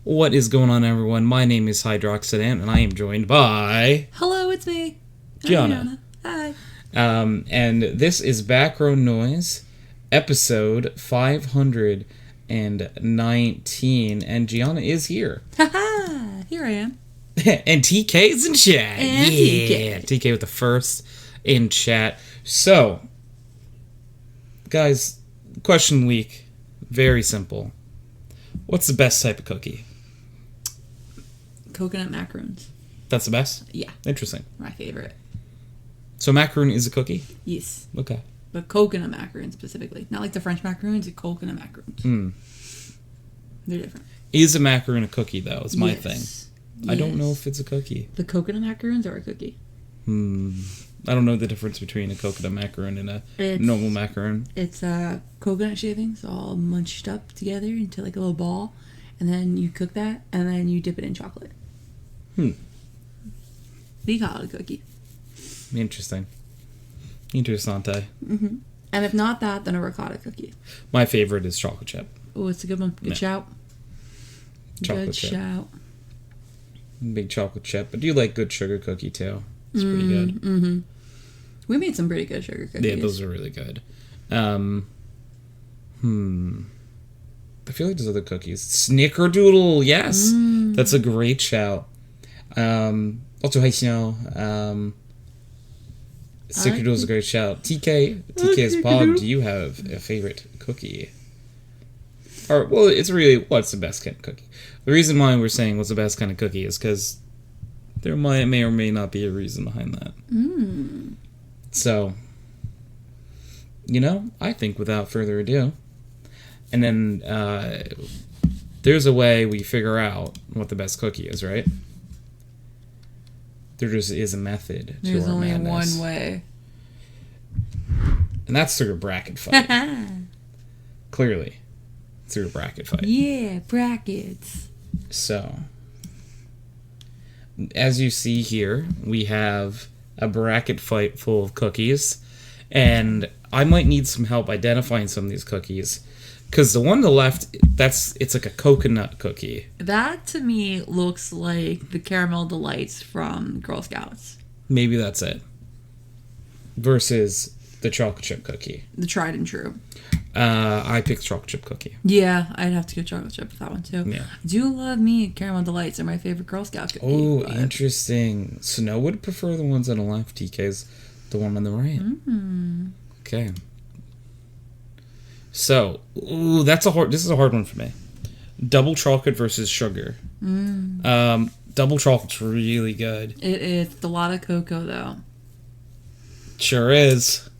What is going on, everyone? My name is HydroxideAnt, and I am joined by... Hello, it's me. Gianna. Hi. And this is Background Noise, episode 519, and Gianna is here. Haha, here I am. And TK's in chat. And yeah, TK with the first in chat. So, guys, question week, very simple. What's the best type of cookie? Coconut macaroons. That's the best? Yeah. Interesting. My favorite. So macaroon is a cookie? Yes. Okay. But coconut macaroons specifically. Not like the French macaroons, the coconut macaroons. They're different. Is a macaroon a cookie, though, is my Yes. thing. Yes. I don't know if it's a cookie. The coconut macaroons are a cookie. I don't know the difference between a coconut macaroon and a normal macaroon. It's coconut shavings all munched up together into like a little ball. And then you cook that, and then you dip it in chocolate. We call it a cookie. Interesting. Interessante. Mm-hmm. And if not that, then a ricotta cookie. My favorite is chocolate chip. Oh, it's a good one. Good shout. Chocolate chip. Shout. Big chocolate chip. But do you like good sugar cookie, too? It's pretty good. Mm-hmm. We made some pretty good sugar cookies. Yeah, those are really good. I feel like there's other cookies. Snickerdoodle, yes. That's a great shout. Also, hey, Snow. Snickerdoodle is a great shout. TK's Pod, do you have a favorite cookie? Or, well, it's really, what's the best kind of cookie? The reason why we're saying what's the best kind of cookie is because there may or may not be a reason behind that. So, I think without further ado, and then there's a way we figure out what the best cookie is, right? There just is a method to There's our only madness. one way. And that's through a bracket fight. Clearly. Through a bracket fight. Yeah, brackets. So, as you see here, we have a bracket fight full of cookies. And I might need some help identifying some of these cookies. Because the one on the left, it's like a coconut cookie. That, to me, looks like the Caramel Delights from Girl Scouts. Maybe that's it. Versus the chocolate chip cookie. The tried and true. I picked chocolate chip cookie. Yeah, I'd have to go chocolate chip with that one, too. Yeah. I do love me Caramel Delights. They're my favorite Girl Scout cookie. Oh, interesting. Snow would prefer the ones on the left. TK's the one on the right. Okay. So, this is a hard one for me. Double chocolate versus sugar. Double chocolate's really good. It is. It's a lot of cocoa, though. Sure is.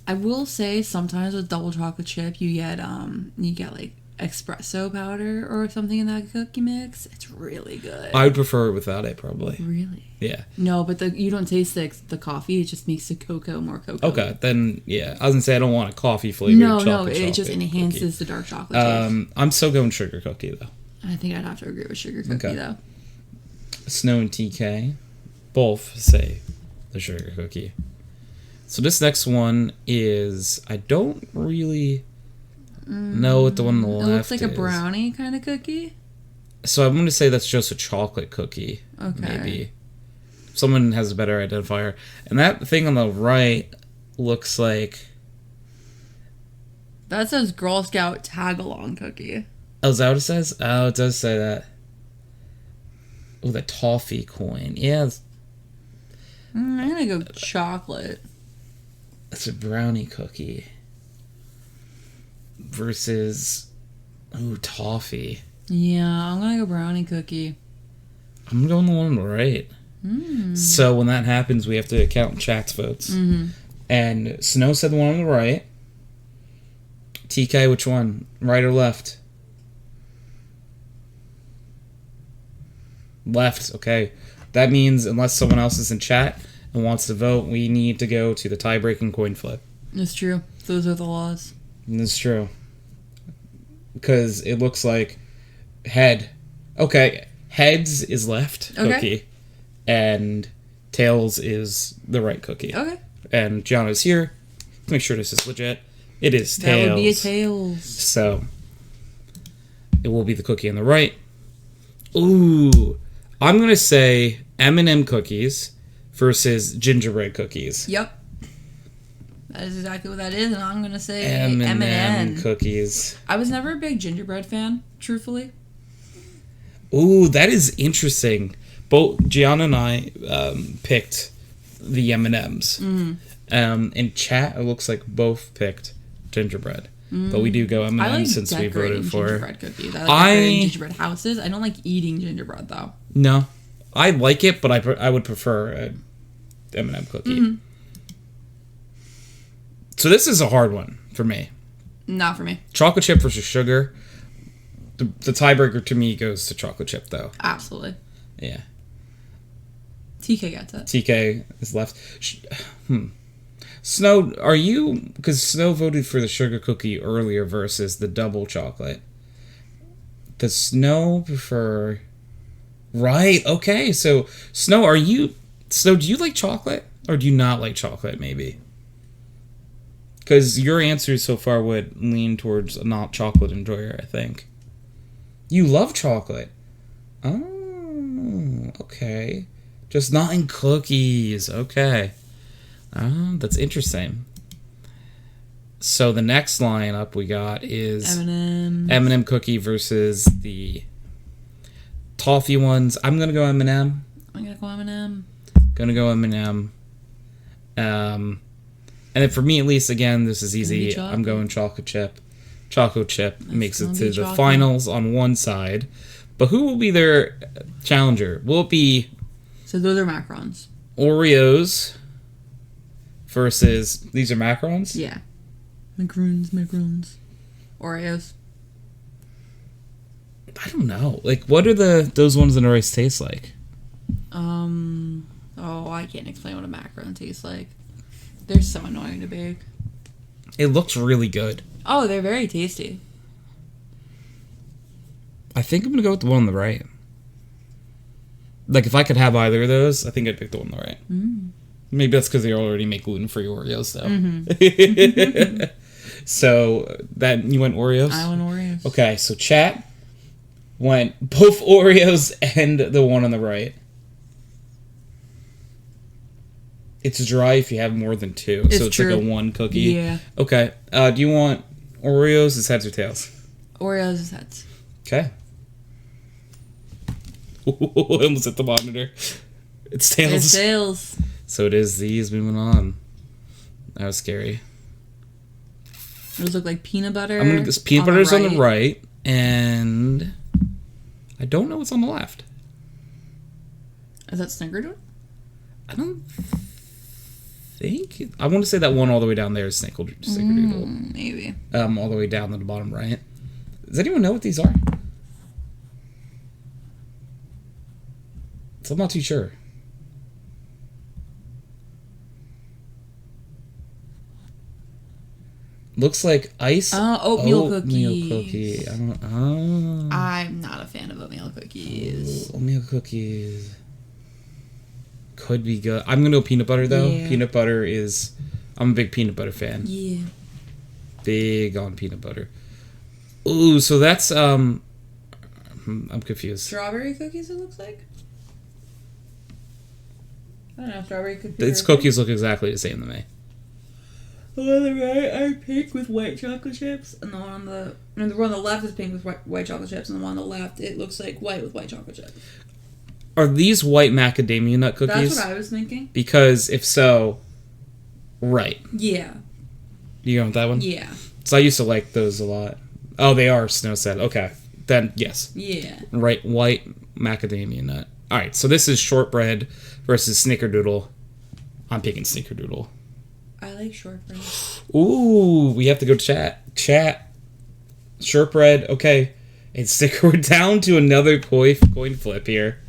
I will say sometimes with double chocolate chip, you get like espresso powder or something in that cookie mix. It's really good. I would prefer it without it, probably. Really? Yeah. No, but you don't taste the coffee. It just makes the cocoa more cocoa. Okay, then yeah. I was gonna say I don't want a coffee flavored chocolate. It just enhances the dark chocolate taste. I'm still going sugar cookie though. I think I'd have to agree with sugar cookie though. Snow and TK both say the sugar cookie. So this next one is, I don't really know what the one on the left is. It looks like a brownie kind of cookie. So I'm going to say that's just a chocolate cookie. Okay. Maybe. Someone has a better identifier. And that thing on the right looks like... That says Girl Scout tag-along cookie. Oh, is that what it says? Oh, it does say that. Oh, the toffee coin. Yeah. I'm going to go chocolate. It's a brownie cookie. Versus... Ooh, toffee. Yeah, I'm going to go brownie cookie. I'm going the one on the right. So when that happens, we have to count chat's votes. And Snow said the one on the right. TK, which one? Right or left? Left, okay. That means unless someone else is in chat and wants to vote, we need to go to the tie-breaking coin flip. It's true. Those are the laws. That's true. Because it looks like head. Okay, heads is left cookie, and tails is the right cookie. Okay. And Gianna's here. Let's make sure this is legit. It is tails. That would be a tails. So, it will be the cookie on the right. Ooh. I'm going to say M&M cookies versus gingerbread cookies. Yep. That is exactly what that is, and I'm going to say M&M cookies. I was never a big gingerbread fan, truthfully. Ooh, that is interesting. Both Gianna and I picked the M&Ms. In chat, it looks like both picked gingerbread. But we do go M&Ms I like since we voted for gingerbread cookies. I like decorating gingerbread houses. I don't like eating gingerbread, though. No. I like it, but I would prefer a M&M cookie. So this is a hard one for me. Not for me. Chocolate chip versus sugar. The tiebreaker to me goes to chocolate chip, though. Absolutely. Yeah. TK gets it. TK is left. Snow, are you... Because Snow voted for the sugar cookie earlier versus the double chocolate. Does Snow prefer... Right, okay. So, Snow, are you... Snow, do you like chocolate? Or do you not like chocolate, maybe? Because your answers so far would lean towards a not chocolate enjoyer, I think. You love chocolate. Oh, okay. Just not in cookies. Okay. That's interesting. So the next lineup we got is M&M cookie versus the toffee ones. I'm gonna go M&M. I'm gonna go M&M. Gonna go M&M. And then for me, at least, again, this is easy. I'm going chocolate chip. Chocolate chip makes it to the finals on one side. But who will be their challenger? Will it be... So those are macarons. Oreos versus... These are macarons? Yeah. Macarons. Oreos. I don't know. Like, what are those ones in a rice taste like? Oh, I can't explain what a macaron tastes like. They're so annoying to bake. It looks really good. Oh, they're very tasty. I think I'm going to go with the one on the right. Like, if I could have either of those, I think I'd pick the one on the right. Maybe that's because they already make gluten-free Oreos, though. So, you went Oreos? I went Oreos. Okay, so chat went both Oreos and the one on the right. It's dry if you have more than two. It's so it's true. like a one cookie. Yeah. Okay. Do you want Oreos as heads or tails? Oreos as heads. Okay. I almost hit the monitor. It's tails. It's tails. So it is these. Moving on. That was scary. Those look like peanut butter. Peanut butter's on the right. And I don't know what's on the left. Is that snickerdoodle? I don't think. I want to say that one all the way down there is snickerdoodle. Maybe. All the way down to the bottom right. Does anyone know what these are? So I'm not too sure. Looks like oatmeal cookie. cookies. I'm not a fan of oatmeal cookies. Oatmeal cookies. Could be good. I'm gonna go peanut butter though. Yeah. Peanut butter is... I'm a big peanut butter fan. Yeah. Big on peanut butter. Ooh, so that's I'm confused. Strawberry cookies, it looks like. I don't know, strawberry cookies. These cookies look exactly the same to me. The one on the right are pink with white chocolate chips, and the one on the left is pink with white chocolate chips, and the one on the left it looks like white with white chocolate chips. Are these white macadamia nut cookies? That's what I was thinking. Because if so, right. Yeah. You going with that one? Yeah. So I used to like those a lot. Oh, they are Snow said. Okay. Then, yes. Yeah. Right, white macadamia nut. All right, so this is shortbread versus snickerdoodle. I'm picking snickerdoodle. I like shortbread. Ooh, we have to go chat. Chat. Shortbread. Okay. And we're down to another coin flip here.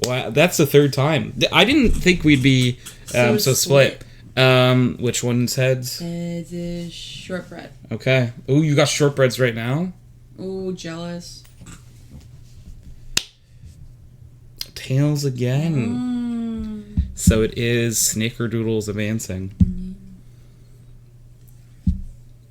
Wow, that's the third time. I didn't think we'd be so split. Which one's heads? Heads is shortbread. Okay. Ooh, you got shortbreads right now? Ooh, jealous. Tails again. So it is snickerdoodles advancing.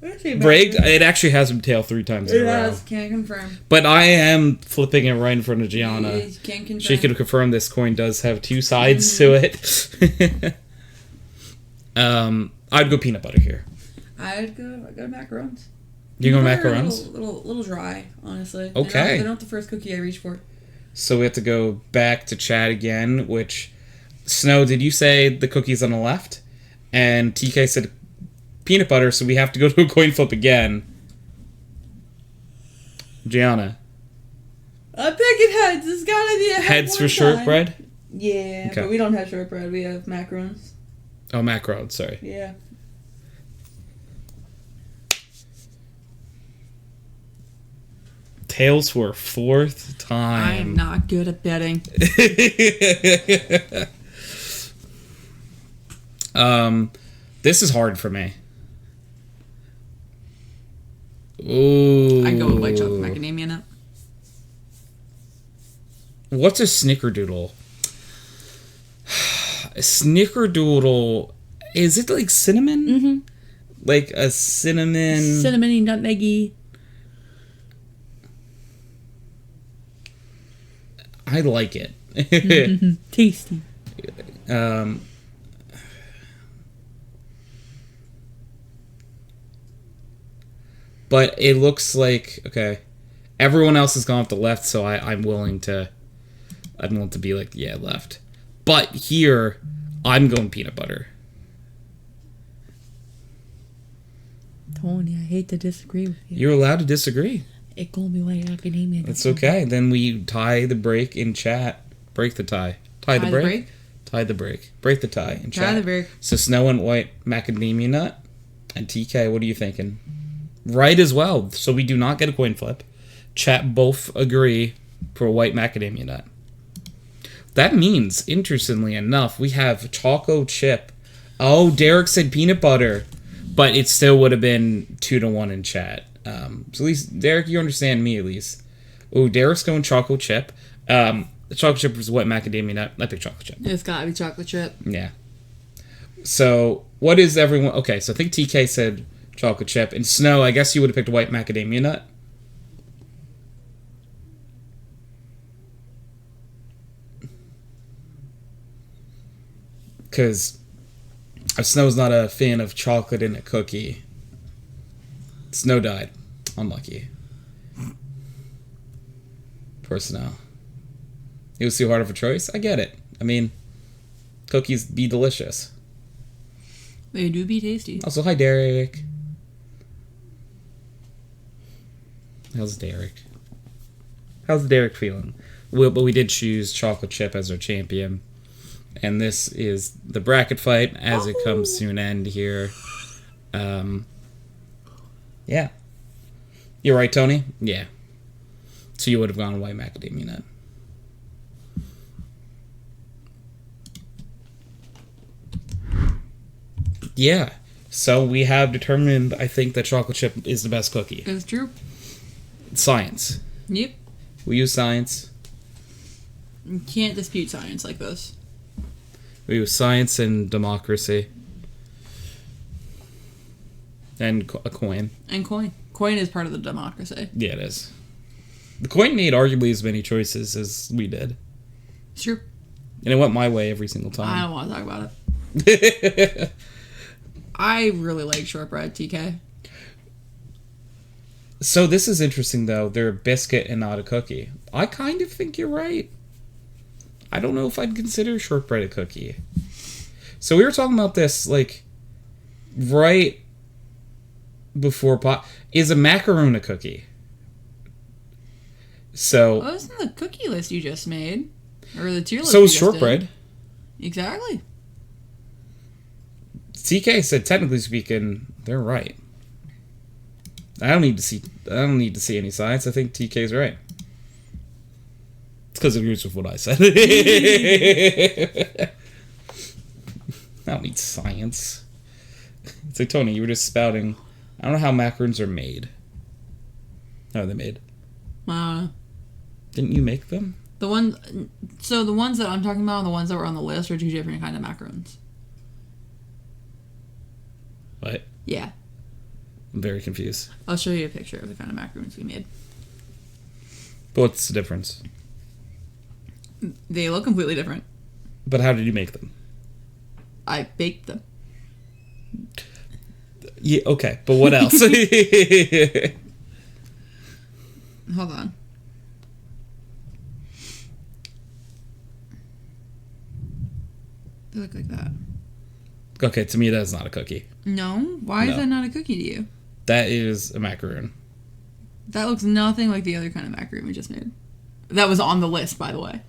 This Break. It actually has been tail 3 times in a row. It has. Can't confirm. But I am flipping it right in front of Gianna. You can't confirm. She could confirm this coin does have 2 sides to it. I'd go peanut butter here. I'd go macarons. You go macarons? Little dry, honestly. Okay. They're not the first cookie I reach for. So we have to go back to chat again, which... Snow, did you say the cookies on the left? And TK said peanut butter, so we have to go to a coin flip again. Gianna. I'm picking heads. It's gotta be a head. Heads for shortbread? Yeah, Okay. but we don't have shortbread. We have macarons. Oh, macarons, sorry. Yeah. Tails for a 4th time. I am not good at betting. This is hard for me. Ooh. I go with white chocolate macadamia nut. What's a snickerdoodle? A snickerdoodle, is it like cinnamon? Mm-hmm. Like a cinnamon... Cinnamony, nutmeggy. I like it. Tasty. But it looks like, okay, everyone else has gone off the left, so I'm willing to be like, yeah, left. But here, I'm going peanut butter. Tony, I hate to disagree with you. You're allowed to disagree. It gonna be white academia. It's okay. Then we tie the break in chat. Break the tie. Tie the break. Tie the break. Break the tie in chat. Tie the break. So Snow and white macadamia nut. And TK, what are you thinking? Right as well. So we do not get a coin flip. Chat both agree for white macadamia nut. That means, interestingly enough, we have choco chip. Oh, Derek said peanut butter. But it still would have been 2-1 in chat. So at least, Derek, you understand me at least. Oh, Derek's going chocolate chip. The chocolate chip was white macadamia nut. I picked chocolate chip. It's gotta be chocolate chip. Yeah. So, what is everyone... Okay, so I think TK said chocolate chip. And Snow, I guess you would have picked white macadamia nut. Because Snow's not a fan of chocolate in a cookie. Snow died. Unlucky. Poor Snow. It was too hard of a choice? I get it. I mean, cookies be delicious. They do be tasty. Also, hi, Derek. How's Derek? How's Derek feeling? But we did choose chocolate chip as our champion. And this is the bracket fight as it comes to an end here. Yeah. You're right, Tony? Yeah. So you would have gone white macadamia nut. Yeah. So we have determined, I think, that chocolate chip is the best cookie. It's true. Science. Yep. We use science. You can't dispute science like this. We use science and democracy. And a coin. And coin. Coin is part of the democracy. Yeah, it is. The coin made arguably as many choices as we did. It's true. And it went my way every single time. I don't want to talk about it. I really like shortbread, TK. So this is interesting, though. They're a biscuit and not a cookie. I kind of think you're right. I don't know if I'd consider shortbread a cookie. So we were talking about this, like, right before is a macaroon a cookie? So... Well, that's not the cookie list you just made. Or the tier list so you is just shortbread. did. Exactly. TK said, technically speaking, they're right. I don't need to see any science. I think TK's right. It's because it agrees with what I said. I don't need science. It's like, Tony, you were just spouting. I don't know how macarons are made. How are they made? Didn't you make them? The ones that I'm talking about and the ones that were on the list are two different kind of macarons. What? Yeah. I'm very confused. I'll show you a picture of the kind of macaroons we made. But what's the difference? They look completely different. But how did you make them? I baked them. Yeah, okay. But what else? Hold on. They look like that. Okay, to me that's not a cookie. No? Why is No. that not a cookie to you? That is a macaroon. That looks nothing like the other kind of macaroon we just made. That was on the list, by the way.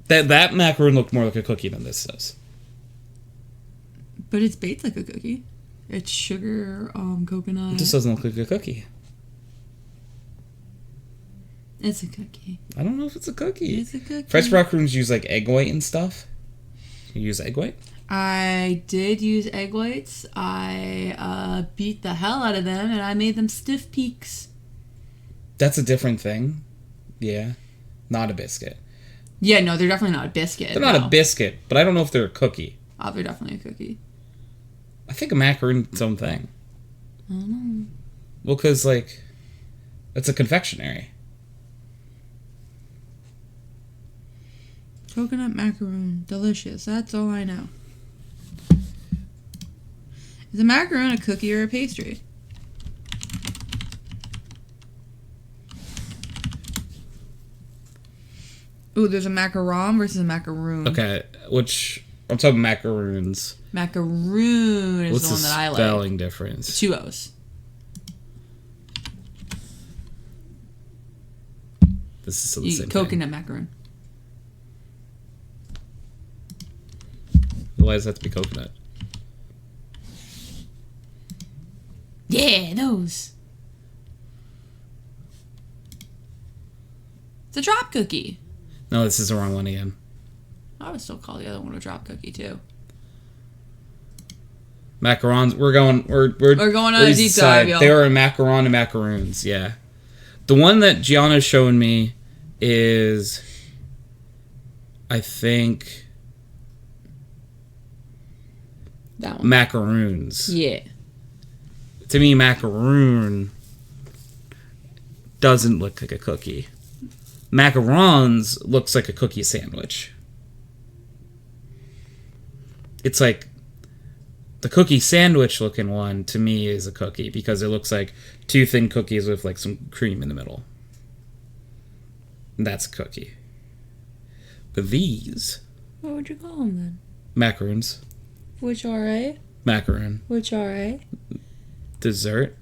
That macaroon looked more like a cookie than this does. But it's baked like a cookie. It's sugar, coconut. This doesn't look like a cookie. It's a cookie. I don't know if it's a cookie. It's a cookie. Fresh macaroons use like egg white and stuff. You use egg white? I did use egg whites. I beat the hell out of them, and I made them stiff peaks. That's a different thing. Yeah. Not a biscuit. Yeah, no, they're definitely not a biscuit. They're not a biscuit, but I don't know if they're a cookie. Oh, they're definitely a cookie. I think a macaroon's its own thing. I don't know. Well, because, like, it's a confectionery. Coconut macaroon. Delicious. That's all I know. Is a macaroon a cookie or a pastry? Ooh, there's a macaron versus a macaroon. Okay, I'm talking macaroons. Macaroon is What's the one that I like. spelling difference? 2 O's. This is still the same Coconut macaroon. thing. Why does it have to be coconut? Yeah, those. It's a drop cookie. No, this is the wrong one again. I would still call the other one a drop cookie too. Macarons. We're going on a deep dive, y'all. There are macaron and macaroons. Yeah, the one that Gianna's showing me is, I think, that one. macaroons. Yeah. To me, macaroon doesn't look like a cookie. Macarons looks like a cookie sandwich. It's like the cookie sandwich looking one to me is a cookie because it looks like 2 thin cookies with like some cream in the middle. And that's a cookie. But these What would you call them then? macaroons, Which are a? macaroon, Which are a? dessert.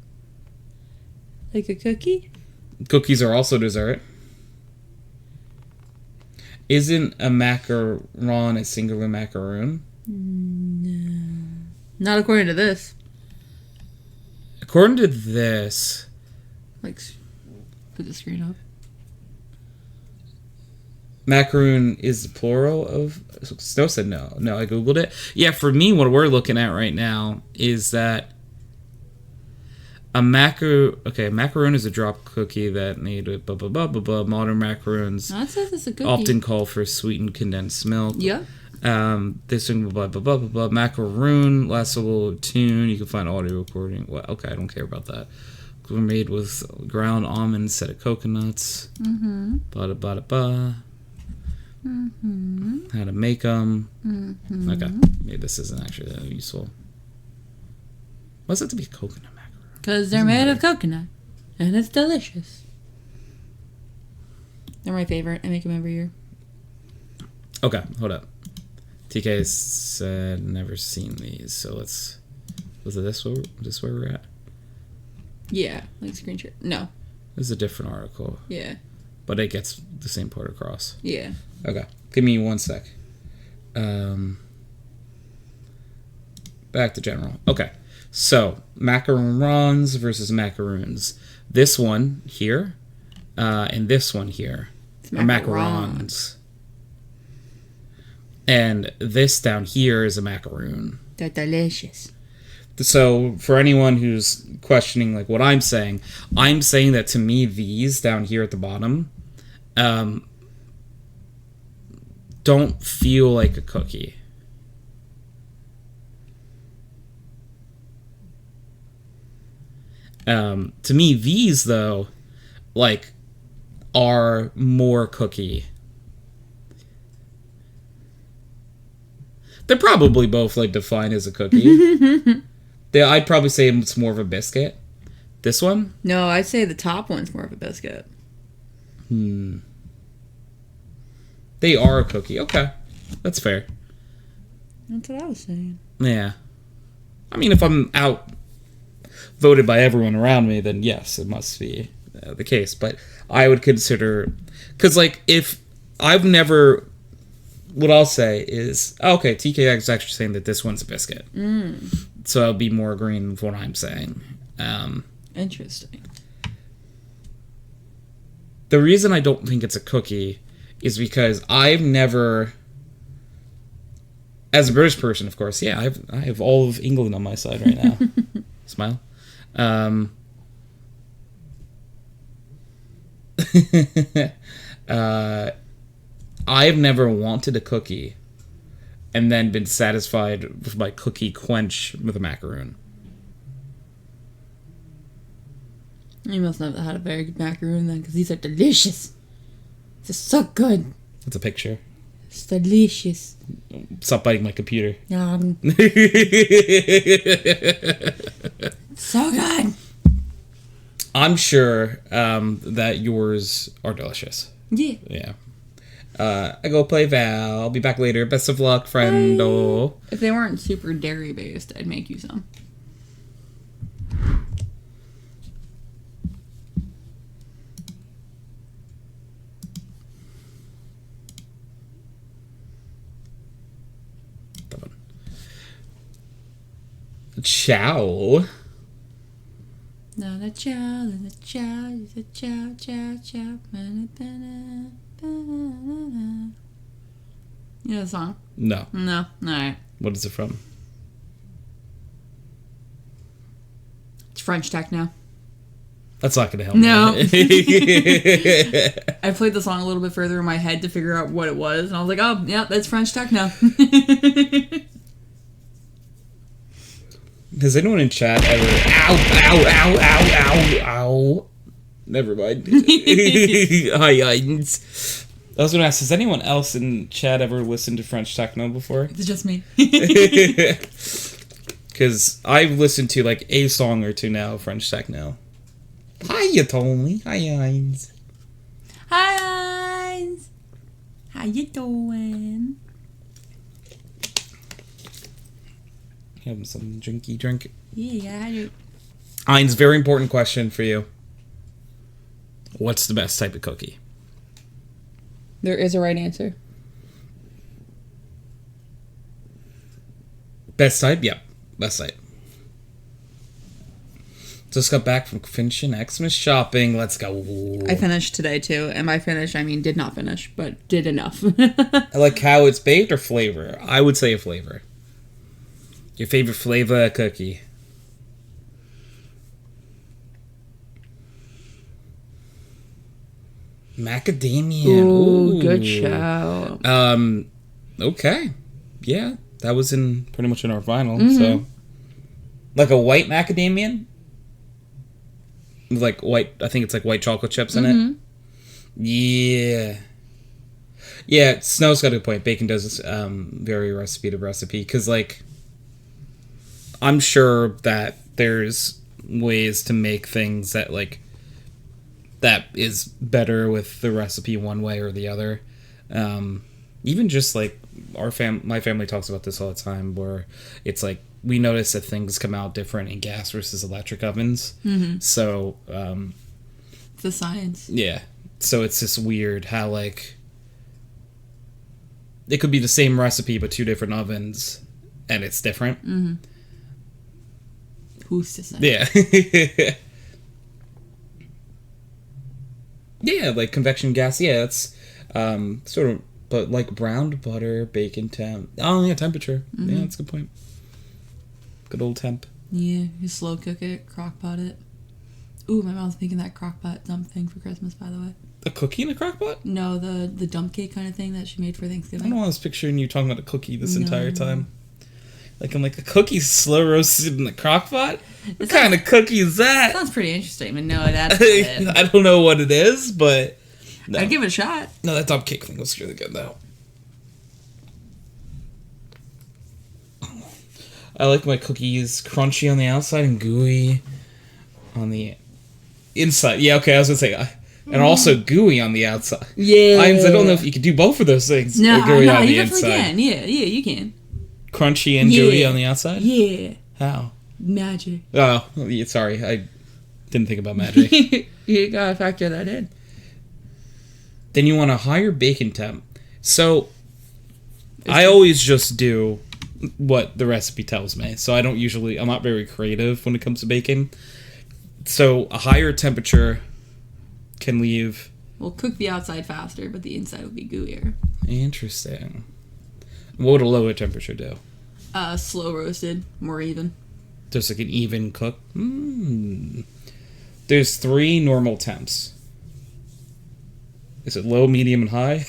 Like a cookie? Cookies are also dessert. Isn't a macaron a singular macaroon? No. Not according to this. According to this, Like, put the screen up. macaroon is the plural of... Snow said no. No, I googled it. Yeah, for me, what we're looking at right now is that a macaroon is a drop cookie that made with blah, blah, blah, blah, blah. Modern macaroons No, it says it's a cookie. often call for sweetened condensed milk. Yeah. This thing, blah, blah, blah, blah, blah. Macaroon, last syllable tune. You can find audio recording. Well, okay, I don't care about that. We're made with ground almonds instead of coconuts. Mm-hmm. Blah, blah, blah, blah. Mm-hmm. How to make them. Mm-hmm. Okay, maybe this isn't actually that useful. What's it to be coconut macaroon? Because they're made of coconut. And it's delicious. They're my favorite. I make them every year. Okay, hold up. TK said never seen these, so let's... Was it this where we're at? Yeah. Like screen share. No. This is a different article, Yeah. but it gets the same part across. Yeah. Okay, give me 1 sec. Back to general. Okay, so macarons versus macaroons. This one here, and this one here It's are macarons. And this down here is a macaroon. They're delicious. So for anyone who's questioning like what I'm saying that to me these down here at the bottom don't feel like a cookie. To me, these though, like, are more cookie. They're probably both like defined as a cookie. I'd probably say it's more of a biscuit. This one? No, I'd say the top one's more of a biscuit. They are a cookie. Okay. That's fair. That's what I was saying. Yeah. I mean, if I'm outvoted by everyone around me, then yes, it must be the case. But I would consider... Because, like, if I've never... What I'll say is... Okay, TKX is actually saying that this one's a biscuit. So I'll be more agreeing with what I'm saying. Interesting. The reason I don't think it's a cookie is because I've never... As a British person, of course, yeah, I have all of England on my side right now. Smile. I've never wanted a cookie and then been satisfied with my cookie quench with a macaroon. You must not have had a very good macaroon then, because these are delicious. They're so good. It's a picture. It's delicious. Stop biting my computer. So good. I'm sure that yours are delicious. Yeah. Yeah. I go play Val. I'll be back later. Best of luck, friendo. If they weren't super dairy based, I'd make you some. Ciao. No, the chow, the chow, the chow, chow, chow. You know the song? No. No. Alright. What is it from? It's French techno. That's not going to help No. me. I played the song a little bit further in my head to figure out what it was, and I was like, oh, yeah, that's French techno. Has anyone in chat ever... Ow. Never mind. Hi, Idens. I was going to ask, has anyone else in chat ever listened to French techno before? It's just me. Because I've listened to like a song or two now of French techno. Hiya, Tony. Hi, Heinz. Hi, Heinz. How you doing? Having some drinky drink. Yeah, I do. Heinz, very important question for you. What's the best type of cookie? There is a right answer. Best type? Yep. Best type. Just got back from finishing Xmas shopping. Let's go. I finished today too, and by finish I mean did not finish, but did enough. I like how it's baked or flavor. I would say a flavor. Your favorite flavor of cookie? Macadamia. Ooh, good show. Okay. Yeah, that was pretty much in our final. So, like a white macadamia, with like white. I think it's like white chocolate chips in it. Yeah. Yeah, Snow's got a good point. Bacon does vary recipe to recipe because, like, I'm sure that there's ways to make things that like that is better with the recipe one way or the other. Even just like my family talks about this all the time, where it's like we notice that things come out different in gas versus electric ovens. So it's a science. Yeah, so it's just weird how like it could be the same recipe but two different ovens and it's different. Who's to say? Yeah. Yeah, like convection gas. Yeah, it's sort of, but like browned butter, bacon temp. Oh, yeah, temperature. Yeah, that's a good point. Good old temp. Yeah, you slow cook it, crock pot it. Ooh, my mom's making that crock pot dump thing for Christmas, by the way. A cookie in a crock pot? No, the dump cake kind of thing that she made for I Thanksgiving. don't know, I was picturing you talking about a cookie this entire time. Like, I'm like, a cookie slow roasted in the crock pot? What kind of cookie is that? Sounds pretty interesting, but no, that's not it. I don't know what it is, but... No. I'd give it a shot. No, that top cake thing was really good, though. I like my cookies crunchy on the outside and gooey on the inside. Yeah, okay, I was going to say... And also gooey on the outside. Yeah. I don't know if you can do both of those things. No, gooey on you the definitely inside. can. Yeah, you can. Crunchy and gooey on the outside? Yeah. How? Magic. Oh, sorry. I didn't think about magic. You gotta factor that in. Then you want a higher bacon temp. So, I always just do what the recipe tells me. So I'm not very creative when it comes to bacon. So a higher temperature can leave... We'll cook the outside faster, but the inside will be gooier. Interesting. What would a lower temperature do? Slow roasted, more even. Just like an even cook? There's 3 normal temps. Is it low, medium, and high?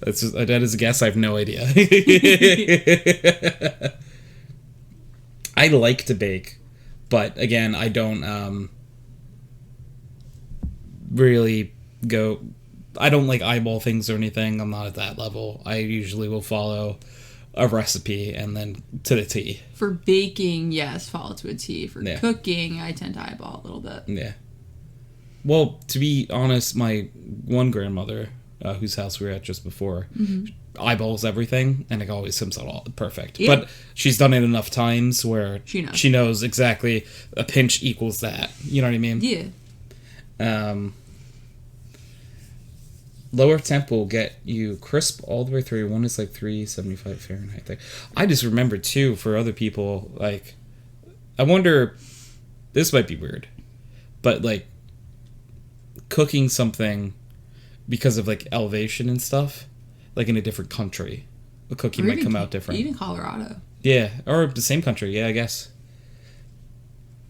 That is a guess. I have no idea. I like to bake, but again, I don't really go... I don't like eyeball things or anything. I'm not at that level. I usually will follow a recipe and then to the T. For baking, yes, follow to a T. For Yeah. cooking, I tend to eyeball a little bit. Yeah. Well, to be honest, my one grandmother, whose house we were at just before, eyeballs everything, and it always comes out all perfect. Yeah. But she's done it enough times where She knows exactly a pinch equals that. You know what I mean? Yeah. Lower temp will get you crisp all the way through. One is like 375 Fahrenheit. I just remember, too, for other people, like, I wonder, this might be weird, but, like, cooking something because of, like, elevation and stuff, like in a different country, a cookie might come out different. Even Colorado. Yeah, or the same country, yeah, I guess.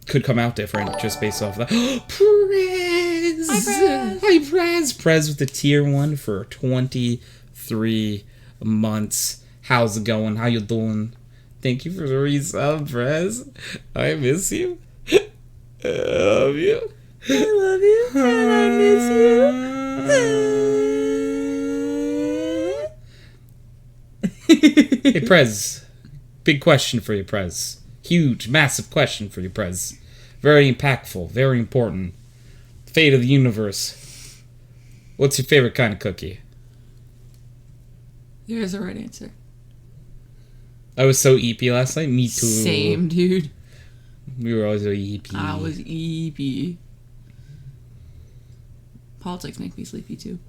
Could come out different just based off of that. Prez! Hi, Prez! Hi, Prez! Prez with the tier 1 for 23 months. How's it going? How you doing? Thank you for the resub, Prez. I miss you. I love you. I love you, and I miss you. Hey, Prez. Big question for you, Prez. Huge, massive question for you, Prez. Very impactful, very important. Fate of the universe. What's your favorite kind of cookie? There is a right answer. I was so eepy last night. Me too. Same, dude. We were always so eepy. I was eepy. Politics make me sleepy, too.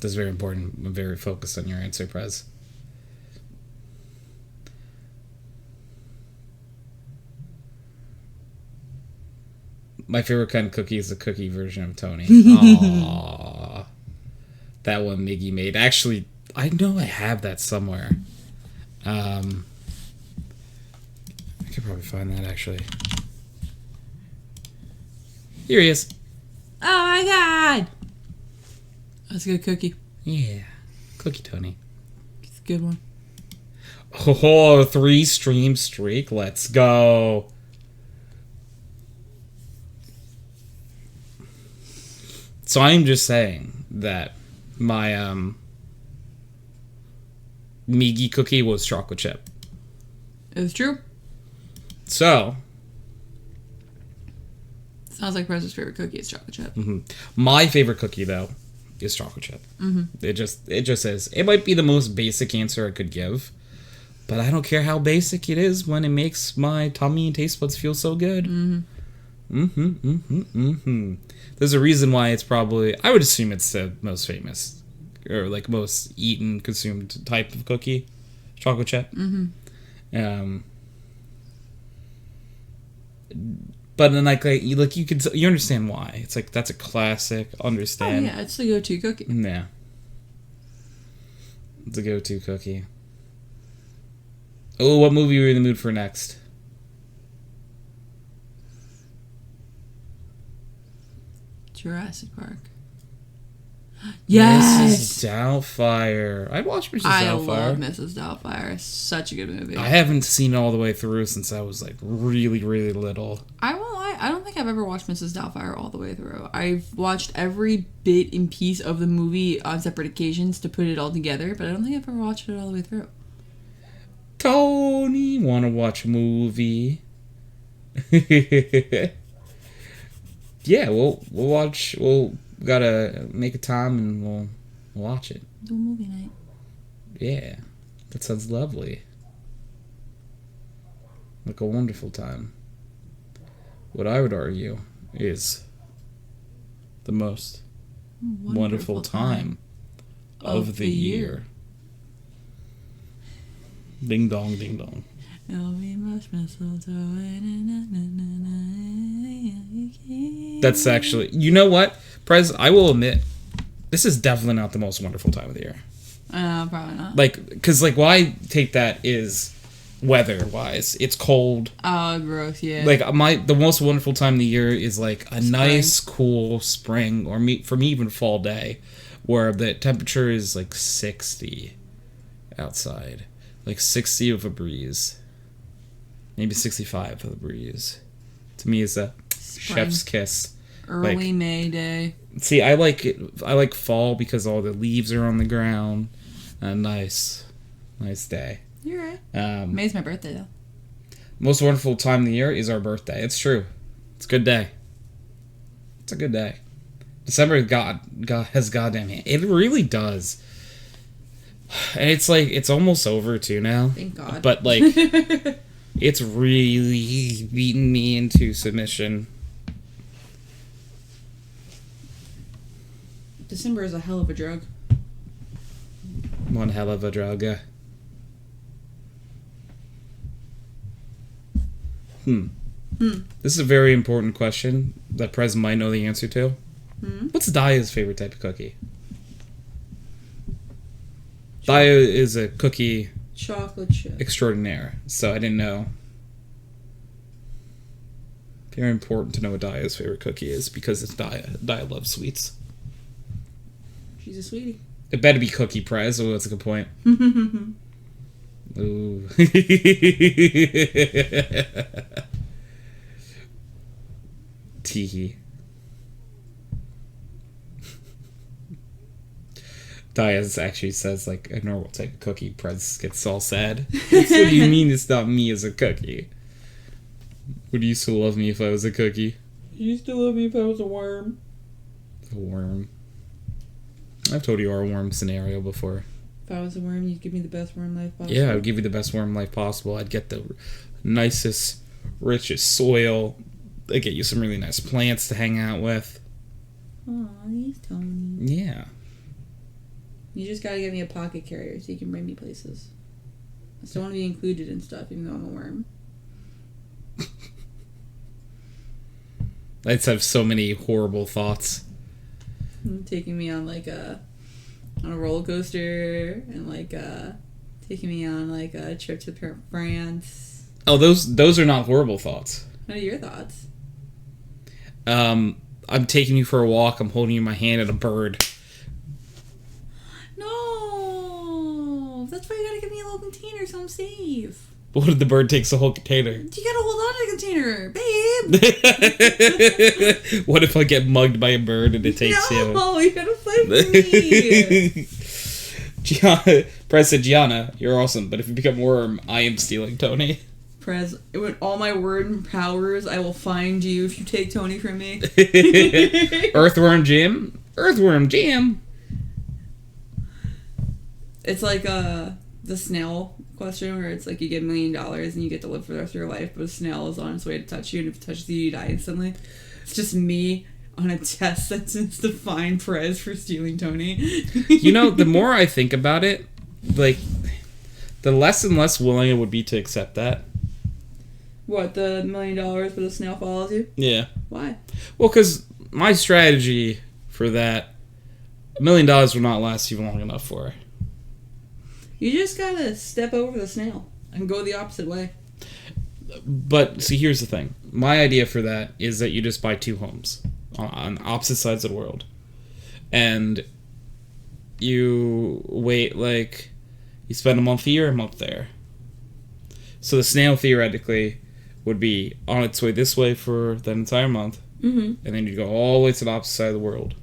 That's very important. I'm very focused on your answer, Prez. My favorite kind of cookie is the cookie version of Tony. Aww. That one Miggy made. Actually, I know I have that somewhere. I could probably find that, actually. Here he is. Oh my god! That's a good cookie. Yeah. Cookie Tony. It's a good one. Oh, 3-stream streak. Let's go. So I'm just saying that my Miggy cookie was chocolate chip. It's true. So Sounds like Prez's favorite cookie is chocolate chip. my favorite cookie though is chocolate chip. It just is. It might be the most basic answer I could give, but I don't care how basic it is when it makes my tummy and taste buds feel so good. There's a reason why it's probably... I would assume it's the most famous, or like most eaten, consumed type of cookie. Chocolate chip. But then you understand why. It's like, that's a classic, understand. Oh yeah, it's the go-to cookie. Yeah. It's a go-to cookie. Oh, what movie are you in the mood for next? Jurassic Park. Yes! Mrs. Doubtfire. I'd watch Mrs. I Doubtfire. love Mrs. Doubtfire. It's such a good movie. I haven't seen it all the way through since I was, like, really, really little. I won't lie. I don't think I've ever watched Mrs. Doubtfire all the way through. I've watched every bit and piece of the movie on separate occasions to put it all together, but I don't think I've ever watched it all the way through. Tony, wanna watch a movie? Yeah, we'll watch. We'll gotta make a time and we'll watch it. Do a movie night. Yeah, that sounds lovely. Like a wonderful time. What I would argue is the most wonderful time of the year. Ding dong, ding dong. That's actually, you know what, Prez, I will admit, this is definitely not the most wonderful time of the year. Probably not. Like, because, like, why I take that is weather-wise. It's cold. Oh, gross, yeah. Like, the most wonderful time of the year is, like, a spring. nice, cool spring, or for me, even fall day, where the temperature is, like, 60 outside. Like, 60 of a breeze. Maybe 65 of the breeze. To me, is a chef's kiss. Early like, May day. See, I like it. I like fall because all the leaves are on the ground. A nice day. You're right. May's my birthday, though. Most wonderful time of the year is our birthday. It's true. It's a good day. It's a good day. December God has goddamn hand. It really does. And it's like, it's almost over too now. Thank God. But like, it's really beaten me into submission. December is a hell of a drug. One hell of a drug. This is a very important question that Prez might know the answer to. What's Daya's favorite type of cookie? Daya is a cookie chocolate chip extraordinaire, so I didn't know. Very important to know what Daya's favorite cookie is because it's Daya. Daya loves sweets. She's a sweetie. It better be Cookie Prez. Oh, that's a good point. Ooh. Teehee. Daya actually says, like, a normal type of cookie. Prez gets all sad. What do you mean it's not me as a cookie? Would you still love me if I was a cookie? You still love me if I was a worm? A worm. I've told you our worm scenario before. If I was a worm, you'd give me the best worm life possible. Yeah, I would give you the best worm life possible. I'd get the nicest, richest soil. I'd get you some really nice plants to hang out with. Aw, he's Tony. Yeah. You just gotta get me a pocket carrier so you can bring me places. I still want to be included in stuff, even though I'm a worm. I just have so many horrible thoughts. Taking me on like on a roller coaster and like taking me on like a trip to France. Oh, those are not horrible thoughts. What are your thoughts? I'm taking you for a walk. I'm holding you in my hand and a bird. No, that's why you gotta give me a little container so I'm safe. But what if the bird takes the whole container? You gotta hold on to the container, babe. What if I get mugged by a bird and it takes you? No, you gotta fight for me. Gianna, Prez said, Gianna, you're awesome, but if you become worm, I am stealing Tony. Prez, with all my word powers, I will find you if you take Tony from me. Earthworm Jim? Earthworm Jim? It's like the snail question where it's like you get $1 million and you get to live for the rest of your life, but a snail is on its way to touch you, and if it touches you, you die instantly. It's just me on a test sentence to find Perez for stealing Tony. You know, the more I think about it, like, the less and less willing I would be to accept that. What, the $1 million but a snail follows you? Yeah. Why? Well, because my strategy for that, $1 million will not last you long enough for. You just gotta step over the snail and go the opposite way. But, see, here's the thing. My idea for that is that you just buy 2 homes on opposite sides of the world. And you wait, like, you spend a month here, a month there. So the snail theoretically would be on its way this way for that entire month. Mm-hmm. And then you'd go all the way to the opposite side of the world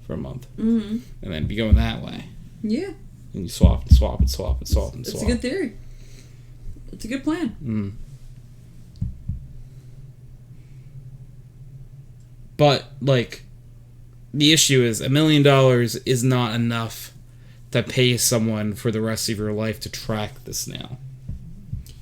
for a month. Mm-hmm. And then be going that way. Yeah. And you swap and swap and swap and swap and swap. It's a good theory. It's a good plan. Mm. But, like, the issue is $1 million is not enough to pay someone for the rest of your life to track the snail.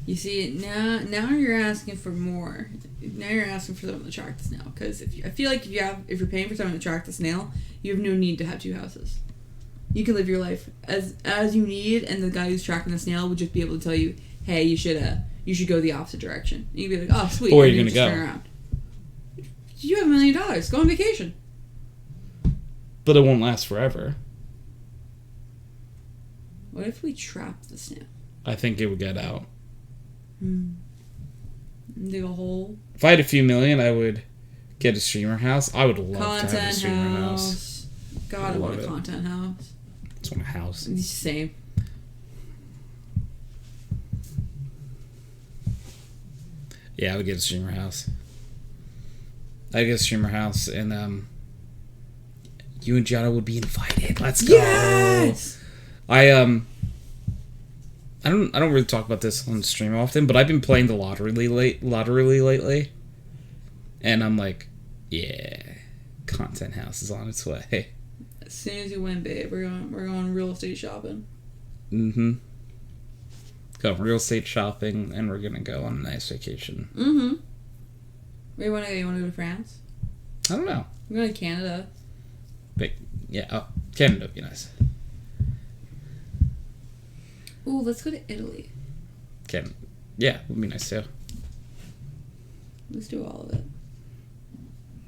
You see, now you're asking for more. Now you're asking for someone to track the snail. Because I feel like if you're paying for someone to track the snail, you have no need to have two houses. You can live your life as you need, and the guy who's tracking the snail would just be able to tell you, hey, you should go the opposite direction. And you'd be like, oh, sweet. Or you're gonna go. Turn around. You have $1 million. Go on vacation. But it won't last forever. What if we trap the snail? I think it would get out. Dig a hole. If I had a few million, I would get a streamer house. I would love to have a streamer house. God, I want a content house. I just want a house. Same. Yeah, I would get a streamer house. I'd get a streamer house, and you and Gianna would be invited. Let's go. Yes! I don't really talk about this on stream often, but I've been playing the lottery lately, and I'm like, yeah, content house is on its way. As soon as you win, babe, we're going real estate shopping. Mm-hmm. Go real estate shopping, and we're gonna go on a nice vacation. Mm-hmm. Where you wanna go? You wanna go to France? I don't know. We're going to Canada. Canada would be nice. Ooh, let's go to Italy. Yeah, would be nice too. Let's do all of it.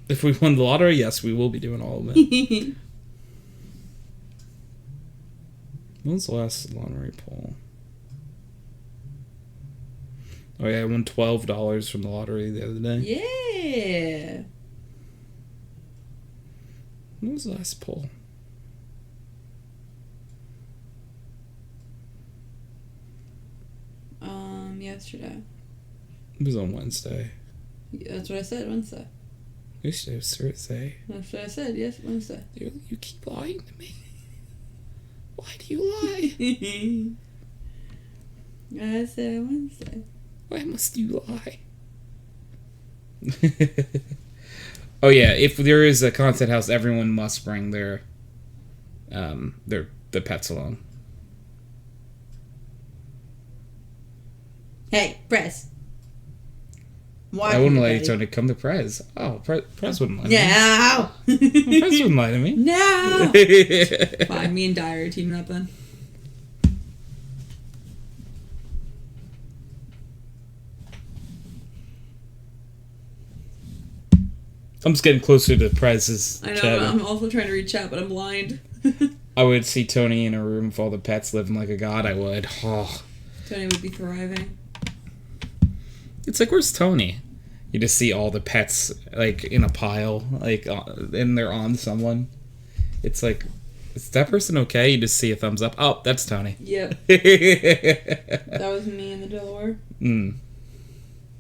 If we won the lottery, yes, we will be doing all of it. When was the last lottery poll? Oh yeah, I won $12 from the lottery the other day. Yeah. When was the last poll? Yesterday. It was on Wednesday. Yeah, that's what I said, Wednesday. Yesterday was Thursday. That's what I said, yes, Wednesday. You keep lying to me. Why do you lie? I said Wednesday. Why must you lie? Oh yeah, if there is a content house, everyone must bring their pets along. Hey, Prez. I wouldn't let you Tony come to Prez. Oh, Prez wouldn't lie to me. No! Prez wouldn't lie to me. No! Fine, me and Dyer are teaming up then. I'm just getting closer to Prez's I know, chat. but I'm also trying to read chat, but I'm blind. I would see Tony in a room with all the pets living like a god. I would. Oh. Tony would be thriving. It's like, where's Tony? You just see all the pets, like, in a pile, like, and they're on someone. It's like, is that person okay? You just see a thumbs up. Oh, that's Tony. Yep. That was me in the Delaware. You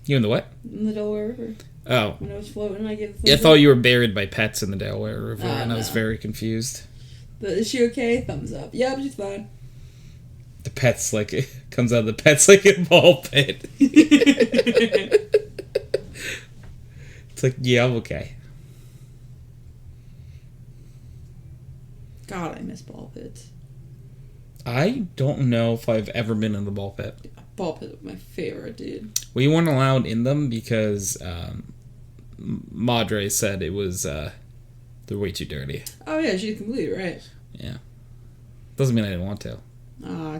in the what? In the Delaware River. Oh. When I was floating, I gave I thought you were buried by pets in the Delaware River, and I was no. very confused. But is she okay? Thumbs up. Yep, she's fine. The pet's like, it comes out of the pet's like a ball pit. It's like, yeah, I'm okay. God, I miss ball pits. I don't know if I've ever been in the ball pit. Ball pit was my favorite, dude. We weren't allowed in them because Madre said it was they're way too dirty. Oh yeah, she's completely right. Yeah. Doesn't mean I didn't want to.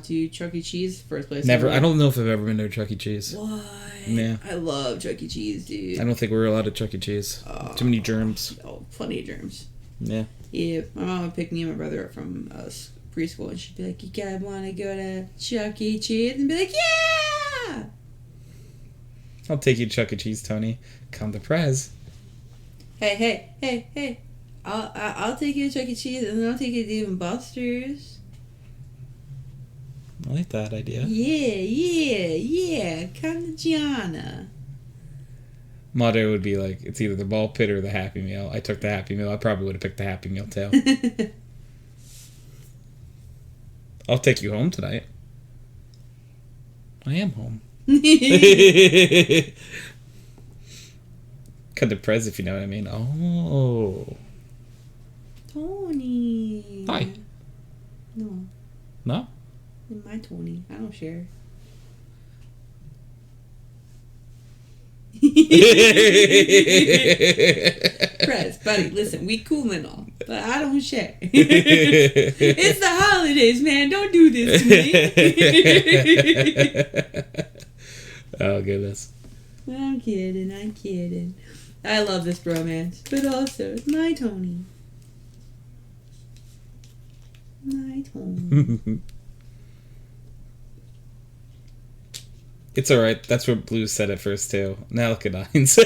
To Chuck E. Cheese, first place. Never. I don't know if I've ever been to a Chuck E. Cheese. What? Yeah. I love Chuck E. Cheese, dude. I don't think we were allowed at Chuck E. Cheese. Too many germs. Oh, plenty of germs. Yeah. Yeah, my mom would pick me and my brother up from preschool, and she'd be like, "You guys want to go to Chuck E. Cheese?" And be like, "Yeah!" I'll take you to Chuck E. Cheese, Tony. Come to Prez. Hey. I'll take you to Chuck E. Cheese and then I'll take you to Dave and Buster's. I like that idea. Yeah. Come to Gianna. Motto would be like, it's either the ball pit or the Happy Meal. I took the Happy Meal. I probably would have picked the Happy Meal too. I'll take you home tonight. I am home. Cut the prez, if you know what I mean. Oh. Tony. Hi. No. No? My Tony. I don't share. Prez, buddy, listen, we cool and all, but I don't share. It's the holidays, man. Don't do this to me. Oh, goodness. I'm kidding. I love this bromance, but also it's my Tony. My Tony. It's alright. That's what Blue said at first, too. Now look at Heinz.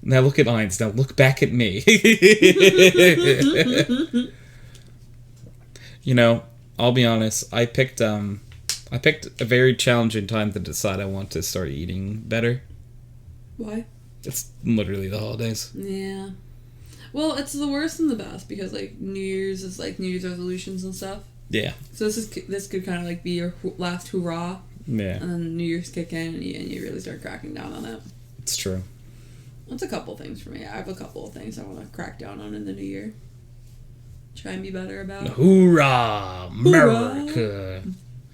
Now look at Heinz. Now look back at me. You know, I'll be honest. I picked a very challenging time to decide I want to start eating better. Why? It's literally the holidays. Yeah. Well, it's the worst and the best because like New Year's is like New Year's resolutions and stuff. Yeah. So this could kind of like be your last hurrah. Yeah. And then New Year's kick in and you really start cracking down on it. It's true. It's a couple things for me. I have a couple of things I want to crack down on in the new year. Try and be better about. Hoorah! America!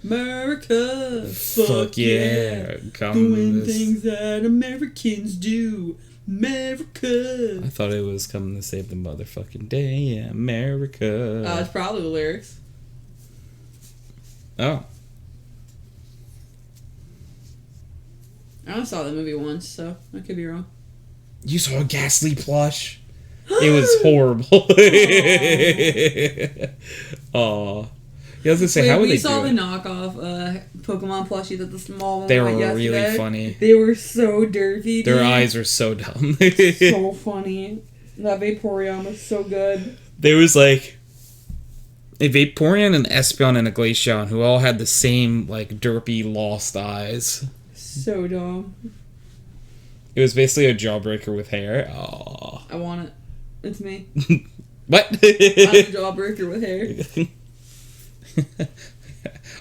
America! Fuck yeah! Doing things that Americans do. America! I thought it was coming to save the motherfucking day, America. It's probably the lyrics. Oh. I only saw the movie once, so I could be wrong. You saw a Ghastly plush? It was horrible. Aw. Yeah, I was gonna say, how would they do it? We saw the knockoff Pokemon plushies at the small one. They were yesterday. really funny. They were so derpy. Their eyes were so dumb. So funny. That Vaporeon was so good. There was like a Vaporeon, an Espeon, and a Glaceon who all had the same like derpy lost eyes. So dumb. It was basically a jawbreaker with hair. Aww. I want it. It's me. What? I'm a jawbreaker with hair.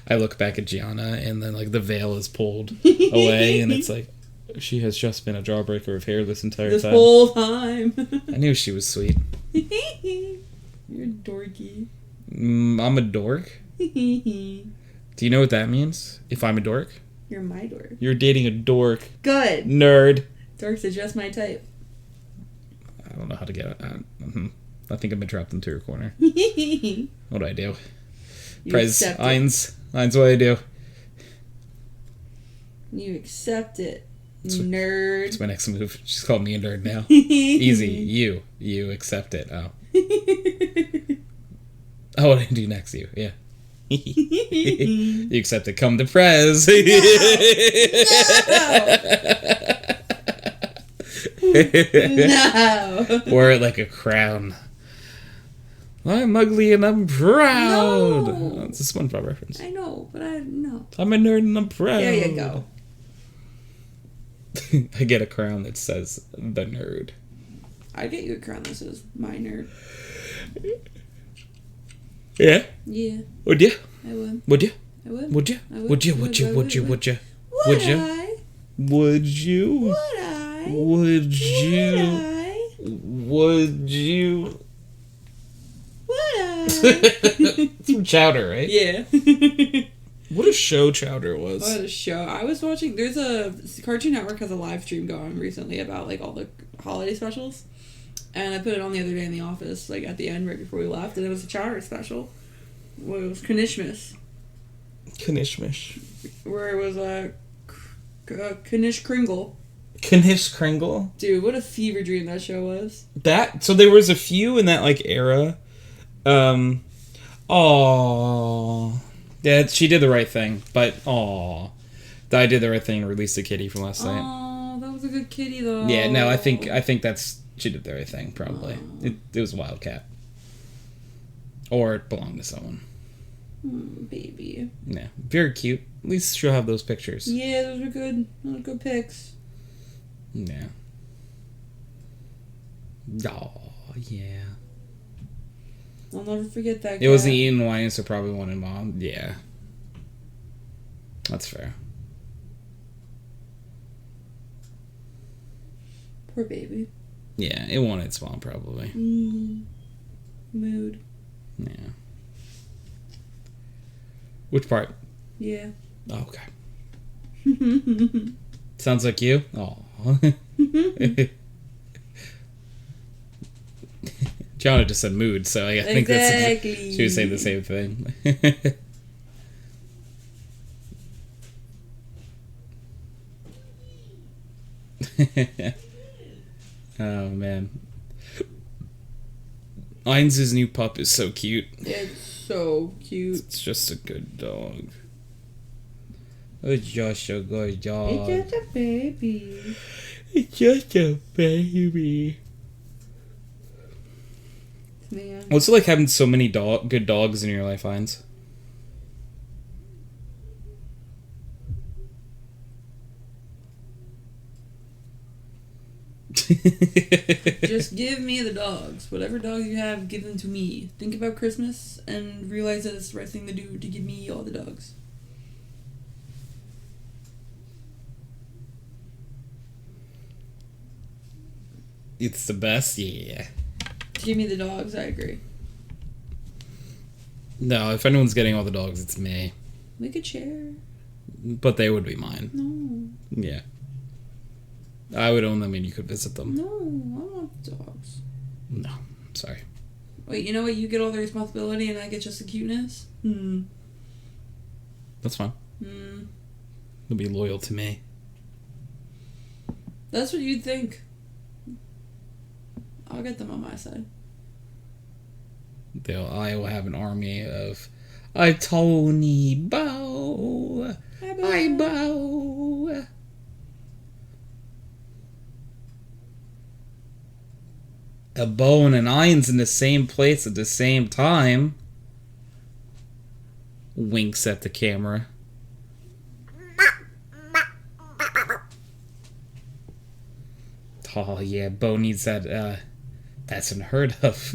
I look back at Gianna and then like the veil is pulled away and it's like she has just been a jawbreaker of hair this entire time. This whole time. I knew she was sweet. You're dorky. I'm a dork? Do you know what that means? If I'm a dork? You're my dork. You're dating a dork. Good. Nerd. Dorks are just my type. I don't know how to get it. I think I've been trapped into your corner. What do I do? Prez, Heinz, what do I do? You accept it, nerd. It's my next move. She's called me a nerd now. Easy. You accept it. Oh. Oh, what do I do next? You. Yeah. You accept it. Come to Prez. No. Wear it like a crown. I'm ugly and I'm proud. No. Oh, it's a SpongeBob reference. I know, but no. I'm a nerd and I'm proud. There you go. I get a crown that says the nerd. I'd get you a crown that says my nerd. Yeah? Yeah. Would you? I would. Would you? I would. Would you? I would. Would you? Would you? Would you? Would you? Would I? Would you? Would I? Would you? Would I? Would you? Would I? It's from Chowder, right? Yeah. What a show Chowder was. What a show. I was watching, there's a, Cartoon Network has a live stream going recently about like all the holiday specials. And I put it on the other day in the office, like at the end right before we left, and it was a Chowder special. Well, it was Knishmish. Knishmish. Where it was a Knish Kringle. Knish Kringle? Dude, what a fever dream that show was. So there was a few in that like era. Oh, yeah, she did the right thing, but I did the right thing and released the kitty from last night. Oh, that was a good kitty though. Yeah, no, I think that's she did the right thing. Probably it was a wild cat, or it belonged to someone. Baby. Yeah, very cute. At least she'll have those pictures. Yeah, those are good. Those are good pics. Yeah. Oh, yeah. I'll never forget that cat. It wasn't eating wine, so probably wanted mom. Yeah. That's fair. Poor baby. Yeah, it wanted its mom, probably. Mood. Yeah. Which part? Yeah. Oh, okay. Sounds like you? Oh. Gianna just said mood, so I think exactly. she was saying the same thing. Oh, man. Heinz's new pup is so cute. It's so cute. It's just a good dog. It's just a good dog. It's just a baby. It's just a baby. Man. What's it like having so many good dogs in your life, Heinz? Just give me the dogs. Whatever dogs you have, give them to me. Think about Christmas and realize that it's the right thing to do to give me all the dogs. It's the best, yeah. Give me the dogs, I agree. No, if anyone's getting all the dogs, it's me. We could share. But they would be mine. No. Yeah. I would own them and you could visit them. No, I want dogs. No, sorry. Wait, you know what? You get all the responsibility and I get just the cuteness? That's fine. They'll be loyal to me. That's what you'd think. I'll get them on my side. I will have an army of I Tony bow. I bow. A bow and an iron's in the same place at the same time. Winks at the camera. Oh yeah, Bo needs that. That's unheard of.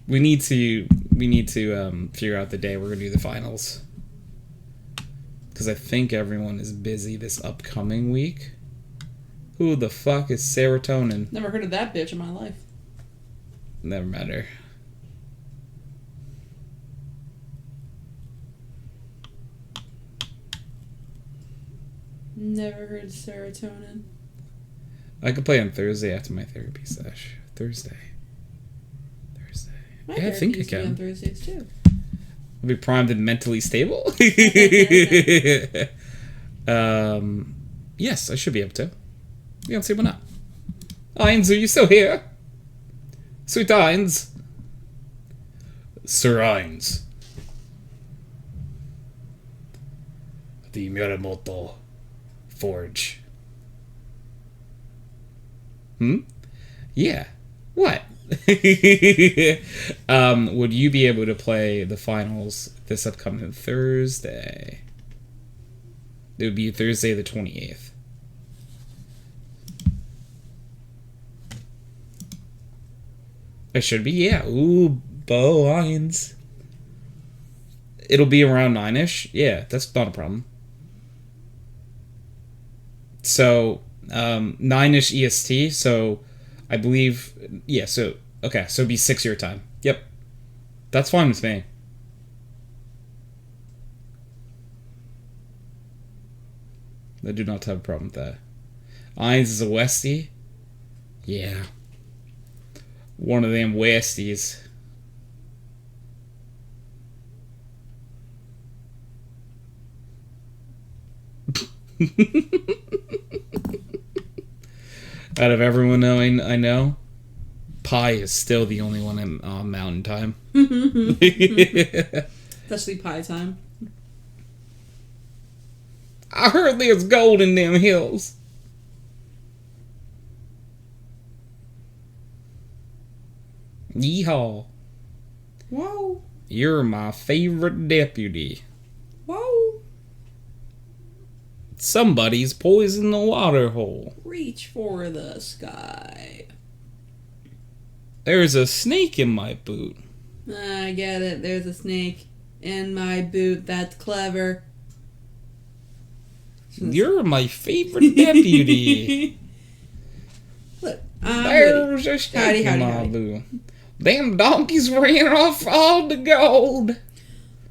we need to figure out the day we're gonna do the finals. Because I think everyone is busy this upcoming week. Who the fuck is serotonin? Never heard of that bitch in my life. Never met her. Never heard of serotonin. I could play on Thursday after my therapy sesh. Thursday. My Yeah, I think I used to be can. on Thursdays too. I'll be primed and mentally stable. Yes, I should be able to. You don't see why not. Heinz, are you still here? Sweet Heinz. Sir Heinz. The Muramoto Forge. Yeah. What? Would you be able to play the finals this upcoming Thursday? It would be Thursday the 28th. It should be, yeah. Ooh, Bo Hines. It'll be around 9-ish. Yeah, that's not a problem. So, 9-ish EST, so I believe, yeah, so, okay, so it'd be 6 your time. Yep. That's fine with me. I do not have a problem with that. Hines is a Westie? Yeah. One of them Westies. Out of everyone I know, Pie is still the only one in Mountain Time. Especially pie time. I heard there's gold in them hills. Yeehaw. Whoa. You're my favorite deputy. Whoa. Somebody's poisoned the water hole. Reach for the sky. There's a snake in my boot. I get it. There's a snake in my boot. That's clever. You're my favorite deputy. Look, There's a snake in my boot. Them donkeys ran off all the gold.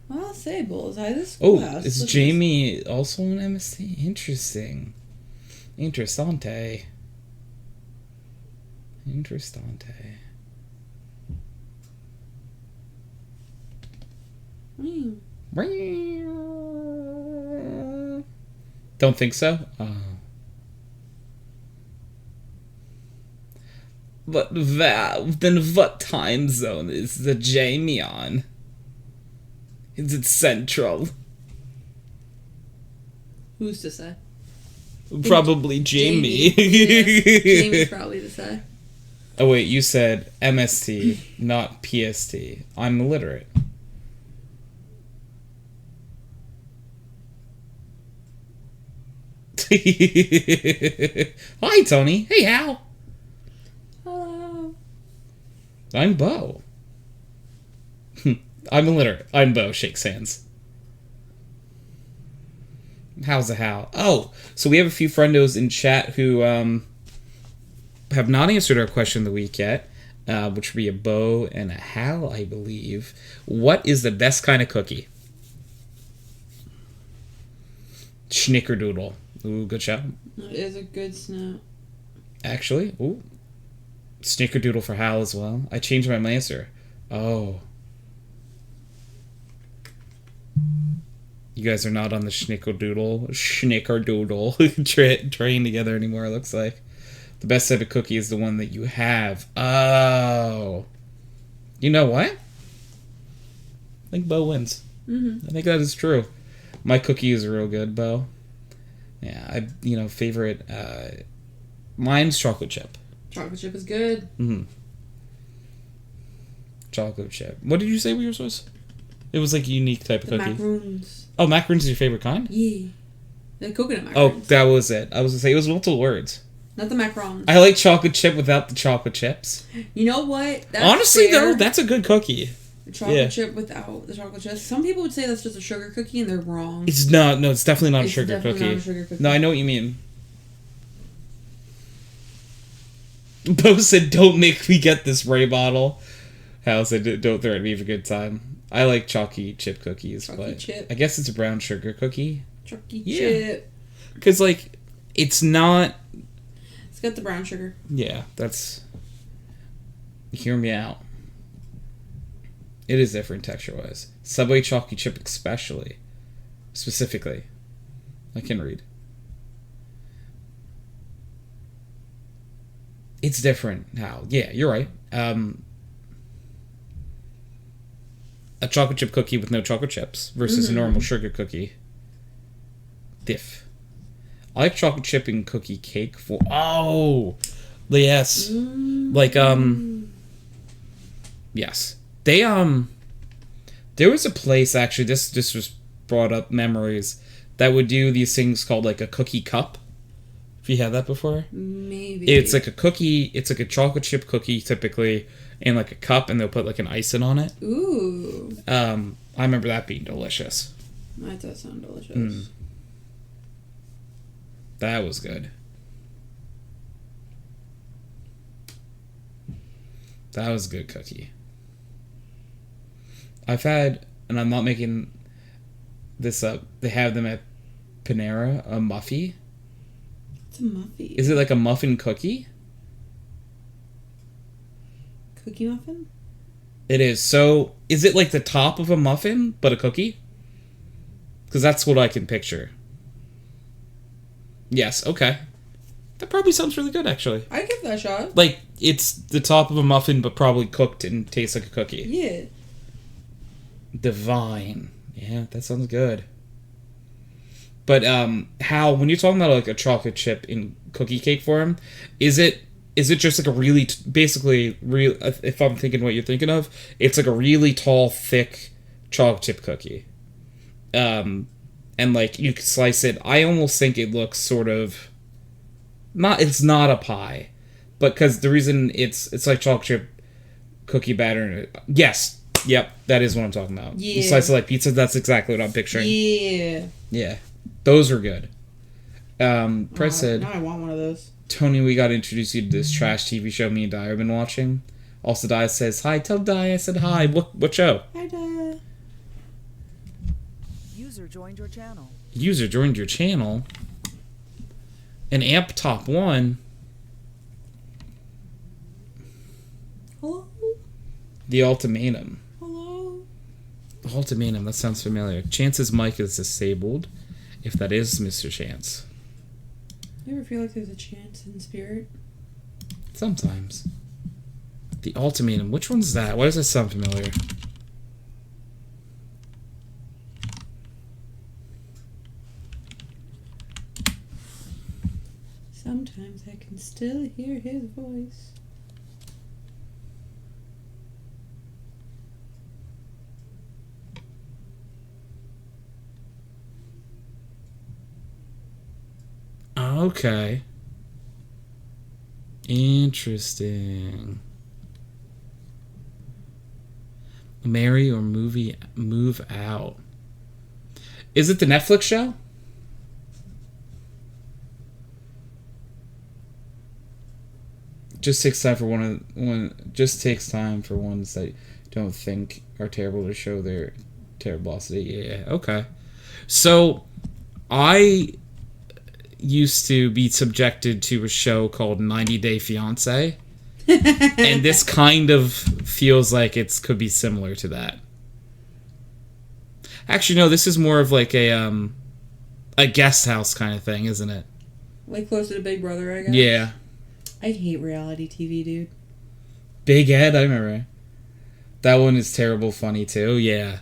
Well, I'll say Bullseye. This Oh, schoolhouse. is Jamie also an MST? Interesting. Interessante. Don't think so? But then what time zone is the Jamie on? Is it central? Who's to say? Probably Jamie. Yeah, Jamie's probably to say. Oh wait, you said MST, not PST. I'm illiterate. Hi, Tony. Hey, Hal. Hello. I'm Bo. I'm illiterate. I'm Bo. Shakes hands. How's the Hal? Oh, so we have a few friendos in chat who have not answered our question of the week yet, which would be a Bo and a Hal, I believe. What is the best kind of cookie? Schnickerdoodle. Ooh, good shout. That is a good snap. Actually, ooh. Snickerdoodle for Hal as well. I changed my answer. Oh. You guys are not on the Schnickerdoodle train together anymore, it looks like. The best type of cookie is the one that you have. Oh. You know what? I think Bo wins. Mm-hmm. I think that is true. My cookie is real good, Bo. Yeah, favorite. Mine's chocolate chip. Chocolate chip is good. Mm-hmm. Chocolate chip. What did you say yours was? It was like a unique type of cookie. Macaroons. Oh, macaroons is your favorite kind? Yeah. The coconut macaroons. Oh, that was it. I was gonna say it was multiple words. Not the macarons. I like chocolate chip without the chocolate chips. You know what? That's honestly, fair. though, that's a good cookie. The chocolate chip without the chocolate chips. Some people would say that's just a sugar cookie, and they're wrong. It's not. No, it's definitely not a sugar definitely cookie. Not a sugar cookie. No, I know what you mean. Bo said, "Don't make me get this Ray bottle." Hal said, "Don't threaten me for a good time." I like chalky chip cookies, but chip. I guess it's a brown sugar cookie. Chalky chip. Because it's not. It's got the brown sugar. Yeah, that's. Hear me out. It is different texture-wise. Subway chalky chip especially. Specifically. I can read. It's different now. Yeah, you're right. A chocolate chip cookie with no chocolate chips versus a normal sugar cookie. Diff. I like chocolate chip and cookie cake for... Oh! Yes. Yes. They, there was a place, actually, this was brought up memories, that would do these things called, like, a cookie cup. Have you had that before? Maybe. It's like a cookie, it's like a chocolate chip cookie, typically, in, like, a cup, and they'll put, like, an icing on it. Ooh. I remember that being delicious. That does sound delicious. That was good. That was a good cookie. I've had, and I'm not making this up, they have them at Panera, a muffy. It's a muffy. Is it like a muffin cookie? Cookie muffin? It is. So, is it like the top of a muffin, but a cookie? Because that's what I can picture. Yes, okay. That probably sounds really good, actually. I'd give that a shot. Like, it's the top of a muffin, but probably cooked and tastes like a cookie. Yeah. Divine. Yeah, that sounds good. But how when you're talking about like a chocolate chip in cookie cake form, is it just like a really basically real? If I'm thinking what you're thinking of, it's like a really tall, thick chocolate chip cookie. And like you could slice it. I almost think it looks sort of not. It's not a pie, but because the reason it's like chocolate chip cookie batter. Yes, yep, that is what I'm talking about. Yeah. You slice it like pizza. That's exactly what I'm picturing. Yeah. Yeah, those are good. Press said, now I want one of those. Tony, we got to introduce you to this trash TV show me and Di have been watching. Also, Di says, hi, tell Di I said hi. What show? Hi, Di. User joined your channel. User joined your channel. An amp top 1. Hello? The Ultimatum. Hello? Ultimatum, that sounds familiar. Chance's mic is disabled. If that is Mr. Chance. You ever feel like there's a chance in spirit? Sometimes. The Ultimatum. Which one's that? Why does that sound familiar? Sometimes I can still hear his voice. Okay. Interesting. Marry or move out. Is it the Netflix show? Just takes time for just takes time for ones that don't think are terrible to show their terriblosity. Yeah, okay. So I used to be subjected to a show called 90 Day Fiancé. And this kind of feels like it could be similar to that. Actually, no, this is more of like a guest house kind of thing, isn't it? Like closer to Big Brother, I guess? Yeah. I hate reality TV, dude. Big Ed, I remember. That one is terrible funny, too. Yeah.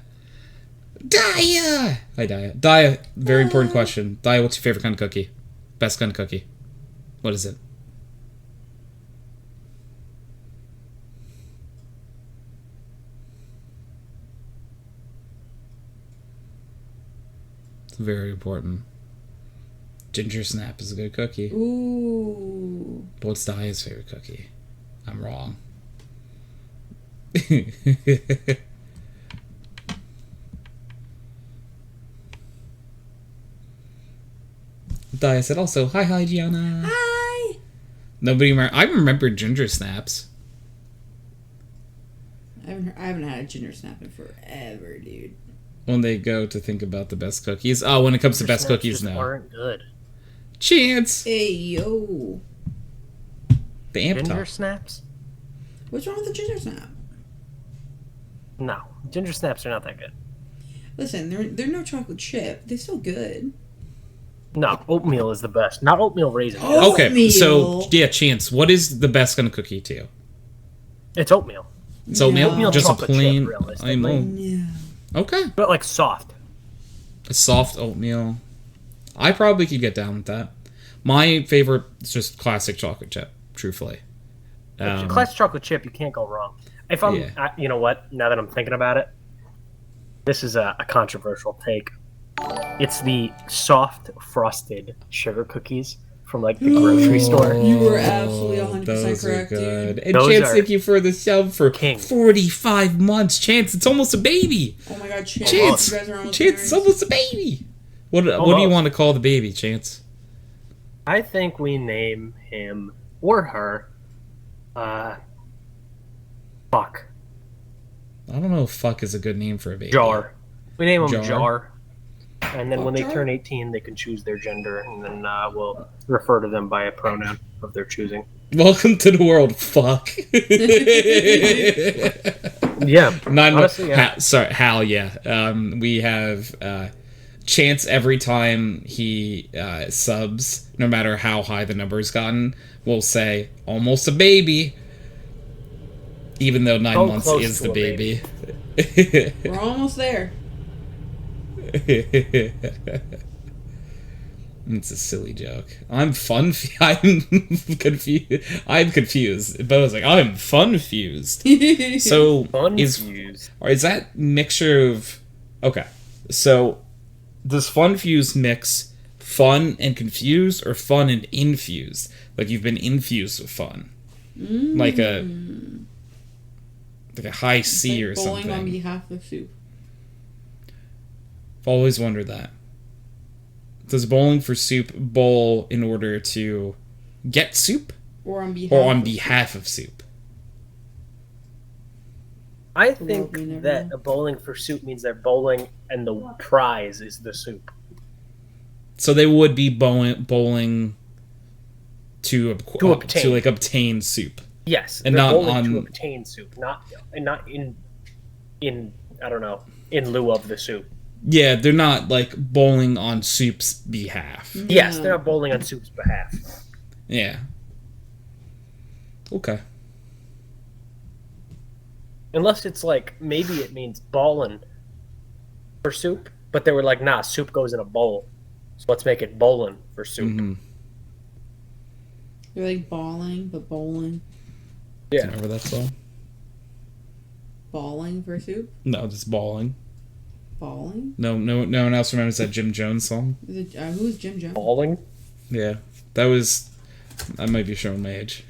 Daya! Hi, Daya. Daya, very important question. Daya, what's your favorite kind of cookie? Best kind of cookie? What is it? It's very important. Ginger Snap is a good cookie. Ooh. But what's Daya's favorite cookie? I'm wrong. Daya said also, hi, Gianna. Hi! I remember Ginger Snaps. I haven't had a ginger snap in forever, dude. When they go to think about the best cookies. Oh, when it comes to best cookies now. Aren't good. Chance! Hey, yo. The amp Ginger top. snaps? What's wrong with the ginger snap? No, ginger snaps are not that good. Listen, they're no chocolate chip. They're still good. No, oatmeal is the best. Not oatmeal raisin. Oh. Okay, so, Oatmeal. yeah, Chance, what is the best kind of cookie to you? It's oatmeal. It's oatmeal? Oatmeal Just a chocolate chip, plain... realistically. Yeah. Okay. But like soft. A soft oatmeal. I probably could get down with that. My favorite is just classic chocolate chip, truthfully. Classic chocolate chip, you can't go wrong. If I'm, Yeah. you know what? Now that I'm thinking about it, this is a controversial take. It's the soft frosted sugar cookies from like the grocery store. You were absolutely 100% those correct, are good. dude. And Those Chance, are thank you for the sub for king. 45 months. Chance, it's almost a baby. Oh my god, Chance. Chance, You guys are almost Chance, it's parents. almost a baby. What do you Almost. want to call the baby, Chance? I think we name him or her, fuck, I don't know if fuck is a good name for a baby. Jar. We name him Jar. Jar. And then Fuck when they Jar? turn 18, they can choose their gender, and then we'll refer to them by a pronoun of their choosing. Welcome to the world, fuck. Yeah, Nine honestly, yeah. Hal, yeah. We have Chance every time he subs, no matter how high the number's gotten, will say, almost a baby. Even though 9 So months close is to the a baby. baby. 18. We're almost there. Daya, 'Cause, 45 months. Chance, it's almost a baby. What do you want to call the baby, Chance? I think we name him or her, fuck, Well, welcome to the world, fuck. Jar. We name him Jar. It's a silly joke. I'm fun. I'm confused. I'm confused. But I was like, I'm fun fused. So is that mixture of? Okay, so does fun fused mix fun and confused, or fun and infused? Like you've been infused with fun, like a high C or bowling something. on behalf of soup. I've always wondered that. Does bowling for soup bowl in order to get soup? Or on behalf of soup? I think that a bowling for soup means they're bowling and the prize is the soup. So they would be bowling to obtain soup. Yes, and not bowling on to obtain soup, not in I don't know, in lieu of the soup. Yeah, they're not like bowling on soup's behalf. No. Yes, they're not bowling on soup's behalf. Yeah. Okay. Unless it's like, maybe it means ballin' for soup, but they were like, nah, soup goes in a bowl. So let's make it bowlin' for soup. Mm-hmm. They're like balling, but bowling. Yeah. Remember that song? Balling for soup? No, just bawling. Balling? No one else remembers that Jim Jones song. Who's Jim Jones? Balling? Yeah, that was. I might be showing my age.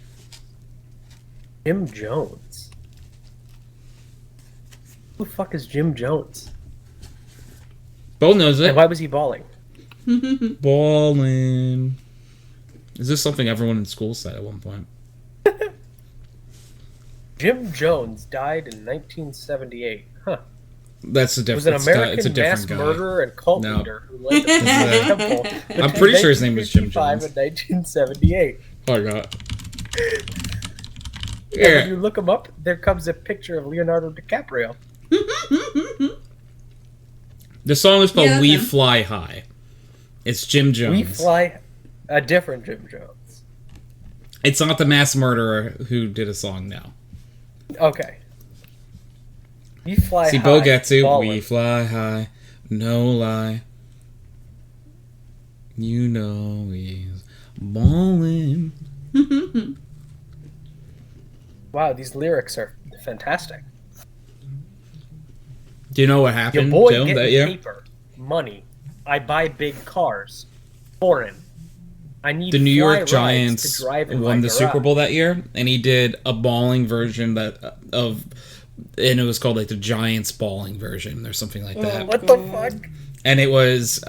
Jim Jones. Who the fuck is Jim Jones? Bo knows it. And why was he balling? Balling. Is this something everyone in school said at one point? Jim Jones died in 1978. Huh. That's a different. Was an American it's a different mass guy. murderer and cult leader who led the temple. I'm pretty sure his name was Jim Jones. In 1978. Oh my god. Yeah. When you look him up, there comes a picture of Leonardo DiCaprio. The song is called "We Fly High." It's Jim Jones. We Fly, a different Jim Jones. It's not the mass murderer who did a song now. Okay. We fly See, high. Bo gets it. Ballin'. We fly high, no lie. You know he's ballin'. Wow, these lyrics are fantastic. Do you know what happened Your boy to him getting that year? paper, money. I buy big cars. Foreign. I need The New fly York rides Giants to drive in won my the garage. Super Bowl that year, and he did a balling version and it was called like the Giants balling version or something like that. What the fuck? And it was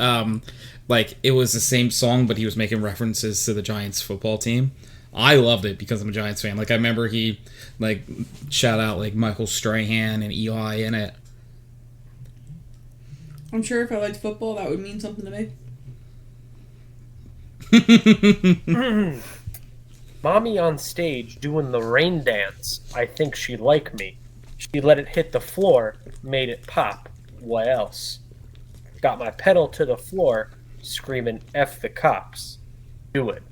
it was the same song, but he was making references to the Giants football team. I loved it because I'm a Giants fan. Like I remember he shout out like Michael Strahan and Eli in it. I'm sure if I liked football, that would mean something to me. Mommy on stage doing the rain dance. I think she like me. She let it hit the floor, made it pop. What else? Got my pedal to the floor, screaming F the cops. Do it.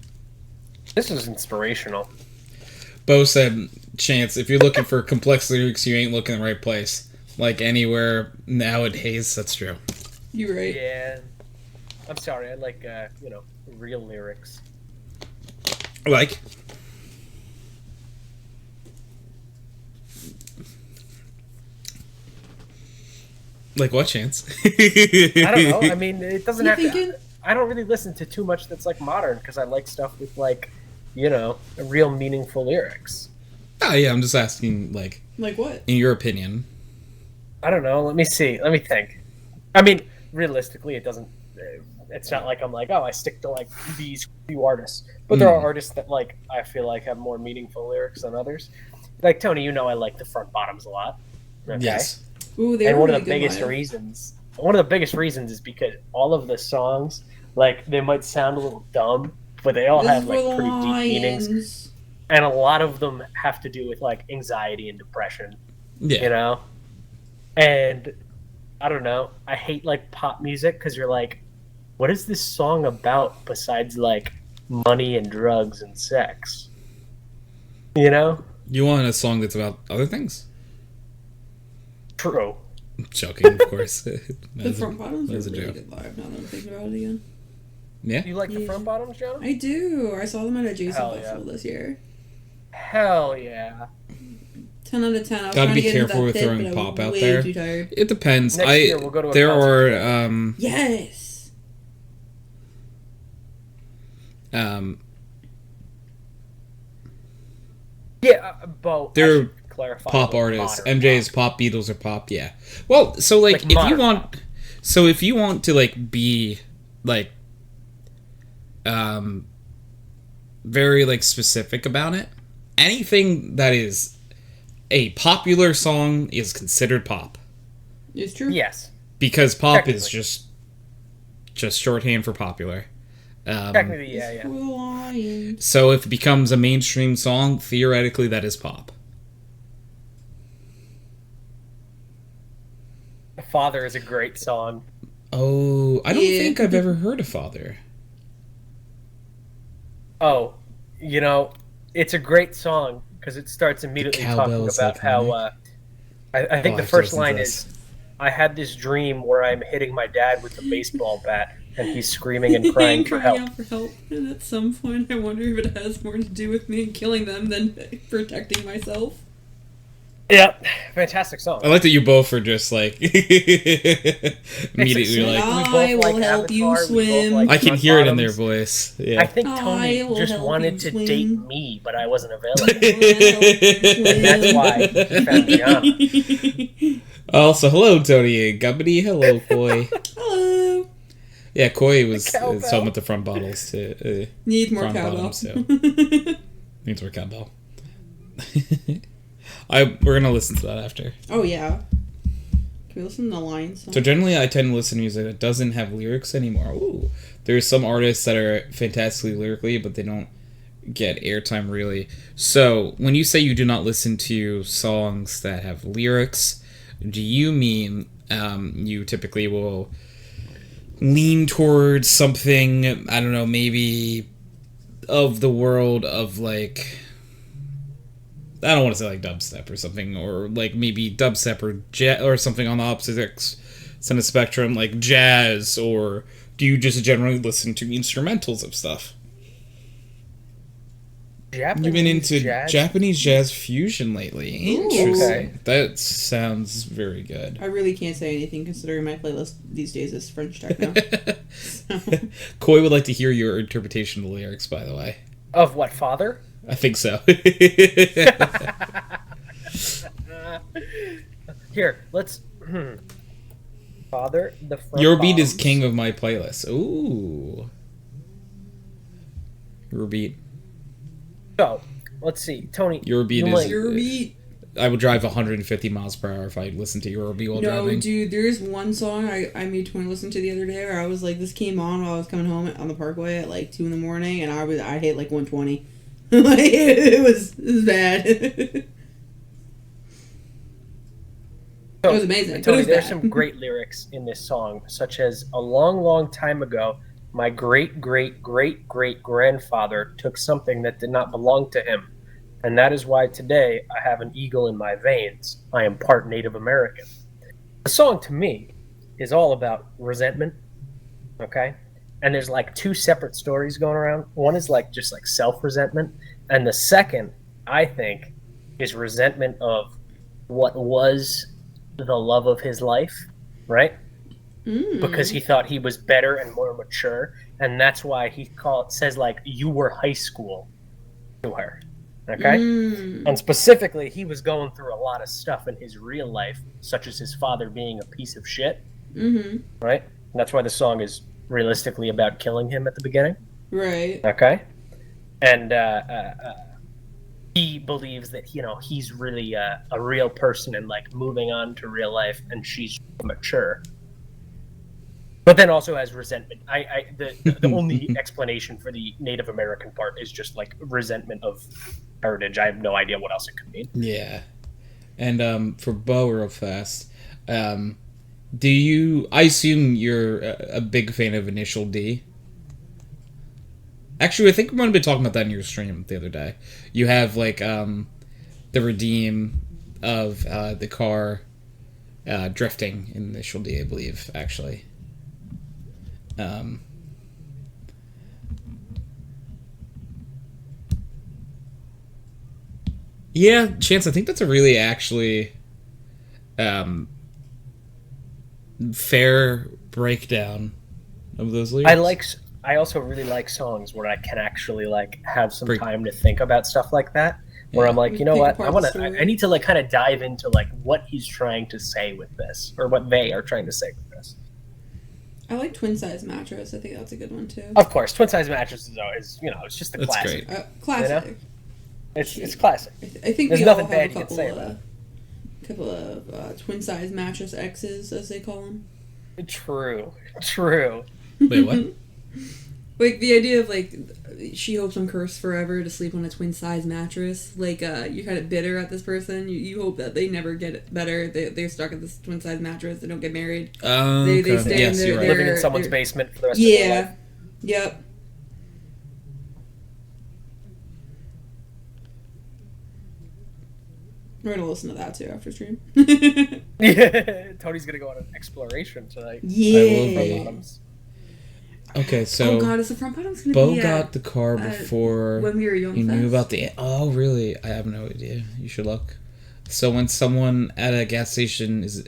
This is inspirational. Bo said, Chance, if you're looking for complex lyrics, you ain't looking in the right place. Like anywhere nowadays, that's true. You're right. Yeah. I'm sorry, I like, real lyrics. Like? Like what, Chance? I don't know. I mean, it doesn't have thinking? to... I don't really listen to too much that's, modern, because I like stuff with, real meaningful lyrics. Oh, yeah, I'm just asking, Like what? in your opinion. I don't know. Let me see. Let me think. I mean, realistically, it doesn't... It's not like I'm like, oh, I stick to, these few artists. But there are artists that, I feel like have more meaningful lyrics than others. Like, Tony, I like the Front Bottoms a lot. Okay? Yes. Ooh, And one of the biggest reasons... One of the biggest reasons is because all of the songs, they might sound a little dumb, but they all have, pretty deep meanings. And a lot of them have to do with, anxiety and depression. Yeah. And, I don't know, I hate, pop music, because you're like, what is this song about besides, money and drugs and sex? You know? You want a song that's about other things? True. I'm joking, of course. The Front Bottoms That's are a really joke. good live now that I'm thinking about it again. Yeah. You like the front bottoms, Gianna? I do. I saw them at a Jason Hell yeah. festival this year. Hell yeah. 10 out of 10. I was Gotta trying be to get into careful that with pit, throwing but I was pop out way there. too tired. It depends. Next year we'll go to a there concert are Yes. Yeah, Bo. They're clarify. pop artists. Modern MJ's pop, Beatles are pop. Yeah. Well, so like if you modern want, pop. so if you want to like be like, very like specific about it, anything that is a popular song is considered pop. It's true. Yes. Because pop is Technically. just shorthand for popular. Technically, yeah. For the lion. So if it becomes a mainstream song, theoretically that is pop. Father is a great song. Oh, I don't Yeah. think I've ever heard of Father. Oh, you know, it's a great song because it starts immediately talking cowbell's about how. I think Oh, I the have to first listen to line this. is, "I had this dream where I'm hitting my dad with a baseball bat, and he's screaming and crying for help." out for help. And at some point, I wonder if it has more to do with me killing them than protecting myself. Yeah, fantastic song. I like that you both are just like immediately We like both I will like help you Avatar, we both swim. like I can front hear it in their bottoms. voice. I Yeah. think I Tony will just help wanted you to swim. date me, but I wasn't available. And That's why he found Gianna. Also, hello Tony and Gubbity. Hello Koi. Hello. Yeah, Koi was Cowbell. talking with the front bottles too. Need more Front cowbell. bottoms, Needs more cowbell. We're gonna listen to that after. Oh, yeah. Can we listen to the lines? So generally, I tend to listen to music that doesn't have lyrics anymore. Ooh, there's some artists that are fantastically lyrically, but they don't get airtime really. So when you say you do not listen to songs that have lyrics, do you mean you typically will lean towards something, I don't know, maybe of the world of like, I don't want to say like dubstep or something, or like maybe dubstep or something on the opposite end of the spectrum, like jazz, or do you just generally listen to instrumentals of stuff? Japanese You've been into jazz? Japanese jazz fusion lately. Ooh. Interesting. Okay. That sounds very good. I really can't say anything considering my playlist these days is French techno. Koi would like to hear your interpretation of the lyrics, by the way. Of what, Father? I think so. Here, let's. Father, the front Your beat is bottoms. king of my playlist. Ooh. Your beat. So, let's see. Tony, Your beat you is. might- Your beat. I would drive 150 miles per hour if I listened to your beat while No, driving. dude, there's one song I made Twin listen to the other day where I was like, this came on while I was coming home on the Parkway at like 2 in the morning, and I hit like 120. Like, it was bad. It So, was amazing. but it Tony, was there's bad. some great lyrics in this song, such as "A long, long time ago, my great, great, great, great grandfather took something that did not belong to him, and that is why today I have an eagle in my veins. I am part Native American." The song, to me, is all about resentment. Okay, and there's like two separate stories going around. One is like just like self-resentment, and the second, I think, is resentment of what was the love of his life, right? Because he thought he was better and more mature, and that's why he says like, "You were high school" to her. Okay, and specifically, he was going through a lot of stuff in his real life, such as his father being a piece of shit. Right, and that's why the song is realistically about killing him at the beginning. Right. Okay, and he believes that he's really a real person and like moving on to real life, and she's mature. But then also has resentment. The only explanation for the Native American part is just like resentment of heritage. I have no idea what else it could mean. Yeah. And for Bo, real fast, do you? I assume you're a big fan of Initial D. Actually, I think we might have been talking about that in your stream the other day. You have like the redeem of the car drifting in Initial D, I believe. Actually, Yeah, Chance, I think that's a really actually fair breakdown of those lyrics. I also really like songs where I can actually like have some Break- time to think about stuff like that. Where Yeah. I'm like, you know Pick what? apart I the want to. story. I need to like kind of dive into like what he's trying to say with this, or what they are trying to say with this. I like twin size mattress. I think that's a good one too. Of course, twin size mattress is always, it's just a That's classic. great. Classic. It's classic. I think There's we all nothing have bad a you can couple say of, about it. couple of twin size mattress X's, as they call them. True. Wait, what? Like the idea of like she hopes I'm cursed forever to sleep on a twin size mattress. Like you're kind of bitter at this person. You hope that they never get better. They're stuck at this twin size mattress. They don't get married. They Okay. stay Yes, in you're right. Living in their someone's basement for the rest of their life. Yep. We're gonna listen to that too after stream. Yeah, Tony's gonna go on an exploration tonight. Yeah. Front bottoms. Okay, so Oh god, is the front bottom's gonna Bo be got the car before when we were young? he knew Fest? about the... Oh, really? I have no idea. You should look. So when someone at a gas station is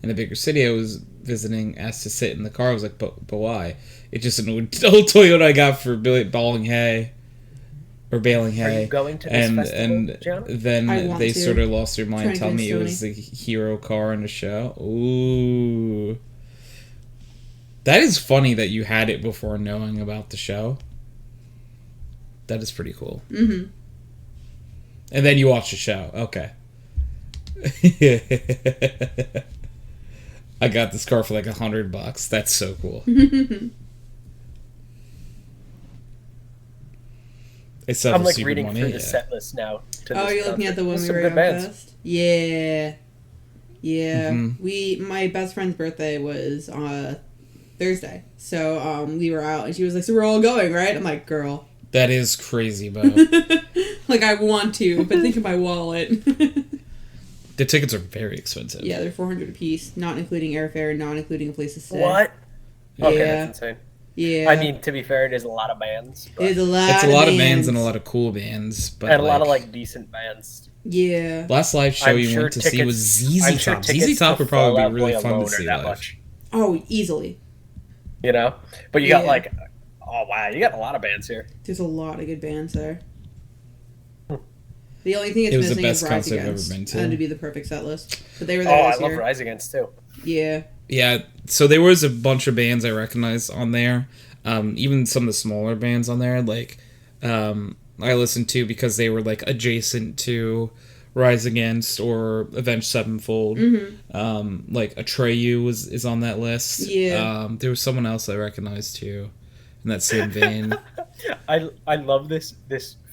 in a bigger city I was visiting asked to sit in the car, I was like, but why? It's just an old Toyota I got for baling hay. Or baling hay. Are you going to this festival, Gianna? Then I want they to. sort of lost their mind, Trying to tell me it convince was the hero car in the show. Ooh. That is funny that you had it before knowing about the show. That is pretty cool. Mm-hmm. And then you watched the show. Okay. I got this car for like $100. That's so cool. I'm like reading through the set list now. Oh, you're looking at the one There's we some were good at bands. Fest? Yeah. Mhm. My best friend's birthday was Thursday. So we were out and she was like, so we're all going, right? I'm like, girl. That is crazy, Bo. Like I want to, but think of my wallet. The tickets are very expensive. Yeah, they're $400 a piece, not including airfare, not including a place to stay. What? Okay, Yeah. that's insane. Yeah. I mean, to be fair, it is a lot of bands. But, it's a lot It's a of lot bands. of bands and a lot of cool bands. But and a lot of like decent bands. Yeah. last live show I'm you sure went to see was I'm ZZ sure Top. tickets ZZ Top to would probably Fall be Out really Boy fun alone to are see that live. much. Oh, easily. You know? But you got Yeah. like, oh wow, you got a lot of bands here. There's a lot of good bands there. The only thing it's It was the missing best is Rise concert I've ever Against. been to. And to be the perfect set list. But they were Oh, there I this love year. Rise Against too. Yeah. Yeah, so there was a bunch of bands I recognized on there. Even some of the smaller bands on there, like I listened to because they were like adjacent to Rise Against or Avenged Sevenfold. Mm-hmm. Like Atreyu is on that list. Yeah. There was someone else I recognized too in that same vein. I love this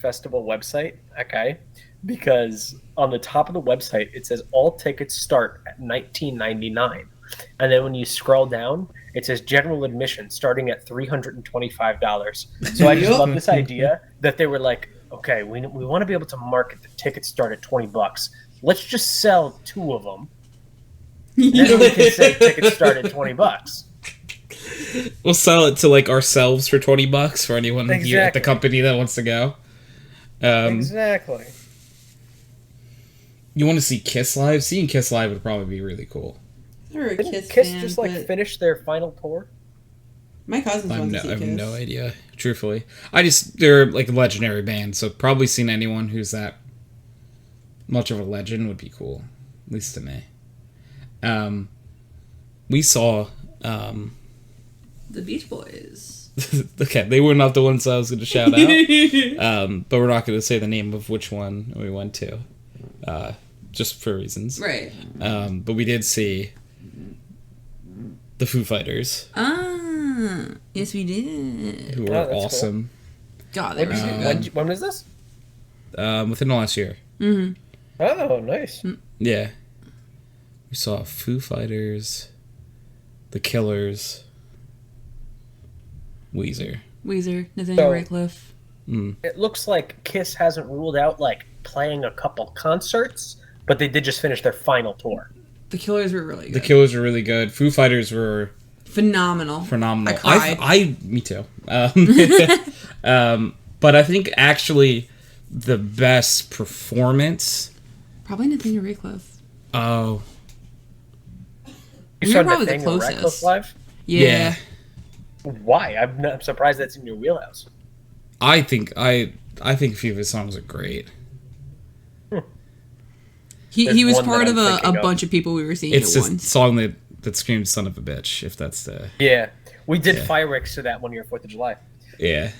festival website, okay? Because on the top of the website it says all tickets start at $19.99. And then when you scroll down, it says general admission starting at $325. So I just love this idea that they were like, okay, we want to be able to market the tickets start at $20. Let's just sell 2 of them. And then we can say tickets start at $20. We'll sell it to like ourselves for $20 for anyone here at the Exactly. company that wants to go. Exactly. You want to see Kiss live? Seeing Kiss live would probably be really cool. They're a Didn't Kiss, Kiss fan, just like but finish their final tour? my cousins I want to see have Kiss. no idea, truthfully. They're like a legendary band, so probably seeing anyone who's that much of a legend would be cool, at least to me. We saw, The Beach Boys. okay, they were not the ones I was going to shout out, but we're not going to say the name of which one we went to, just for reasons. Right. But we did see the Foo Fighters, Yes, we did. who Oh, were that's awesome. God, they were so good. When was this? Within the last year. Mm-hmm. Oh, nice. Yeah. We saw Foo Fighters, The Killers, Weezer. Nathaniel So- Ratcliffe. It looks like Kiss hasn't ruled out like playing a couple concerts, but they did just finish their final tour. The Killers were really The good. Killers were really good. Foo Fighters were Phenomenal. phenomenal. I cried. Me too. But I think actually the best performance. Probably Nathaniel Ratcliffe. Oh. You You're saw probably the Nathaniel closest. Ratcliffe live? Yeah. Why? I'm surprised that's in your wheelhouse. I think a few of his songs are great. He was one that part I'm of thinking a of. bunch of people we were seeing It's at just a once. song that screams "son of a bitch." If that's the Yeah. We did Yeah. fireworks to that one year, 4th of July. yeah.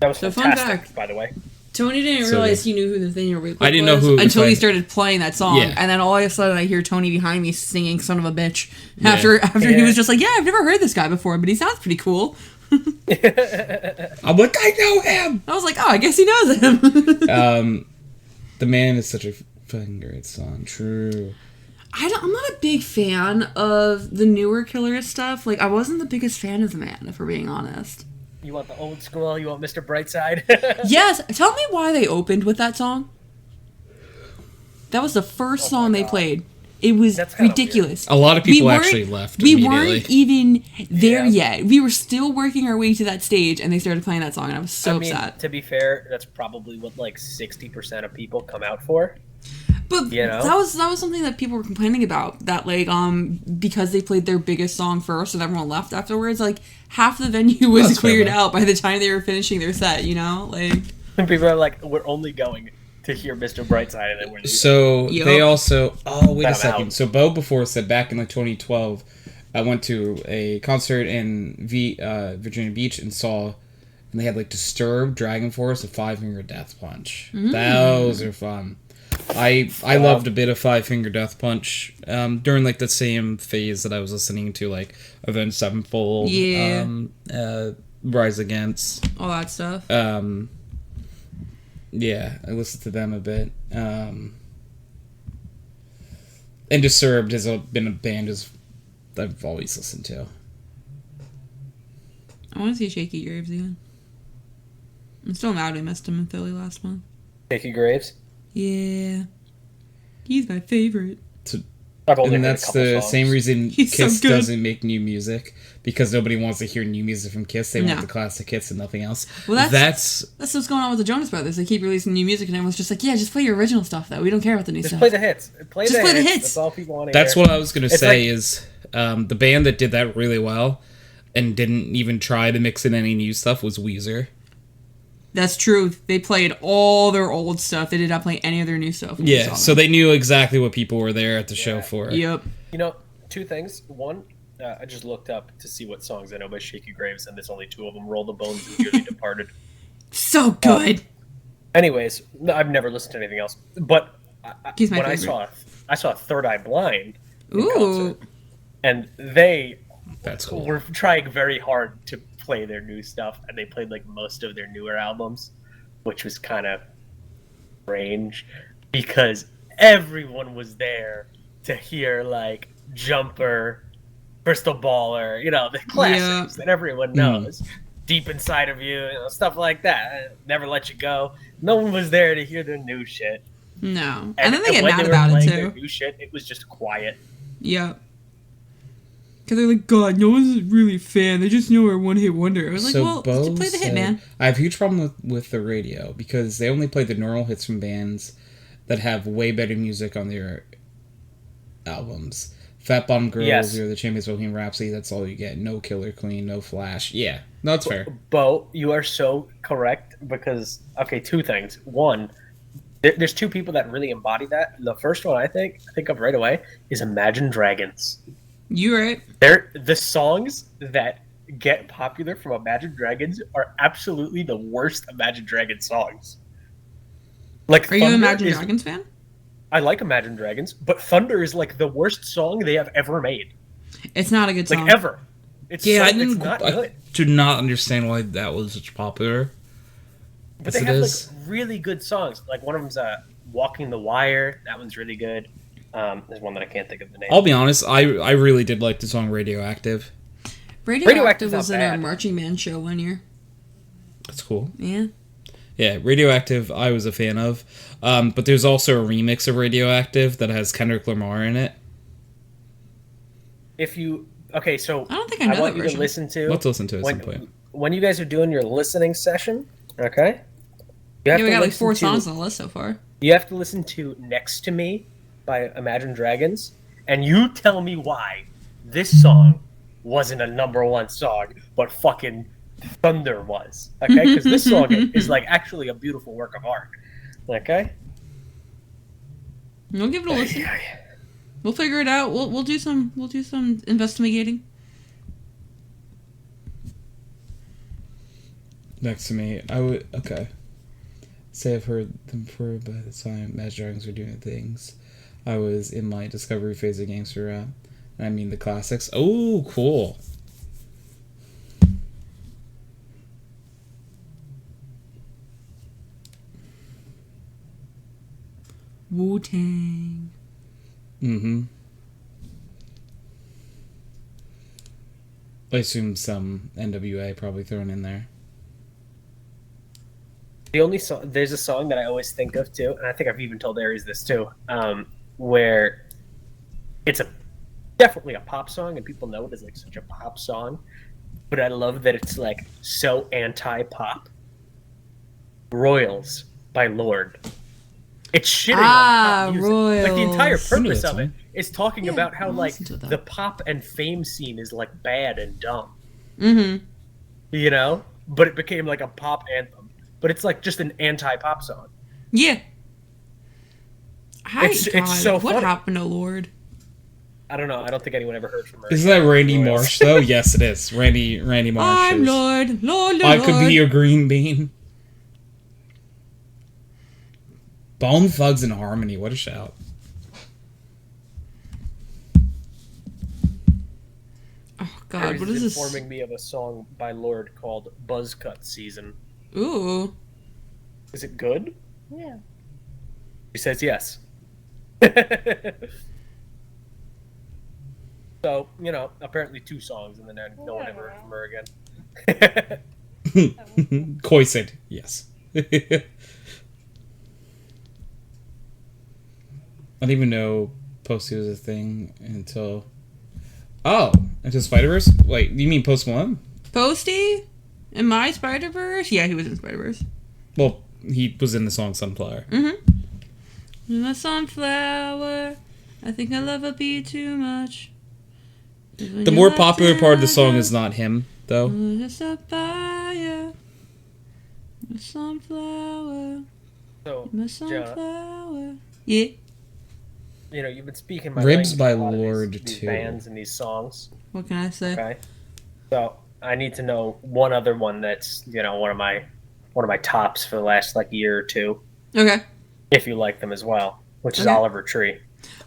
That was So fun fantastic, fact. by the way. Tony didn't So realize good. he knew who Nathaniel Ratcliffe I didn't know was who it was until he by- started playing that song, Yeah. and then all of a sudden I hear Tony behind me singing "Son of a Bitch" Yeah. after he Yeah. was just like, "Yeah, I've never heard this guy before, but he sounds pretty cool." I'm like, I know him. I was like, "Oh, I guess he knows him." The Man is such a fucking great song. True. I'm not a big fan of the newer Killers stuff. Like, I wasn't the biggest fan of The Man, if we're being honest. You want the old school? You want Mr. Brightside? Yes, tell me why they opened with that song. That was the first song they God. played. It was That's kinda ridiculous. A lot of people weren't- actually left We immediately. weren't even there Yeah. yet. We were still working our way to that stage, and they started playing that song, and I was so I mean, upset. to be fair, that's probably what like 60% of people come out for. But you know? that was something that people were complaining about. That like because they played their biggest song first, and everyone left afterwards. Like half the venue was That's fair, cleared though. out by the time they were finishing their set. You know, like And people are like, we're only going to hear Mr. Brightside, and then we're leaving. So Yup. they also. Oh wait a I'm second. out. So Bo before said back in like 2012, I went to a concert in Virginia Beach and saw, and they had like Disturbed, Dragon Force, a Five Finger Death Punch. Those are fun. I loved a bit of Five Finger Death Punch during like the same phase that I was listening to like Avenged Sevenfold, Yeah. Rise Against. all that stuff. Yeah, I listened to them a bit. And Disturbed has been a band I've always listened to. I want to see Shaky Graves again. I'm still mad we missed him in Philly last month. Shaky Graves. Yeah, he's my favorite. I've only And heard that's a couple the songs. same reason He's so Kiss good. doesn't make new music, because nobody wants to hear new music from Kiss. They No. want the classic hits and nothing else. Well, that's That's what's going on with the Jonas Brothers. They keep releasing new music, and everyone's just like, "Yeah, just play your original stuff, though. We don't care about the new Just stuff." play the hits. Play Just the play the hits. hits. That's all people want to That's hear. what I was gonna It's say. like- Is the band that did that really well and didn't even try to mix in any new stuff was Weezer. That's true. They played all their old stuff. They did not play any of their new stuff. when we Yeah, saw so them. they knew exactly what people were there at the show for. Yep. You know, two things. One, I just looked up to see what songs I know by Shaky Graves, and there's only two of them: "Roll the Bones" and "Dearly Departed." So good. Anyways, no, I've never listened to anything else. But He's my when favorite. I saw Third Eye Blind in Ooh. concert, and they That's cool. were trying very hard to play their new stuff, and they played like most of their newer albums, which was kind of strange because everyone was there to hear like Jumper, Crystal Baller, you know, the classics that everyone knows. Deep Inside of You, stuff like that. Never Let You Go. No one was there to hear their new shit. No. And then they get when mad were about it, playing too. their new shit, it was just quiet. Yep. Because they're like, God, no one's really a fan. They just know our one-hit wonder. I was like, well, Bo just play the hit, said- man. I have a huge problem with the radio because they only play the normal hits from bands that have way better music on their albums. Fat Bottom Girls, Yes. You're the Champions of Bohemian Rhapsody, that's all you get. No Killer Queen, no Flash. Yeah, no, that's fair. Bo, you are so correct because, okay, two things. One, there's two people that really embody that. The first one I think of right away is Imagine Dragons. You right. The songs that get popular from Imagine Dragons are absolutely the worst Imagine Dragons songs. Like, Are you an Thunder Imagine is- Dragons fan? I like Imagine Dragons, but Thunder is like the worst song they have ever made. It's not a good Like, song. ever. It's Yeah, so, I it's not good. I do not understand why that was such popular. But Yes, they it have is. like really good songs. Like one of them's "Walking the Wire." That one's really good. There's one that I can't think of the name. I'll be honest, I really did like the song Radioactive. Radioactive not was in our bad. marching band show one year. That's cool. Yeah. Yeah, Radioactive I was a fan of. But there's also a remix of Radioactive that has Kendrick Lamar in it. So I don't think I know want that you version. to listen to. Let's listen to it at some point. When you guys are doing your listening session, okay? You have Yeah, we to got like listen 4 to- songs on the list so far. You have to listen to Next to Me by Imagine Dragons, and you tell me why this song wasn't a #1 song, but fucking Thunder was. Okay? Because this song is like actually a beautiful work of art. Okay? We'll give it a listen. We'll figure it out. We'll do some investigating. Next to Me, I would okay. Say I've heard them for by the time Imagine Dragons were doing things. I was in my discovery phase of gangster rap. I mean the classics. Oh, cool. Wu-Tang. Mm-hmm. I assume some NWA probably thrown in there. The only song, there's a song that I always think of too, and I think I've even told Aries this too, where it's definitely a pop song, and people know it as like such a pop song, but I love that it's like so anti-pop. Royals by Lorde. It's shitting on pop music. Royals. Like the entire I know purpose that of it song. is talking Yeah, about how I'll like listen to that. the pop and fame scene is like bad and dumb. Mm-hmm. You know? But it became like a pop anthem. But it's like just an anti-pop song. Yeah. It's so what funny. happened to Lorde? I don't know. I don't think anyone ever heard from her. Isn't that Randy Royals. Marsh though? Yes, it is. Randy Marsh. I'm is, Lord, Lord, I Lord. could be your green bean. Bone Thugs and Harmony. What a shout. Oh God, Aries what is is this? informing me of a song by Lorde called Buzzcut Season. Ooh. Is it good? Yeah. He says yes. So, you know, apparently 2 songs, and then no one ever heard from her again. Koi said yes. I didn't even know Posty was a thing until Spider-Verse? Wait, you mean Post Malone? Posty? In my Spider-Verse? Yeah, he was in Spider-Verse. Well, he was in the song Sunflower. Mm-hmm. My sunflower, I think I love a bee too much. The more popular part of the song is not him, though. Just a fire, my sunflower, So, my Gianna, sunflower. Yeah. you know, you've been speaking my Ribs language by a lot of Lorde, these too. bands and these songs. What can I say? Okay. So I need to know one other one that's, you know, one of my tops for the last like year or two, Okay. if you like them as well, which is Okay. Oliver Tree.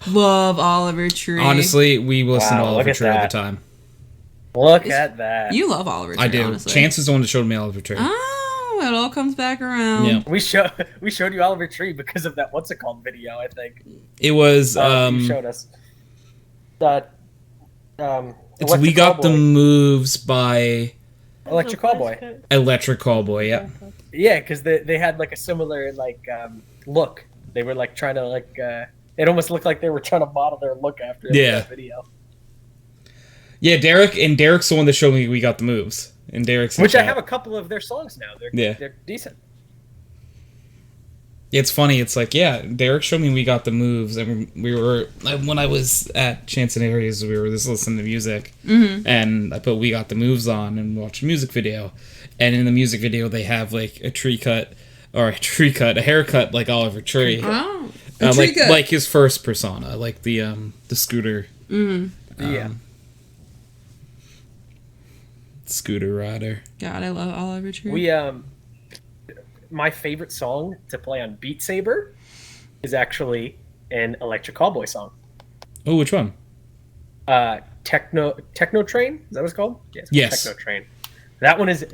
Love Oliver Tree. Honestly, we listen Wow, to look Oliver at Tree all the that. time. Look It's- at that. You love Oliver Tree, I do. honestly. Chance is the one that showed me Oliver Tree. Oh, it all comes back around. Yeah. We showed you Oliver Tree because of that what's it called video, I think. It was You showed us. it's Electric We Got the Callboy. Moves by Electric Callboy. Electric Callboy, yeah. Yeah, because they had like a similar like look. They were like trying to like it almost looked like they were trying to model their look after that video. Yeah, Derek's the one that showed me We Got the Moves. And Derek's Which I have a couple of their songs now. They're decent. It's funny. It's like, yeah, Derek showed me We Got the Moves, and we were when I was at Chance and Aries, we were just listening to music, and I put We Got the Moves on and watched a music video, and in the music video they have like a haircut like Oliver Tree, Oh. A tree cut. like his first persona, like the scooter, Yeah. scooter rider. God, I love Oliver Tree. We my favorite song to play on Beat Saber is actually an Electric Callboy song. Oh, which one? Techno Train, is that what it's called? Yeah, it's called Yes. Techno Train. That one is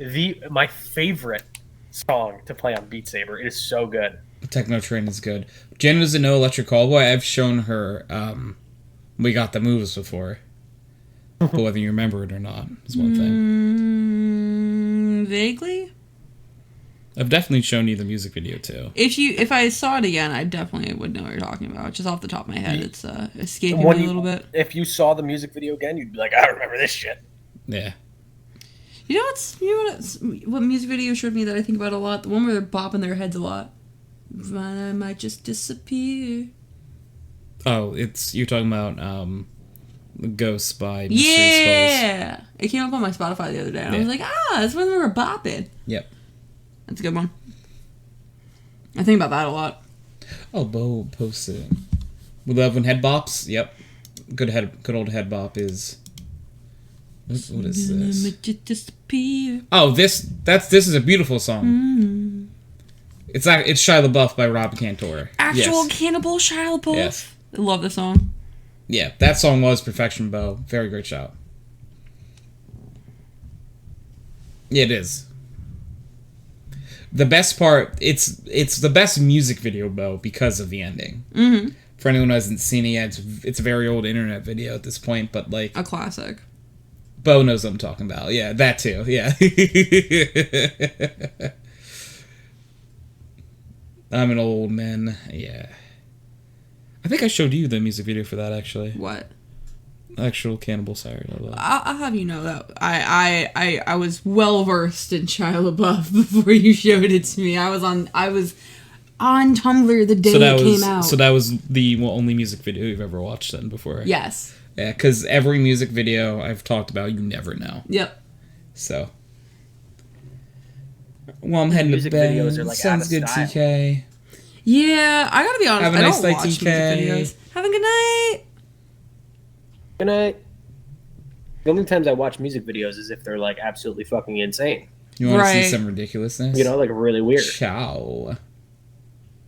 my favorite song to play on Beat Saber. It is so good. Techno Train is good. Jen doesn't know Electric Callboy. I've shown her We Got the Moves before. But whether you remember it or not is one thing. Vaguely. I've definitely shown you the music video too. If I saw it again, I definitely would know what you're talking about. Just off the top of my head, it's escaping When me a little bit. If you saw the music video again, you'd be like, I remember this shit. Yeah. What music video showed me that I think about a lot? The one where they're bopping their heads a lot. I might just disappear. Oh, you're talking about Ghosts by Mystery Skulls. Yeah! It came up on my Spotify the other day, and I was like, that's when they were bopping. Yep. That's a good one. I think about that a lot. Oh, Bo posted. We love when head bops. Yep. Good old head bop is. What is this? Oh, this is a beautiful song. It's Shia LaBeouf by Rob Cantor. Actual cannibal Shia LaBeouf. Yes. I love this song. Yeah, that song was perfection, Bo. Very great shout. Yeah, it is. The best part, it's the best music video, Bo, because of the ending. Mm-hmm. For anyone who hasn't seen it yet, it's a very old internet video at this point, but like a classic. Bo knows what I'm talking about. Yeah, that too. Yeah. I'm an old man. Yeah. I think I showed you the music video for that, actually. What? Actual Cannibal Sire. I'll have you know that I was well versed in Shia LaBeouf before you showed it to me. I was on Tumblr the day it came out. So that was the only music video you've ever watched then before? Yes. Yeah, because every music video I've talked about, you never know. Yep. So. Well, I'm heading to bed. Videos are like Sounds good, style. TK. Yeah, I gotta be honest. Have a nice night, TK. Music videos. Have a good night. Good night. The only times I watch music videos is if they're like absolutely fucking insane. You want to see some ridiculousness? You know, like really weird. Ciao.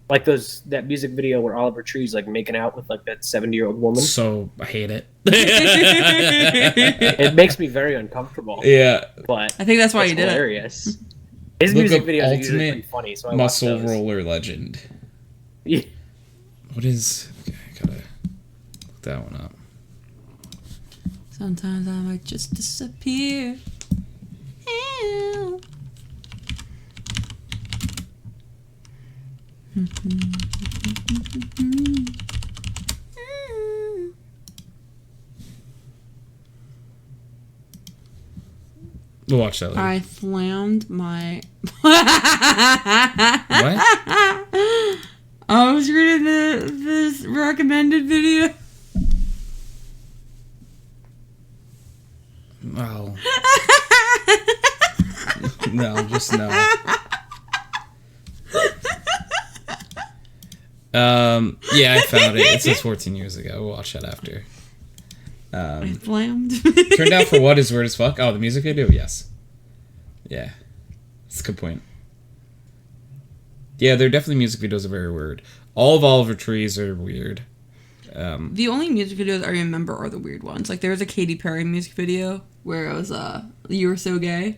Like that music video where Oliver Tree's like making out with like that 70-year-old woman. So I hate it. It makes me very uncomfortable. Yeah. But I think that's why you did hilarious. it. His Look music up videos are usually Ultimate pretty funny, so I Muscle watch those. Roller Legend. Yeah. What is... Okay, I gotta look that one up. Sometimes I might just disappear. Ew. We'll watch that later. I flammed my... What? I was reading this recommended video. Oh. No, just no. Yeah, I found it. It says 14 years ago. We'll watch that after. I flammed. Turned out for what is weird as fuck? Oh, the music video? Yes. Yeah. That's a good point. Yeah, they're definitely music videos are very weird. All of Oliver Trees are weird. The only music videos I remember are the weird ones. Like, there was a Katy Perry music video where it was, You Were So Gay.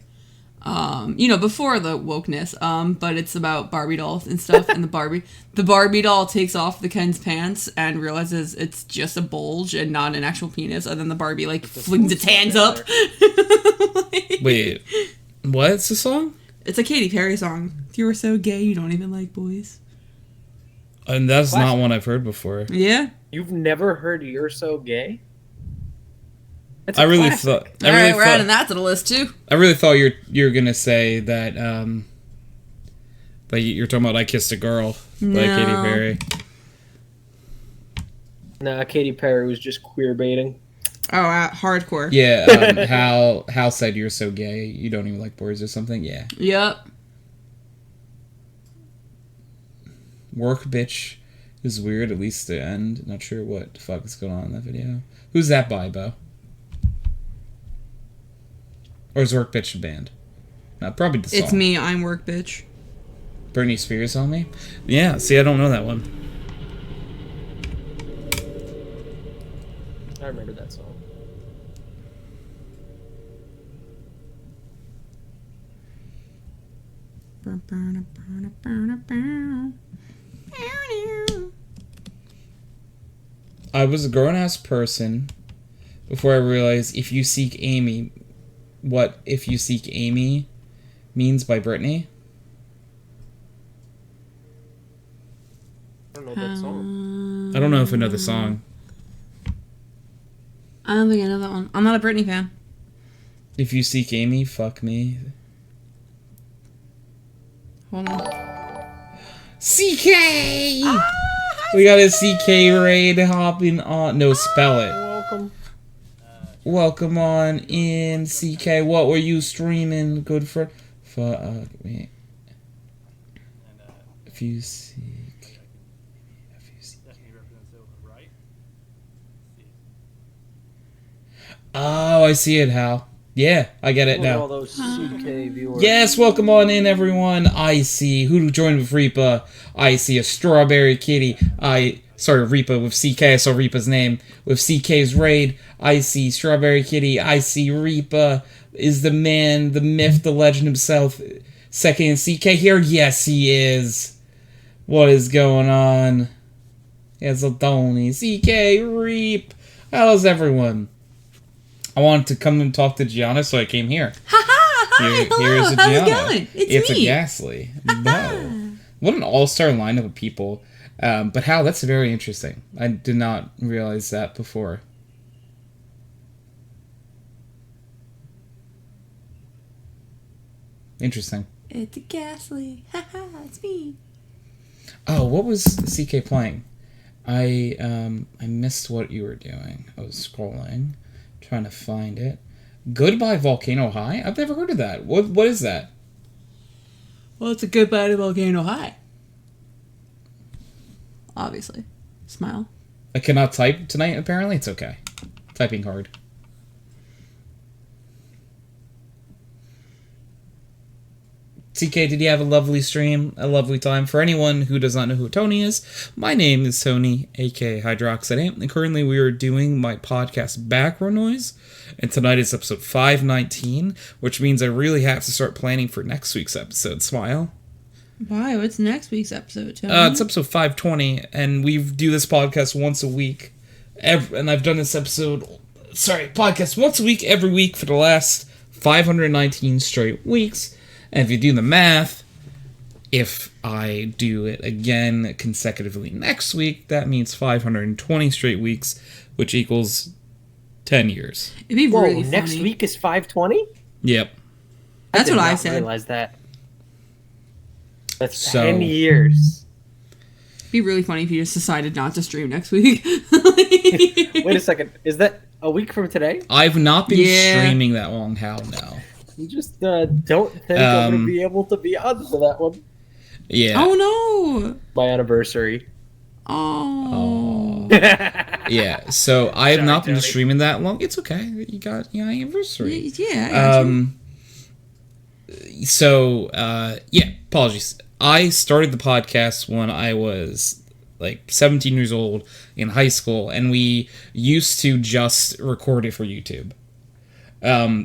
Before the wokeness, but it's about Barbie dolls and stuff, and the Barbie doll takes off the Ken's pants and realizes it's just a bulge and not an actual penis, and then the Barbie, flings its hands up. Wait, what's the song? It's a Katy Perry song. If you were so gay, you don't even like boys. And that's not one I've heard before. Yeah. You've never heard You're So Gay? I really thought. All right, we're adding that to the list too. I really thought you were gonna say that. But you're talking about "I Kissed a Girl" by Katy Perry. Nah, Katy Perry was just queer baiting. Oh, hardcore. Yeah. Hal said you're so gay you don't even like boys or something. Yeah. Yep. Work bitch is weird. At least the end. Not sure what the fuck is going on in that video. Who's that by, Bo? Or is Work Bitch a band? No, probably the song. It's me, I'm Work Bitch. Britney Spears on me? Yeah, see, I don't know that one. I remember that song. I was a grown-ass person before I realized If You Seek Amy... What If You Seek Amy means by Britney. I don't know that song. I don't know if I know the song. I don't think I know that one. I'm not a Britney fan. If you seek Amy, fuck me. Hold on. CK! We got a CK raid hopping on. No, spell it. Welcome. Welcome on in, CK. What were you streaming? Good for. Fuck me. If you seek. Oh, I see it, Hal. Yeah, I get it Look at all now. those CK viewers. Yes, welcome on in, everyone. I see who joined with Reaper. I see a strawberry kitty. Sorry, Reaper with CK. I saw Reaper's name with CK's raid. I see strawberry kitty. I see Reaper is the man, the myth, the legend himself. Second CK here. Yes, he is. What is going on? It's a Tony. CK Reap. How's everyone? I wanted to come and talk to Gianna, so I came here. Hi, hello. Here's a How's Gianna. it going? It's a me. Ghastly. No. What an all-star lineup of people. But Hal, that's very interesting. I did not realize that before. Interesting. It's a Ghastly. Haha, it's me. Oh, what was CK playing? I missed what you were doing. I was scrolling, trying to find it. Goodbye Volcano High? I've never heard of that. What is that? Well, it's a goodbye to Volcano High. Obviously. Smile. I cannot type tonight, apparently. It's okay. Typing hard. CK, did you have a lovely stream? A lovely time? For anyone who does not know who Tony is, my name is Tony, aka HydroxideAnt, and currently we are doing my podcast background noise, and tonight is episode 519, which means I really have to start planning for next week's episode. Smile. Why? What's next week's episode, Tony? It's episode 520, and we do this podcast once a week, and I've done this podcast once a week, every week for the last 519 straight weeks. And if you do the math, if I do it again consecutively next week, that means 520 straight weeks, which equals 10 years. It'd be really funny. Next week is 520? Yep. That's what I said. I said. realize that. That's So- 10 years. It'd be really funny if you just decided not to stream next week. Wait a second. Is that a week from today? I've not been Yeah. streaming that long. How now? You just don't think I'm going to be able to be on for that one. Yeah. Oh no! My anniversary. Oh. Yeah. So I have Sorry, not been Tony. streaming that long. It's okay. You got your anniversary. Yeah. I got you. Yeah, apologies. I started the podcast when I was like 17 years old in high school, and we used to just record it for YouTube.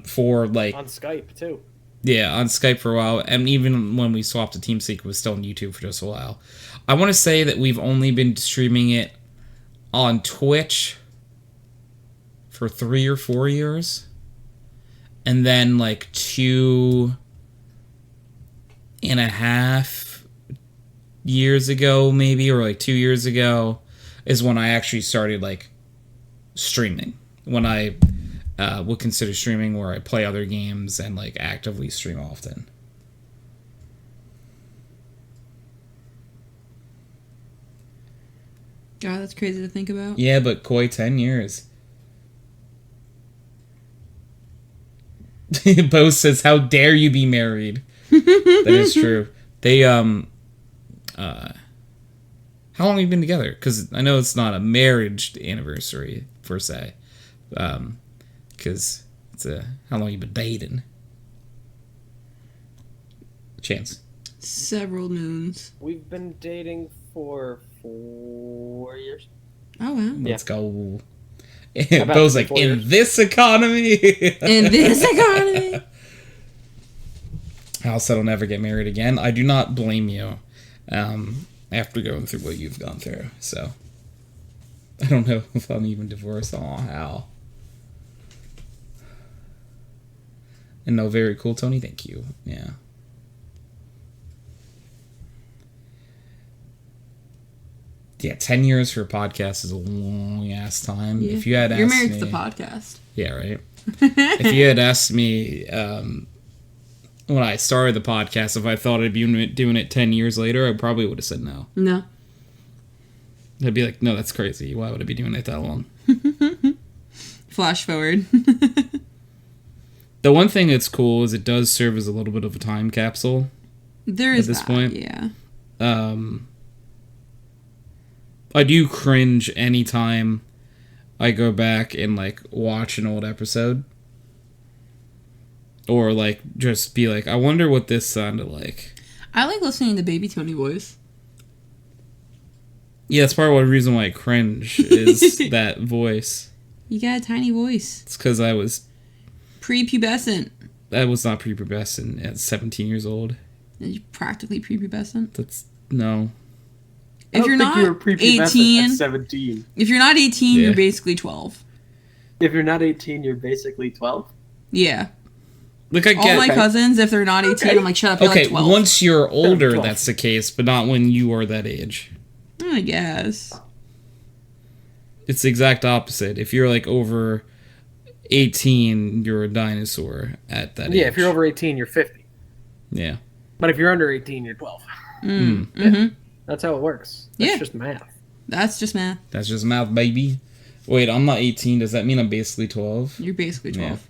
For like On Skype, too. yeah, on Skype for a while, and even when we swapped to TeamSpeak, it was still on YouTube for just a while. I want to say that we've only been streaming it on Twitch for 3 or 4 years, and then like 2.5 years ago, maybe, or like 2 years ago, is when I actually started like streaming. When I would consider streaming, where I play other games and like actively stream often. God, that's crazy to think about. Yeah, but Koi, 10 years. Bo says, "How dare you be married?" That is true. They how long have you been together? Because I know it's not a marriage anniversary per se. Because it's how long you been dating? Chance. Several moons. We've been dating for 4 years. Oh wow. Let's go. About Bo's like, 4 in years. this economy. In this economy. Hal said I'll never get married again. I do not blame you. After going through what you've gone through, so I don't know if I'm even divorced. Aw, Hal. And no, very cool, Tony. Thank you. Yeah. Yeah, 10 years for a podcast is a long ass time. Yeah. If you had You're asked married me, to the podcast. yeah, right. If you had asked me when I started the podcast if I thought I'd be doing it 10 years later, I probably would have said no. No. I'd be like, no, that's crazy. Why would I be doing it that long? Flash forward. The one thing that's cool is it does serve as a little bit of a time capsule. There is at this that, point. yeah. I do cringe anytime I go back and like watch an old episode. Or like just be like, I wonder what this sounded like. I like listening to Baby Tony voice. Yeah, that's part of the reason why I cringe is that voice. You got a tiny voice. It's because I was Prepubescent. not prepubescent at 17 years old. You're practically prepubescent. That's no. If you're not you were prepubescent 18, at 17. if you're not 18, Yeah. you're basically 12. If you're not 18, you're basically 12. Yeah. Like I All get. my cousins, if they're not 18, Okay. I'm like, shut up, you're Okay, like 12. once you're older, 12. that's the case, but not when you are that age. I guess. It's the exact opposite. If you're like over 18, you're a dinosaur at that age. Yeah, if you're over 18, you're 50. Yeah. But if you're under 18, you're 12. Mm-hmm. That's how it works. That's Yeah. just math. That's just math. That's just math, baby. Wait, I'm not 18. Does that mean I'm basically 12? You're basically 12.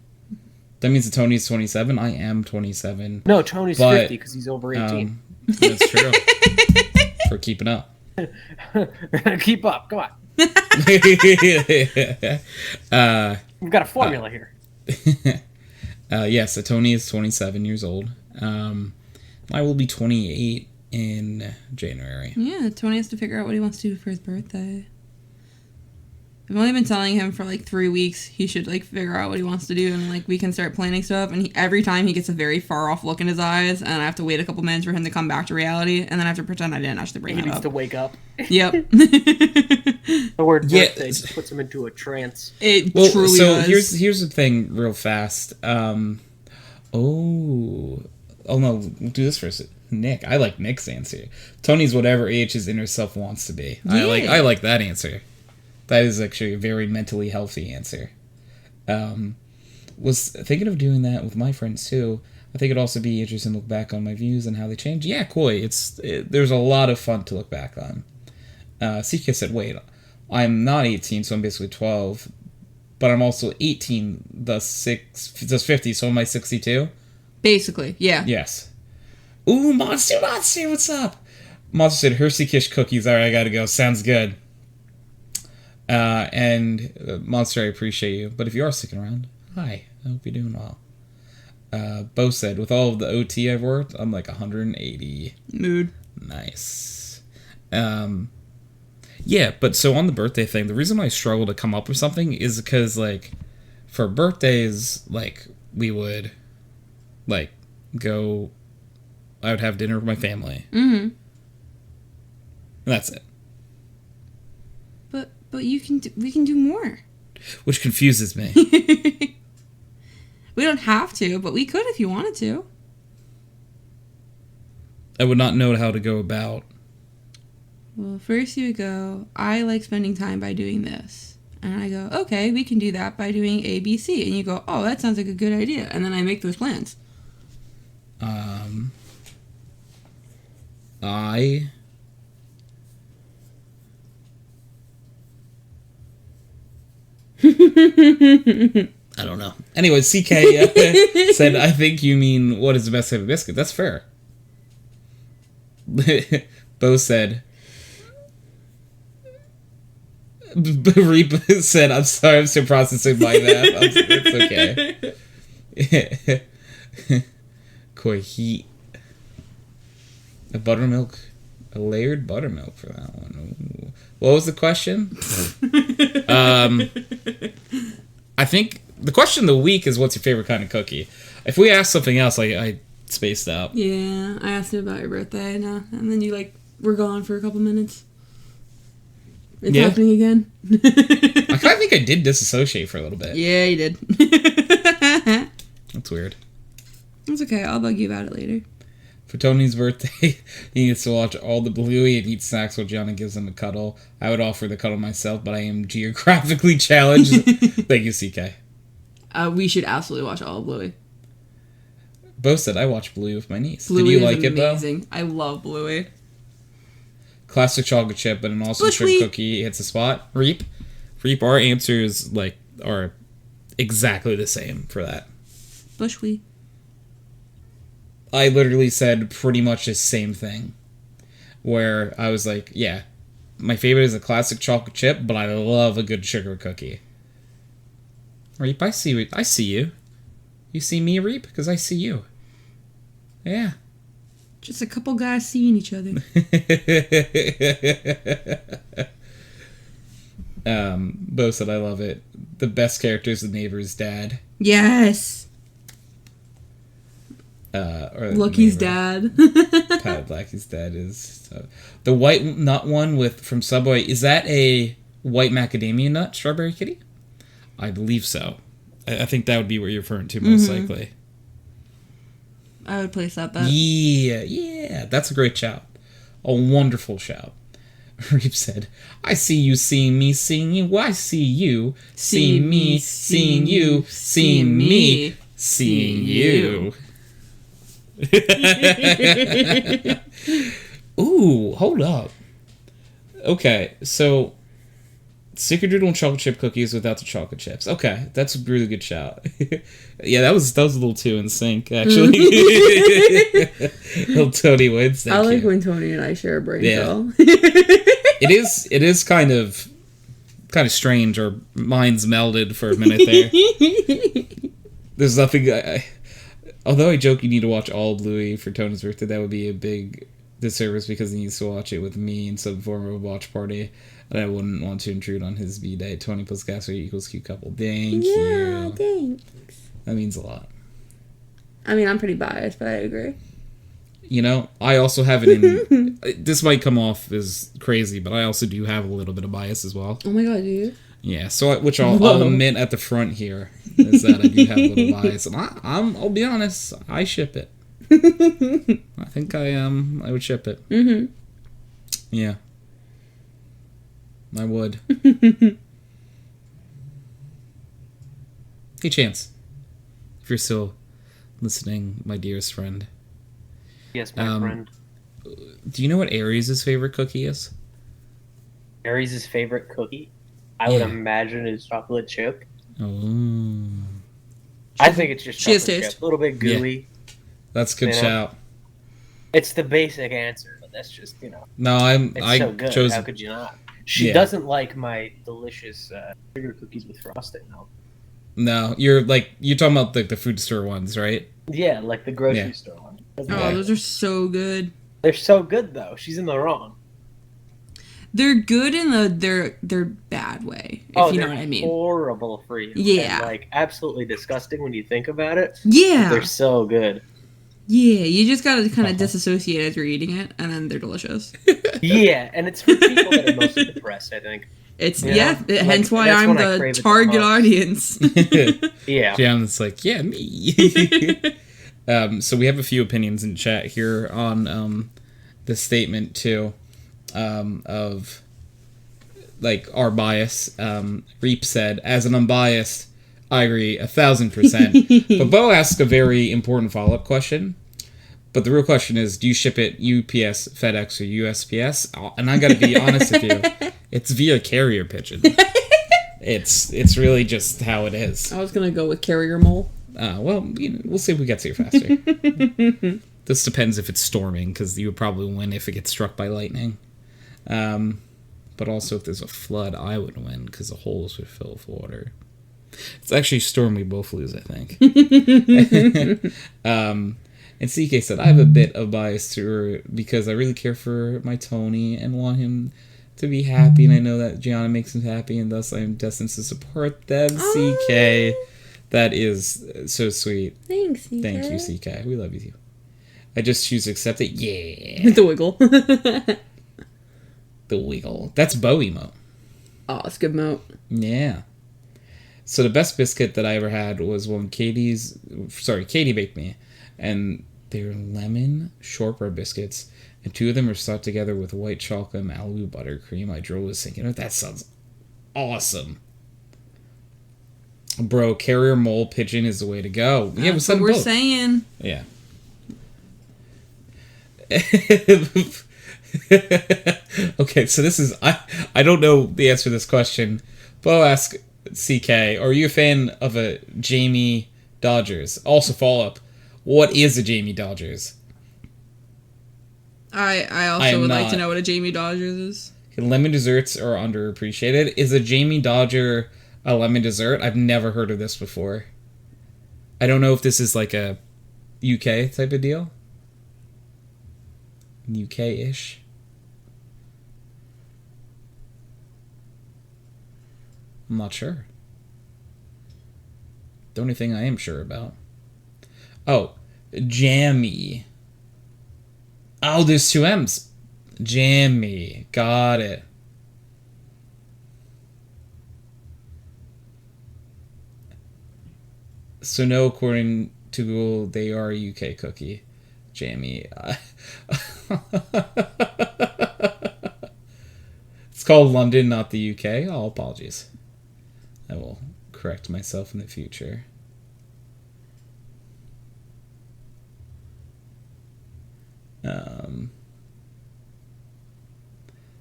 That means that Tony's 27. I am 27. No, Tony's But, 50 because he's over 18. That's true. For keeping up. Keep up. Come on. We've got a formula here. Yeah, so Tony is 27 years old. I will be 28 in January. Yeah, Tony has to figure out what he wants to do for his birthday. I've only been telling him for like 3 weeks he should like figure out what he wants to do and like we can start planning stuff. And every time he gets a very far off look in his eyes, and I have to wait a couple minutes for him to come back to reality, and then I have to pretend I didn't actually bring He it needs up. to wake up. Yep. The word Yeah. birthday just puts him into a trance. It Well, truly so does. here's the thing, real fast. Oh no, we'll do this first. Nick, I like Nick's answer. Tony's whatever age his inner self wants to be. Yeah. I like that answer. That is actually a very mentally healthy answer. Was thinking of doing that with my friends too. I think it'd also be interesting to look back on my views and how they changed. Yeah, cool. There's a lot of fun to look back on. CK said, wait, I'm not 18, so I'm basically 12, but I'm also 18, thus 50, so am I 62? Basically, yeah. Yes. Ooh, Monster, what's up? Monster said, Hershey Kish cookies. All right, I gotta go. Sounds good. And Monster, I appreciate you, but if you are sticking around, hi. I hope you're doing well. Bo said, with all of the OT I've worked, I'm like 180. Mood. Nice. Yeah, but so on the birthday thing, the reason I struggle to come up with something is because, like, for birthdays, like, we would, like, go, I would have dinner with my family. Mm-hmm. And that's it. But we can do more. Which confuses me. We don't have to, but we could if you wanted to. I would not know how to go about. Well, first you would go, I like spending time by doing this. And I go, okay, we can do that by doing A, B, C. And you go, oh, that sounds like a good idea. And then I make those plans. I don't know. Anyway, CK said, I think you mean, what is the best type of biscuit? That's fair. Bo said, Reap said, I'm sorry, I'm still processing my math. It's okay. Koi heat. A buttermilk. A layered buttermilk for that one. Ooh. What was the question? I think the question of the week is, what's your favorite kind of cookie? If we ask something else, I spaced out. Yeah, I asked you about your birthday now. And then you, were gone for a couple minutes. It's happening again. I kind of think I did disassociate for a little bit. Yeah, you did. That's weird. It's okay. I'll bug you about it later. For Tony's birthday, he needs to watch all the Bluey and eat snacks while Gianna gives him a cuddle. I would offer the cuddle myself, but I am geographically challenged. Thank you, CK. We should absolutely watch all of Bluey. Bo said I watched Bluey with my niece. Bluey Did you is like it, though? amazing. I love Bluey. Classic chocolate chip, but an awesome Bushweed. sugar cookie hits the spot. Reap. Our answers, are exactly the same for that. Bushweed. I literally said pretty much the same thing. Where I was like, yeah, my favorite is a classic chocolate chip, but I love a good sugar cookie. Reap, I see you. You see me, Reap? Because I see you. Yeah. Just a couple guys seeing each other. Bo said I love it. The best character is the neighbor's dad. Yes. Or Lucky's neighbor. dad. Pat Blackie's dad is the white nut one from Subway. Is that a white macadamia nut strawberry kitty? I believe so. I think that would be what you're referring to most likely. I would place that bet. Yeah, that's a great shout. A wonderful shout. Reep said, I see you seeing me seeing you. I see you seeing me seeing you seeing me seeing you. Ooh, hold up. Okay, so Snickerdoodle and chocolate chip cookies without the chocolate chips. Okay, that's a really good shout. Yeah, that was a little too in sync, actually. Little Tony wins. I like when Tony and I share a brain cell. It is kind of strange. Our minds melded for a minute there. There's nothing. Although I joke you need to watch all Bluey for Tony's birthday, that would be a big disservice because he needs to watch it with me in some form of a watch party. And I wouldn't want to intrude on his B-Day. 20 plus gas rate equals cute couple. Thank you. Thanks. That means a lot. I mean, I'm pretty biased, but I agree. You know, I also have it in... This might come off as crazy, but I also do have a little bit of bias as well. Oh my god, do you? Yeah, so which I'll admit at the front here is that I do have a little bias. And I'll be honest, I ship it. I think I would ship it. Mm-hmm. Yeah. I would. Hey, Chance. If you're still listening, my dearest friend. Yes, my friend. Do you know what Aries' favorite cookie is? Aries' favorite cookie? I would imagine is chocolate chip. Oh. I think it's just chocolate taste. chip. A little bit gooey. Yeah. That's a good shout. It's the basic answer, but that's just, No, it's so good. chose... How could you not? She doesn't like my delicious sugar cookies with frosting, though. No, you're talking about the food store ones, right? Yeah, like the grocery store ones. Those are so good. They're so good, though. She's in the wrong. They're good in their bad way, if you know what I mean. Horrible for you. Yeah. And, absolutely disgusting when you think about it. Yeah. They're so good. Yeah, you just gotta kind of disassociate as you're eating it, and then they're delicious. Yeah, and it's for people that are mostly depressed, I think. It's hence why I'm the target audience. Yeah. Gianna's like, yeah, me. So we have a few opinions in chat here on the statement too, of our bias. Reap said, as an unbiased, I agree 1,000%. But Bo asked a very important follow-up question. But the real question is, do you ship it UPS, FedEx, or USPS? And I gotta be honest with you, it's via carrier pigeon. It's really just how it is. I was gonna go with carrier mole. Well, we'll see if we get to you faster. This depends if it's storming, because you would probably win if it gets struck by lightning. But also if there's a flood, I would win, because the holes would fill with water. It's actually storm we both lose, I think. And CK said, I have a bit of bias to her because I really care for my Tony and want him to be happy, and I know that Gianna makes him happy, and thus I am destined to support them. CK. That is so sweet. Thanks, CK. Thank you, CK. We love you. I just choose to accept it. Yeah. The wiggle. The wiggle. That's Bo emote. Oh, it's a good moat. Yeah. So the best biscuit that I ever had was when Katie baked me. And they were lemon shortbread biscuits. And two of them were stuck together with white chocolate and Malibu buttercream. I drove was thinking, that sounds awesome. Bro, carrier mole pigeon is the way to go. Yeah, That's what we're both. saying. Yeah. Okay, so this is I don't know the answer to this question, but I'll ask CK. Are you a fan of a Jamie Dodgers? Also, follow up. What is a Jamie Dodgers? I also would like to know what a Jamie Dodgers is. Lemon desserts are underappreciated. Is a Jamie Dodger a lemon dessert? I've never heard of this before. I don't know if this is like a UK type of deal. UK-ish. I'm not sure. The only thing I am sure about. Oh, jammy. Oh, there's two M's. Jammy. Got it. So no, according to Google, they are a UK cookie. Jammy. It's called London, not the UK. Oh, apologies. I will correct myself in the future.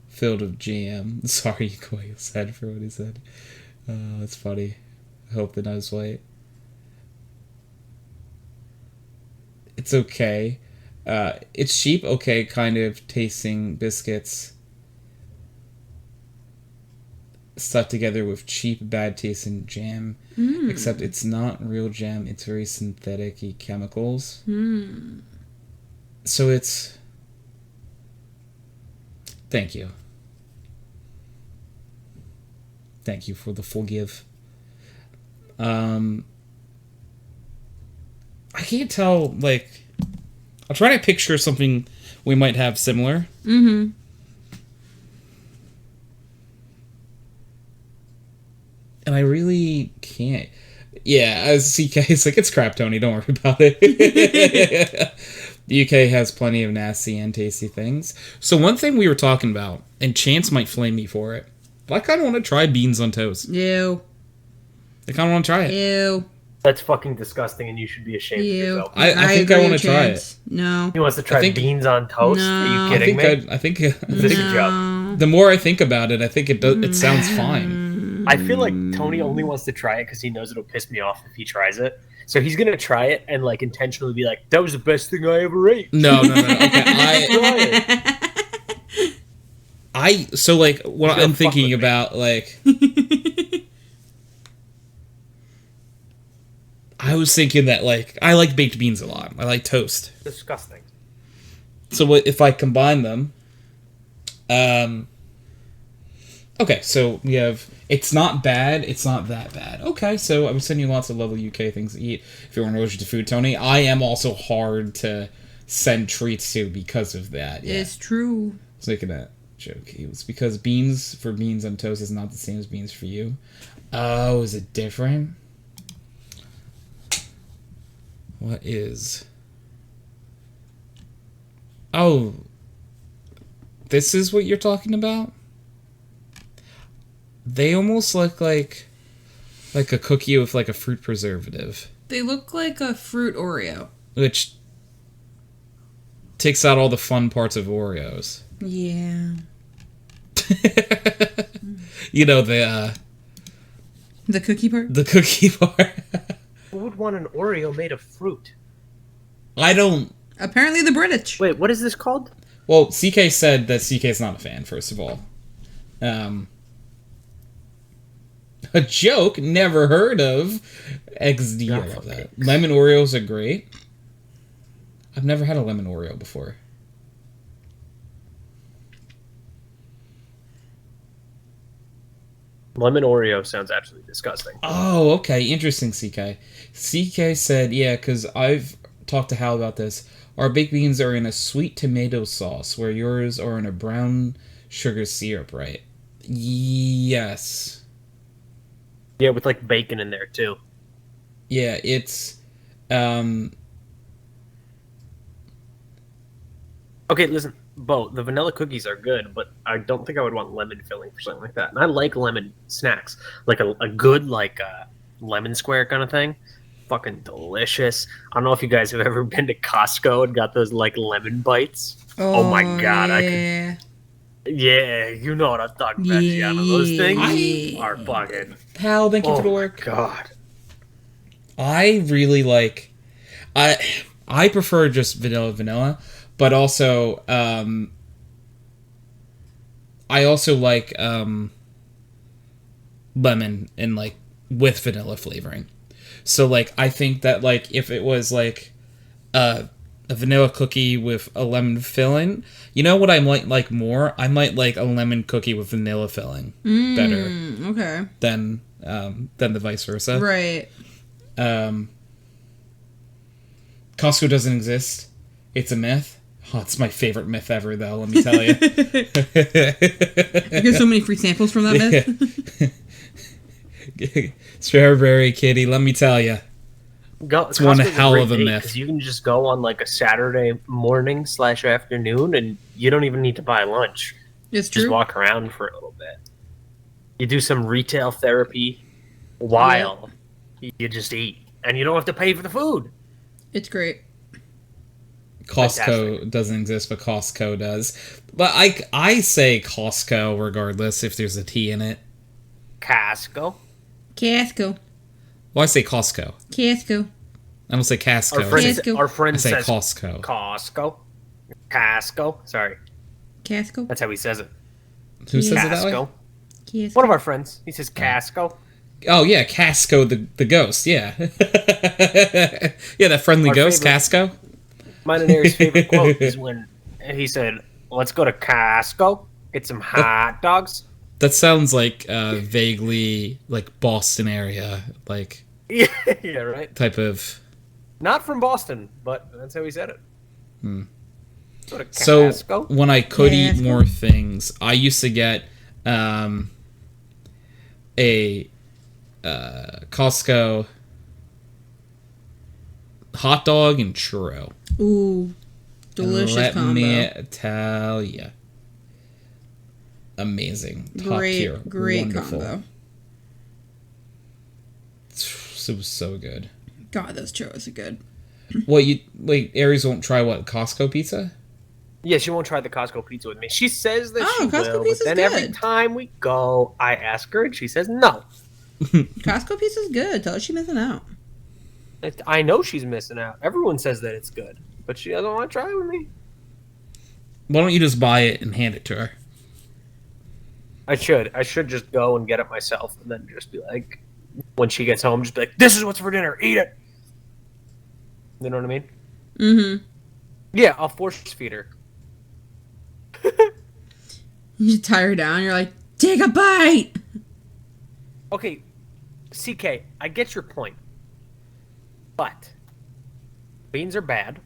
Filled with jam. Sorry, Coyle said for what he said. That's funny. I hope the nose white. It's okay. It's cheap, okay, kind of tasting biscuits stuck together with cheap, bad tasting jam. Except it's not real jam, it's very synthetic-y chemicals. So it's... Thank you. Thank you for the forgive. I can't tell, like... I'll try to picture something we might have similar. Mm-hmm. And I really can't. Yeah, as CK is like, it's crap, Tony, don't worry about it. The UK has plenty of nasty and tasty things. So one thing we were talking about, and Chance might flame me for it, but I kind of want to try beans on toast. Ew. I kind of want to try it. Ew. That's fucking disgusting, and you should be ashamed of yourself. I think I want to try it. No. He wants to try beans on toast? No. Are you kidding me? I think Is this a joke? the more I think about it, I think it does. It sounds fine. I feel like Tony only wants to try it because he knows it'll piss me off if he tries it. So he's gonna try it and like intentionally be like, "That was the best thing I ever ate." No. Okay, so like what I'm thinking about, like, I was thinking that like I like baked beans a lot. I like toast. Disgusting. So what if I combine them? Okay, so we have, it's not bad, it's not that bad. Okay, so I'm sending you lots of lovely UK things to eat if you're allergic to food, Tony. I am also hard to send treats to because of that. Yeah. It's true. I was making that joke. It was because beans on toast is not the same as beans for you. Oh, is it different? What is... Oh, this is what you're talking about? They almost look like a cookie with like a fruit preservative. They look like a fruit Oreo. Which takes out all the fun parts of Oreos. Yeah. You know, the cookie part? The cookie part. Who would want an Oreo made of fruit? I don't... Apparently the British. Wait, what is this called? Well, CK said that CK is not a fan, first of all. A joke? Never heard of. XD, I love that. Lemon Oreos are great. I've never had a lemon Oreo before. Lemon Oreo sounds absolutely disgusting. Oh, okay. Interesting, CK. CK said, yeah, because I've talked to Hal about this. Our baked beans are in a sweet tomato sauce, where yours are in a brown sugar syrup, right? Yes. Yeah, with like bacon in there too. Yeah, it's... Okay, listen, Bo, the vanilla cookies are good, but I don't think I would want lemon filling for something like that. And I like lemon snacks. Like a good, like, lemon square kind of thing. Fucking delicious. I don't know if you guys have ever been to Costco and got those like lemon bites. Oh my god, yeah. Yeah, you know what I'm talking about, Gianna. Those things are fucking. Pal, thank you for the work. God. I really like. I prefer just vanilla, but also I also like lemon and like with vanilla flavoring. So like I think that like if it was like a vanilla cookie with a lemon filling, you know what I might like more? I might like a lemon cookie with vanilla filling better. Okay. Than the vice versa. Right. Costco doesn't exist. It's a myth. Oh, it's my favorite myth ever, though, let me tell you. You get so many free samples from that myth. Strawberry Kitty, let me tell you. It's one hell of a myth. You can just go on like a Saturday morning / afternoon and you don't even need to buy lunch. It's true. Just walk around for a little bit. You do some retail therapy while you just eat. And you don't have to pay for the food. It's great. Costco Fantastic. doesn't exist, but Costco does. But I say Costco regardless if there's a T in it. Casco. Casco. Well, I say Costco. Casco. I don't say Casco. Our friend I say says Costco. Costco. Casco. Sorry. Casco. That's how he says it. Who says it that way? Casco. Casco. One of our friends. He says Casco. Oh, yeah, Casco the ghost, yeah. Yeah, that friendly Our ghost, favorite- Casco. Mine and Aries' favorite quote is when he said, "Let's go to Costco, get some hot dogs." That sounds like vaguely like Boston area, like Yeah, right. type of. Not from Boston, but that's how he said it. Go to So Costco. when I could eat Casco. more things, I used to get a Costco hot dog and churro. Ooh. Delicious Let combo. me tell you. Amazing. Top tier. Great Wonderful. combo. It was so good. God, those churros are good. Aries won't try what? Costco pizza? Yeah, she won't try the Costco pizza with me. She says that she Costco will, but pizza's then every good. time we go, I ask her, and she says no. Costco pizza's good. Tell her she's missing out. I know she's missing out. Everyone says that it's good, but she doesn't want to try it with me. Why don't you just buy it and hand it to her? I should just go and get it myself, and then just be like, when she gets home, just be like, "This is what's for dinner. Eat it." You know what I mean? Mm-hmm. Yeah, I'll force feed her. You tie her down. You're like, take a bite. Okay, CK, I get your point, but beans are bad.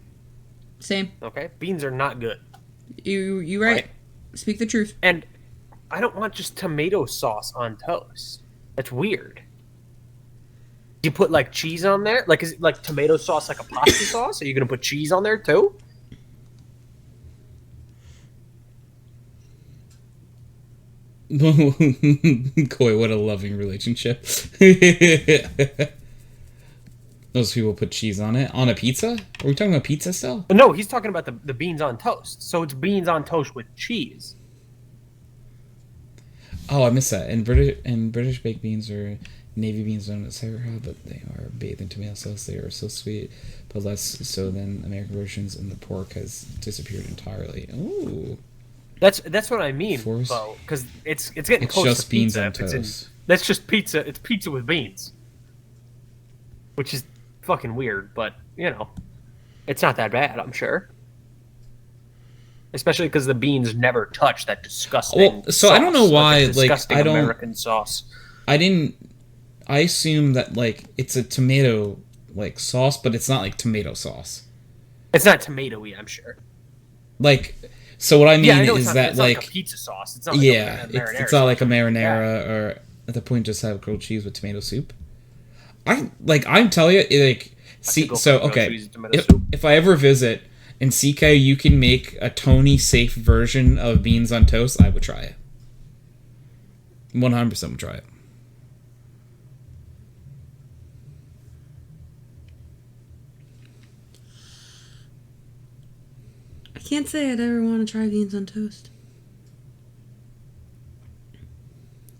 Same. Okay, beans are not good, You right. Right. Speak the truth. and I don't want just tomato sauce on toast. That's weird. Do you put like cheese on there? Like, is it like tomato sauce like a pasta sauce? Are you gonna put cheese on there too? Koi, what a loving relationship. Those people put cheese on it. On a pizza? Are we talking about pizza still? No, he's talking about the beans on toast. So it's beans on toast with cheese. Oh, I missed that. And British baked beans are navy beans known as sauerkraut, but they are bathed in tomato sauce. They are so sweet, but less so than American versions, and the pork has disappeared entirely. Ooh. That's what I mean, Force. Bo, because it's getting It's close just to beans pizza. on if it's in- toast. That's just pizza. It's pizza with beans, which is fucking weird, but you know, it's not that bad. I'm sure, especially because the beans never touch that disgusting. Well, so I don't know sauce, why, that like, disgusting I don't- American sauce. I assume that, like, it's a tomato, like, sauce, but it's not, like, tomato sauce. It's not tomatoey, I'm sure. Like, so what I mean Yeah, I know is that, it's not like like, a pizza sauce. It's not like yeah, a marinara it's not like a sauce. marinara, or at the point just have grilled cheese with tomato soup. I'm telling you, like, see, go so, for grilled okay, cheese and tomato soup. if I ever visit, in CK, you can make a Tony-safe version of beans on toast, I would try it. 100% would try it. can't say I'd ever want to try beans on toast.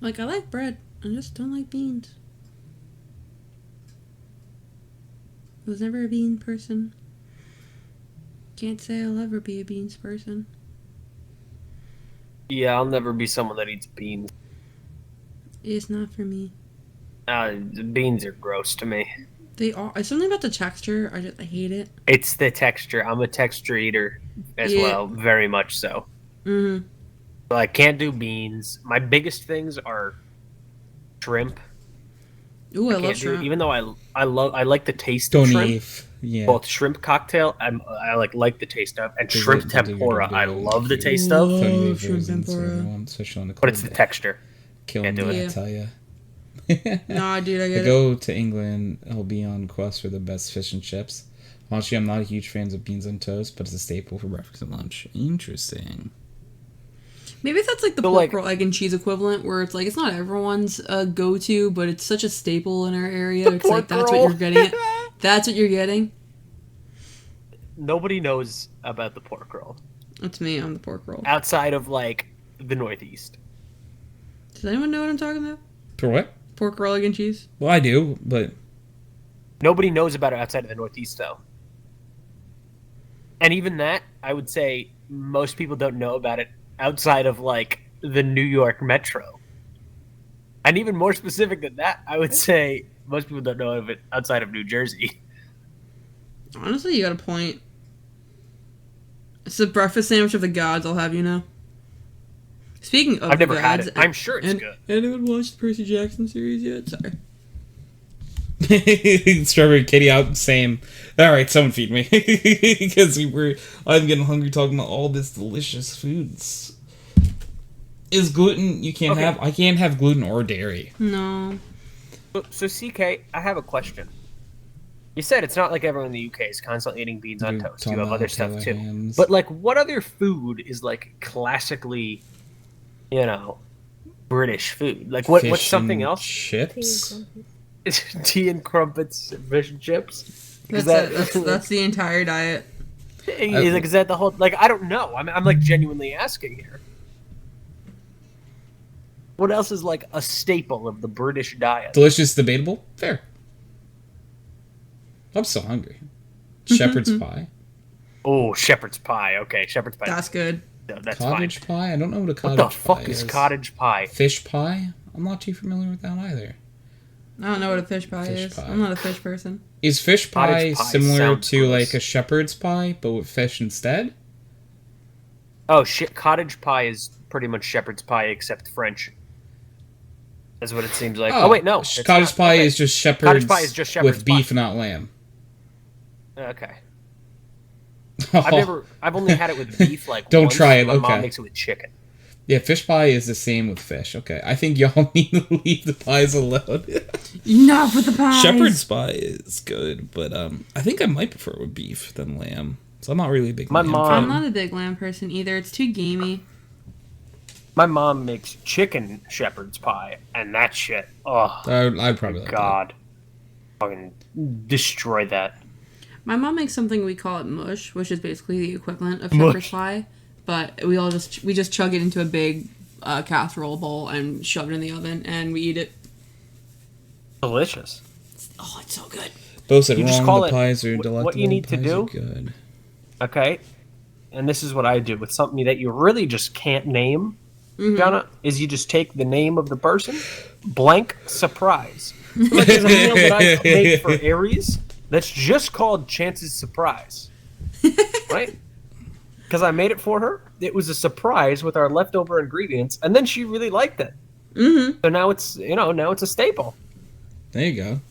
Like, I like bread. I just don't like beans. I was never a bean person. Can't say I'll ever be a beans person. Yeah, I'll never be someone that eats beans. It's not for me. Beans are gross to me. They are. It's something about the texture. I hate it. It's the texture. I'm a texture eater as well, very much so. Mm-hmm. So I can't do beans. My biggest things are shrimp. Ooh, I can't love do, shrimp. even though I like the taste of shrimp. Yeah. Both shrimp cocktail, I like the taste of, and shrimp tempura. I love the taste of. Love shrimp tempura. Especially on the cold But it's the day. texture. Killing Can't me, do it. I tell ya. Nah, dude, I get it. Go to England, I'll be on quest for the best fish and chips. Honestly, I'm not a huge fan of beans on toast, but it's a staple for breakfast and lunch. Interesting. Maybe that's like the So, pork like- roll, egg, and cheese equivalent, where it's like it's not everyone's go-to, but it's such a staple in our area. It's like pork that's roll. what you're getting. That's what you're getting. Nobody knows about the pork roll That's me. I'm the pork roll. outside of like the Northeast. Does anyone know what I'm talking about? For what? Pork roll, egg, and cheese. Well, I do, but Nobody knows about it outside of the Northeast, though. And even that, I would say most people don't know about it outside of like the New York metro. And even more specific than that, I would say most people don't know of it outside of New Jersey. Honestly, you got a point. It's the breakfast sandwich of the gods, I'll have you know. Speaking of I've the never had gods, it. I'm sure it's good. Anyone watched the Percy Jackson series yet? Sorry. Strawberry Kitty out, same. Alright, someone feed me. Because I'm getting hungry talking about all this delicious foods. Is gluten, you can't Okay. have, I can't have gluten or dairy. No. So CK, I have a question. You said it's not like everyone in the UK is constantly eating beans on You toast. talking You have about other stuff Taylor too. hams. But like, what other food is like classically, British food? Like, what's Fish something and else? Chips? Tea and crumpets, and fish and chips. That's Is it. That's the entire diet. is that the whole? Like, I don't know. I'm like genuinely asking here. What else is like a staple of the British diet? Delicious, debatable? Fair. I'm so hungry. Shepherd's pie? Oh, shepherd's pie. Okay, shepherd's pie. That's good. No, that's Cottage fine. pie? I don't know what a What cottage the pie fuck is cottage pie? Fish pie? I'm not too familiar with that either. I don't know what a fish pie Fish is. pie. I'm not a fish person. Is fish pie Cottage pie similar sounds to gross. like a shepherd's pie, but with fish instead? Oh shit! Cottage pie is pretty much shepherd's pie except French. That's what it seems like. Oh, wait, no. it's Cottage not. pie Okay. is just shepherd's, pie is just shepherd's with beef, not lamb. Okay. I've only had it with beef. Like Don't once. try it, My okay. mom makes it with chicken. Yeah, fish pie is the same with fish. Okay, I think y'all need to leave the pies alone. Enough with the pies. Shepherd's pie is good, but I think I might prefer it with beef than lamb. So I'm not really a big My lamb mom- fan. I'm not a big lamb person either. It's too gamey. My mom makes chicken shepherd's pie, and that shit. Oh I'd probably like God, fucking destroy that. My mom makes something we call it mush, which is basically the equivalent of Mush. shepherd's pie. But we just chug it into a big casserole bowl and shove it in the oven, and we eat it. Delicious. Oh, it's so good. that. Both said You just wrong, call the it- pies are what delectable. you need to pies do- are good. Okay, and this is what I do with something that you really just can't name. Mm-hmm. Gianna, is you just take the name of the person, blank surprise. Like there's a meal that I make for Aries that's just called Chance's Surprise, right? Because I made it for her. It was a surprise with our leftover ingredients, and then she really liked it. Mm-hmm. So now it's now it's a staple. There you go.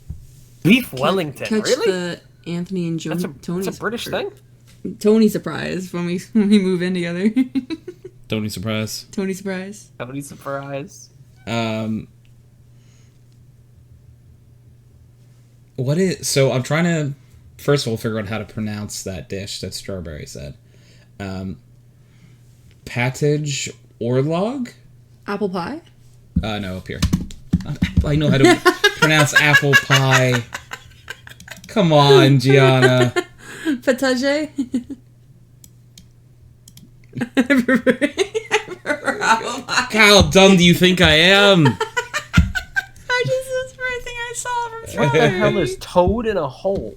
Beef Wellington, Catch really? the Anthony and Tony. That's a British thing. Tony surprise when we move in together. Don't be surprised. Tony surprise. Tony surprise. What is so? I'm trying to first of all figure out how to pronounce that dish that Strawberry said. Patage Orlog? Apple pie. No, up here. I know how to pronounce apple pie. Come on, Gianna. Potage. I remember how How dumb do you think I am? I just that's the first thing I saw from What the Twitter. hell is toad in a hole?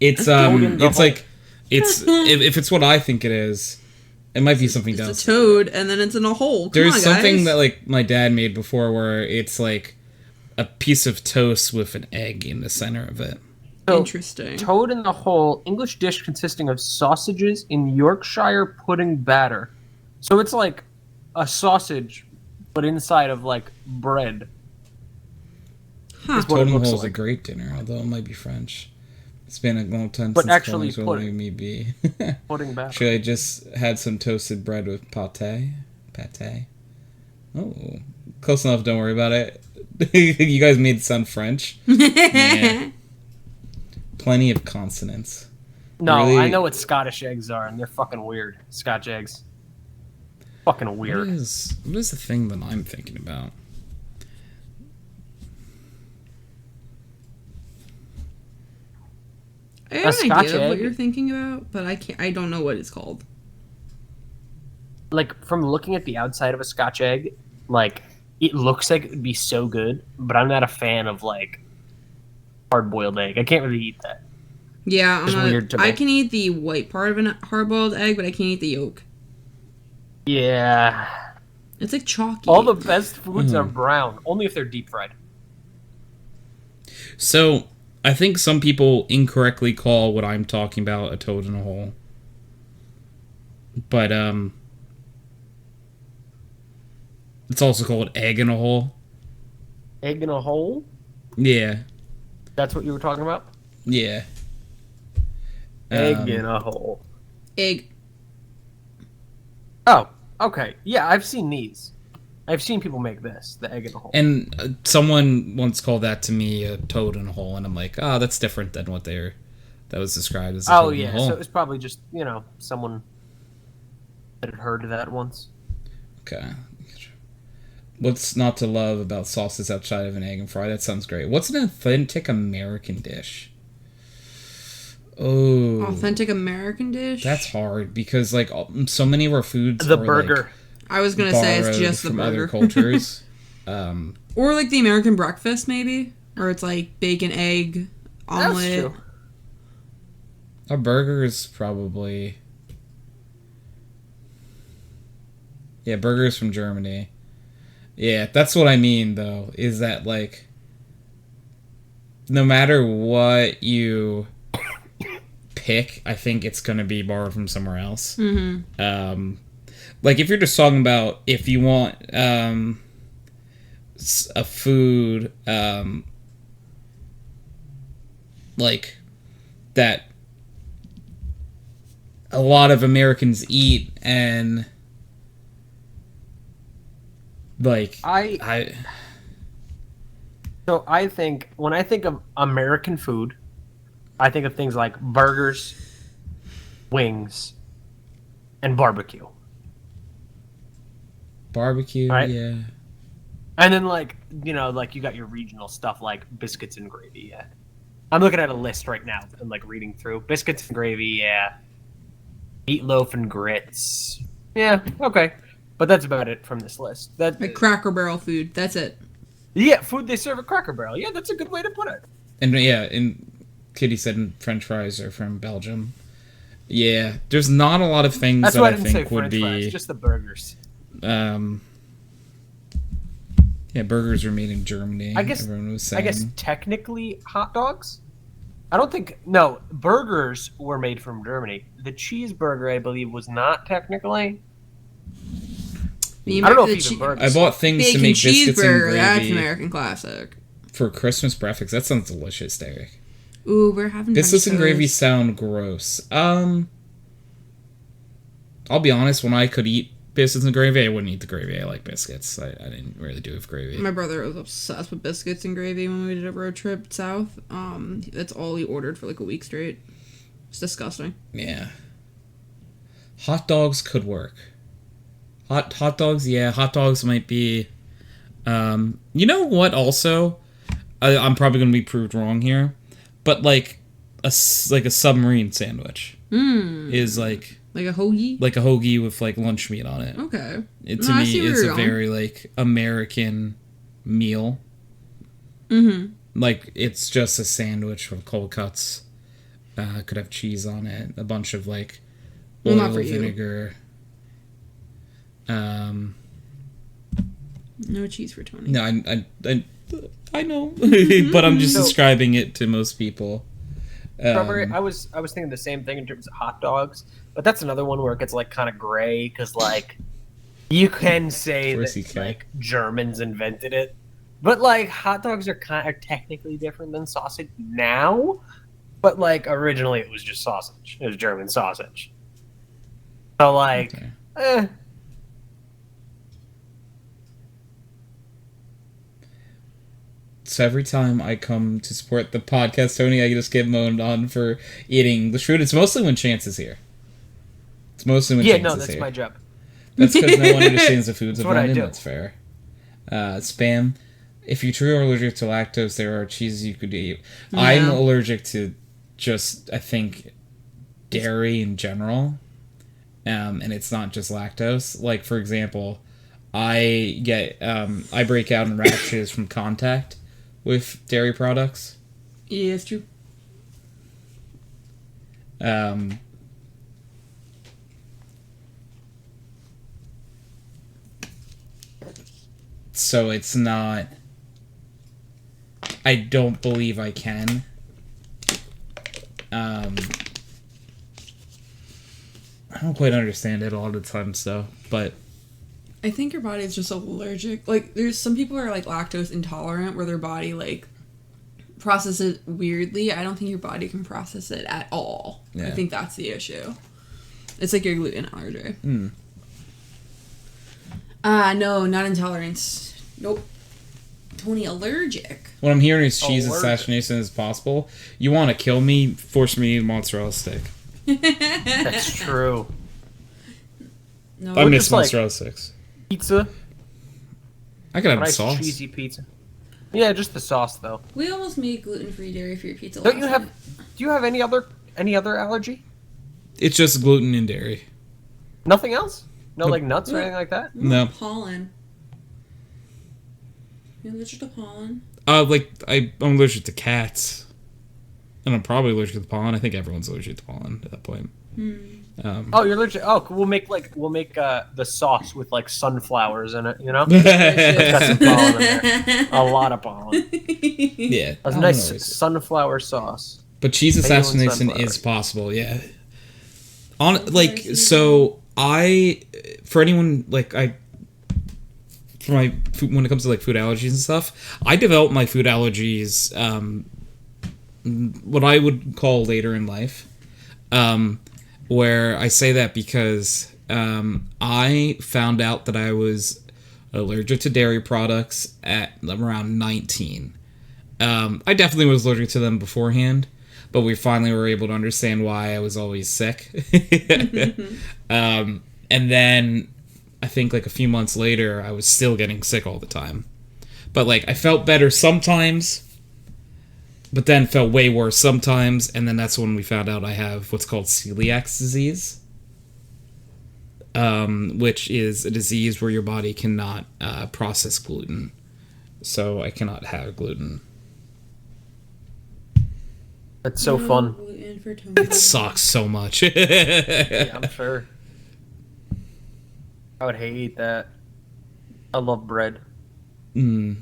It's in the it's hole. like it's if it's what I think it is, it might be something else. It's a toad, and then it's in a hole. Come There's on, something guys. that like my dad made before where it's like a piece of toast with an egg in the center of it. So, Interesting. Toad in the hole, English dish consisting of sausages in Yorkshire pudding batter. So it's like a sausage, but inside of like bread. Huh. Is what it Totem looks hole is a like. great dinner, although it might be French. It's been a long time But since actually colonies will pudding. let me be. Pudding batter. Should I just had some toasted bread with pate? Pate? Oh, close enough. Don't worry about it. You guys made it sound French. Yeah. Plenty of consonants. No, Really? I know what Scottish eggs are, and they're fucking weird. Scotch eggs. Fucking weird. What is the thing that I'm thinking about? I have an Scotch idea of what egg? you're thinking about, but I don't know what it's called. Like, from looking at the outside of a Scotch egg, like, it looks like it would be so good, but I'm not a fan of, like, hard-boiled egg. I can't really eat that. Yeah, It's weird to me. I can eat the white part of a hard-boiled egg, but I can't eat the yolk. Yeah. It's like chalky. All the best foods are Mhm. brown, only if they're deep-fried. So, I think some people incorrectly call what I'm talking about a toad in a hole. But, it's also called egg in a hole. Egg in a hole? Yeah. That's what you were talking about? Yeah. Egg in a hole. egg. Oh, okay. Yeah, I've seen these. I've seen people make this, the egg in a hole. And someone once called that to me a toad in a hole, and I'm like, oh, that's different than what that was described as a Oh, toad in a yeah, hole. so it was probably just, someone that had heard that once. Okay. What's not to love about sauces outside of an egg and fry? That sounds great. What's an authentic American dish? Oh, Authentic American dish? that's hard because like so many of our foods The are burger. I was like, gonna say it's borrowed just the from burger. other cultures. Or like the American breakfast, maybe? Or it's like bacon, egg, That's omelet. true. Our burgers probably. Yeah, burgers from Germany. Yeah, that's what I mean though, is that like no matter what you pick, I think it's gonna be borrowed from somewhere else. Mm-hmm. Like if you're just talking about if you want a food like that a lot of Americans eat and like So I think, when I think of American food, I think of things like burgers, wings, and barbecue. barbecue, Right. yeah. And then, like you got your regional stuff like biscuits and gravy, yeah. I'm looking at a list right now and, like, reading through. Biscuits and gravy, yeah. Meatloaf and grits. Yeah, okay. But that's about it from this list. Like Cracker Barrel food. That's it. Yeah, food they serve at Cracker Barrel. Yeah, that's a good way to put it. And yeah, and Kitty said French fries are from Belgium. Yeah, there's not a lot of things That's that why I I didn't say think would French fries, be just the burgers. Yeah, burgers are made in Germany. I guess everyone was saying. I guess technically hot dogs. I don't think no burgers were made from Germany. The cheeseburger, I believe, was not technically. I don't know if even burgers. I bought things bacon to make biscuits and cheeseburger. That's gravy American classic. for Christmas breakfast. That sounds delicious, Derek. Ooh, we're having Biscuits French and gravy toast. sound gross. I'll be honest. When I could eat biscuits and gravy, I wouldn't eat the gravy. I like biscuits. I didn't really do it with gravy. My brother was obsessed with biscuits and gravy when we did a road trip south. That's all he ordered for like a week straight. It's disgusting. Yeah. Hot dogs could work. Hot dogs, yeah. Hot dogs might be. You know what? Also, I'm probably going to be proved wrong here, but like a submarine sandwich is like Like a hoagie? Like a hoagie with like lunch meat on it. Okay. To me, it's a very like American meal. Mm-hmm. Like it's just a sandwich with cold cuts. Could have cheese on it, a bunch of like oil, not for vinegar. No cheese for Tony. No, I know, but I'm just describing it to most people. Strawberry. I was thinking the same thing in terms of hot dogs, but that's another one where it gets like kind of gray because like you can say that like Germans invented it, but like hot dogs are kind of technically different than sausage now, but like originally it was just sausage. It was German sausage. So like, So every time I come to support the podcast, Tony, I just get moaned on for eating the food. It's mostly when Chance is here. It's mostly when Chance is here. Yeah, no, that's my job. That's because no one understands the foods abundant. Do. That's fair. Spam. If you truly are allergic to lactose, there are cheeses you could eat. Yeah. I'm allergic to just, I think, dairy in general. And it's not just lactose. Like, for example, I break out in rashes from contact with dairy products. Yeah, it's true. So it's not... I don't believe I can. I don't quite understand it a lot of the times, though, but... I think your body is just allergic. Like, there's some people who are, like, lactose intolerant, where their body, like, processes it weirdly. I don't think your body can process it at all. Yeah. I think that's the issue. It's like your gluten allergy. No, not intolerance. Nope. Tony, allergic. What I'm hearing is cheese assassination is possible. You want to kill me, force me to eat a mozzarella stick. That's true. No, I miss mozzarella sticks. Pizza. I could have sauce. Cheesy pizza. Yeah, just the sauce though. We almost made gluten-free, dairy-free pizza. Do you have any other allergy? It's just gluten and dairy. Nothing else? No, like nuts or anything like that? No. Pollen. You're allergic to pollen? I'm allergic to cats. And I'm probably allergic to pollen. I think everyone's allergic to pollen at that point. You're allergic. Oh, we'll make the sauce with like sunflowers in it. You know, got some pollen in there. A lot of pollen. Yeah, a nice sunflower sauce. But cheese assassination is possible. Yeah. For anyone for my food, when it comes to like food allergies and stuff, I developed my food allergies, what I would call later in life. Where I say that because I found out that I was allergic to dairy products at around 19. I definitely was allergic to them beforehand, but we finally were able to understand why I was always sick. And then I think like a few months later, I was still getting sick all the time. But like I felt better sometimes, but then felt way worse sometimes, and then that's when we found out I have what's called celiac disease, which is a disease where your body cannot process gluten. So I cannot have gluten. That's so fun. It sucks so much. Yeah, I'm sure. I would hate that. I love bread. No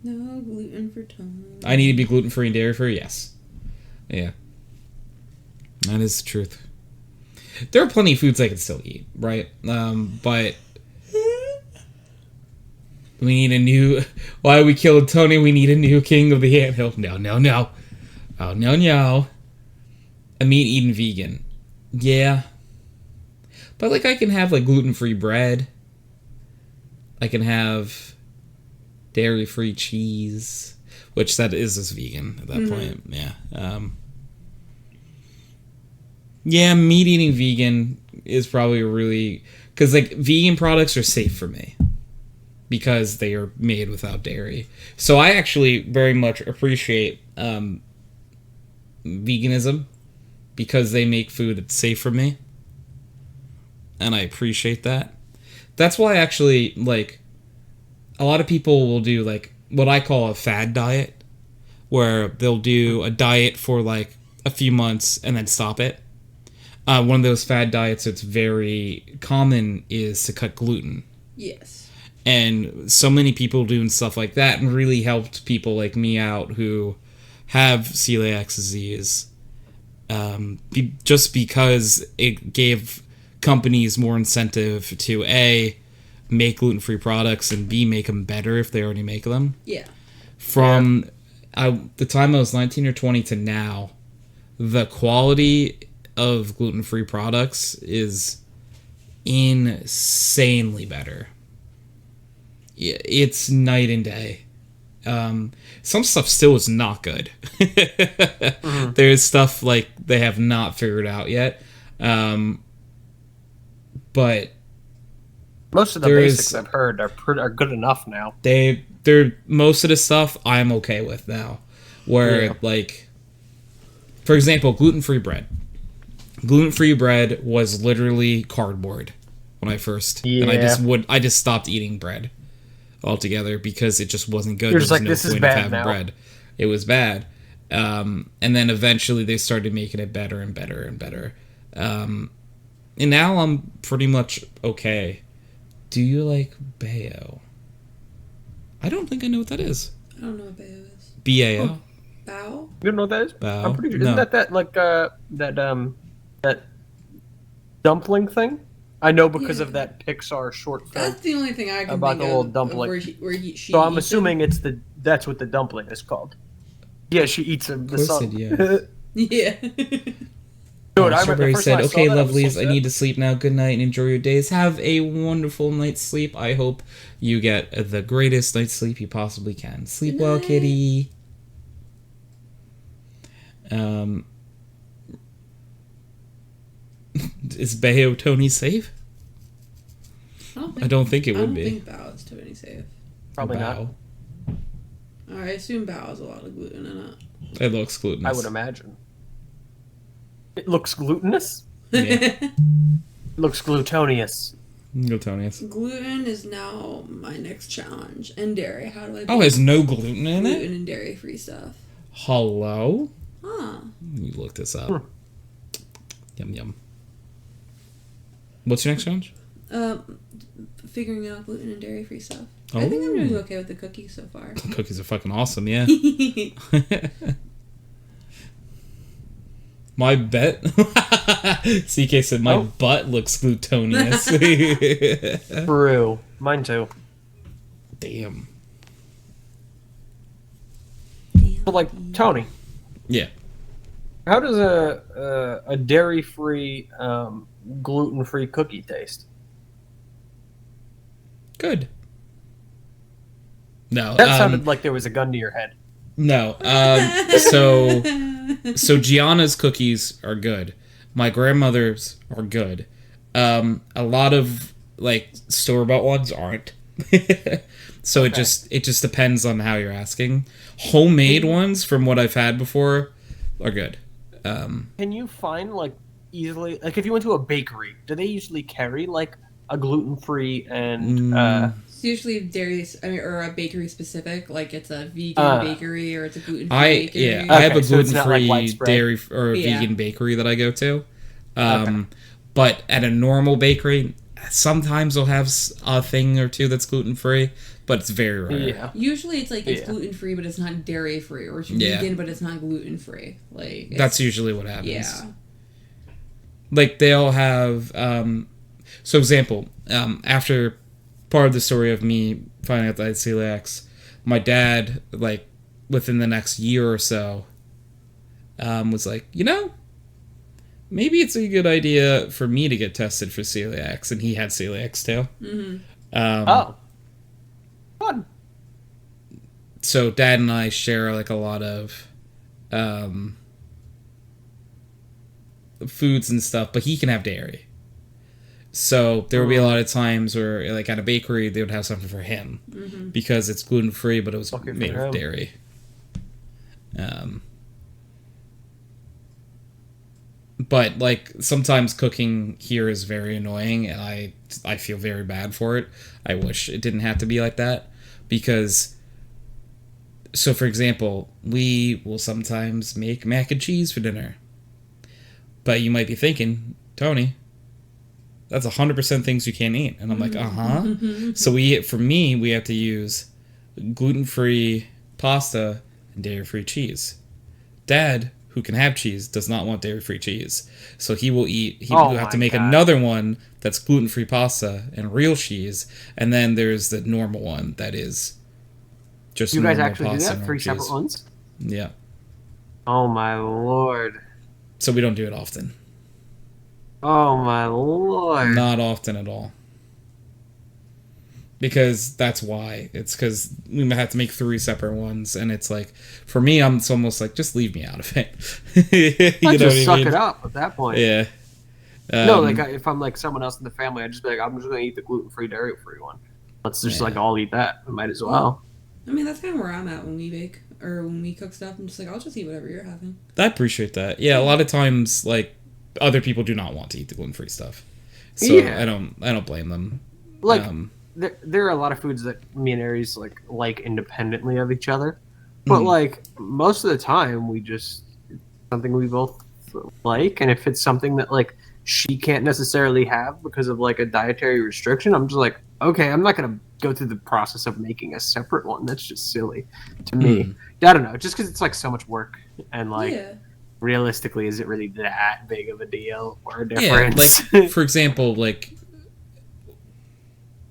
gluten for Tony. I need to be gluten-free and dairy-free? Yes. Yeah. That is the truth. There are plenty of foods I can still eat, right? But we need a new... Why we killed Tony, we need a new king of the anthill. No. Oh, no. A meat-eating vegan. Yeah. But, like, I can have, like, gluten-free bread. I can have... dairy-free cheese, which that is vegan at that point. Yeah. Meat-eating vegan is probably really... Because, like, vegan products are safe for me. Because they are made without dairy. So I actually very much appreciate veganism. because they make food that's safe for me. And I appreciate that. That's why actually, like, a lot of people will do, like, what I call a fad diet, where they'll do a diet for, like, a few months and then stop it. One of those fad diets that's very common is to cut gluten. Yes. And so many people doing stuff like that and really helped people like me out who have celiac disease, just because it gave companies more incentive to A, make gluten-free products, and B, make them better if they already make them. Yeah. From the time I was 19 or 20 to now, the quality of gluten-free products is insanely better. It's night and day. Some stuff still is not good. There's stuff like they have not figured out yet. But most of the basics I've heard are good enough now. They're most of the stuff I'm okay with now. Where like, for example, gluten-free bread. Gluten-free bread was literally cardboard when I first, and I just stopped eating bread altogether because it just wasn't good. You're just like, this is bad now. Bread. It was bad. And then eventually they started making it better and better and better. And now I'm pretty much okay. Do you like bao? I don't think I know what that is. I don't know what bao is. B-A-O? Oh. Bao? You don't know what that is? Bao? I'm pretty sure. Isn't that like that dumpling thing? I know because of that Pixar short film. That's the only thing I can about think the little of dumpling. She So I'm eats assuming them. that's what the dumpling is called. Yeah, she eats them. Of course it, yeah. Yeah. Dude, I remember the Strawberry first said, time I saw okay, that, I was lovelies, so I sad. need to sleep now. Good night and enjoy your days. Have a wonderful night's sleep. I hope you get the greatest night's sleep you possibly can. Sleep well, kitty. Is Bayo Tony safe? I don't think it would be. I don't think bao is totally safe. Probably not. Bao. I assume bao has a lot of gluten in it. It looks glutinous. I would imagine. It looks glutinous? Yeah. It looks glutonious. Glutonious. Gluten is now my next challenge. And dairy. How do I Oh, there's no gluten in it? gluten and dairy free stuff? Hello? Huh. You look this up. Yum, yum. What's your next challenge? Figuring out gluten and dairy free stuff. Oh. I think I'm doing okay with the cookies so far. Cookies are fucking awesome, yeah. My bet. CK said my butt looks glutinous. True. Mine too. Damn. But like, Tony, Yeah. how does a dairy-free, gluten-free cookie taste? Good. No. That sounded like there was a gun to your head. No. So Gianna's cookies are good. My grandmother's are good. A lot of like store-bought ones aren't. So it just depends on how you're asking. Homemade ones, from what I've had before, are good. Can you find like easily, like if you went to a bakery, do they usually carry like a gluten-free and It's usually dairy, or a bakery specific, like it's a vegan bakery or it's a gluten free bakery. Yeah, I have a so it's not, like, gluten-free widespread. dairy or vegan bakery that I go to. But at a normal bakery, sometimes they'll have a thing or two that's gluten-free, but it's very rare. Yeah. Usually it's like it's gluten free, but it's not dairy free, or it's vegan, but it's not gluten free. Like That's usually what happens. Yeah. Like they'll have, so example, after part of the story of me finding out that I had celiac, my dad, like within the next year or so, was like, maybe it's a good idea for me to get tested for celiac, and he had celiac too. Oh. Fun. So Dad and I share like a lot of foods and stuff, but he can have dairy. So there would be a lot of times where, like at a bakery, they would have something for him because it's gluten free, but it was made with dairy. But like sometimes cooking here is very annoying, and I feel very bad for it. I wish it didn't have to be like that, because so for example, we will sometimes make mac and cheese for dinner. But you might be thinking, Tony, that's 100% things you can't eat, and I'm like, So we have to use gluten-free pasta and dairy-free cheese. Dad, who can have cheese, does not want dairy-free cheese. So he will have to make another one that's gluten-free pasta and real cheese, and then there's the normal one that is just normal pasta. You guys actually do that? 3 separate ones? Yeah. Oh my lord. So we don't do it often. Oh my lord. Not often at all. Because that's why. It's because we have to make 3 separate ones, and it's like, for me, it's almost like, just leave me out of it. I just suck it up at that point. Yeah. No, like, if I'm like someone else in the family, I'd just be like, I'm just going to eat the gluten-free, dairy-free one. Let's just like all eat that. We might as well. I mean, that's kind of where I'm at when we bake, or when we cook stuff. I'm just like, I'll just eat whatever you're having. I appreciate that. Yeah, a lot of times, like, other people do not want to eat the gluten-free stuff. So I don't blame them. Like, there are a lot of foods that me and Aries like independently of each other, but like most of the time we just something we both like, and if it's something that like she can't necessarily have because of like a dietary restriction, I'm just like, okay, I'm not gonna go through the process of making a separate one. That's just silly to me. I don't know, just because it's like so much work, and like realistically, is it really that big of a deal or a difference? Yeah, like for example, like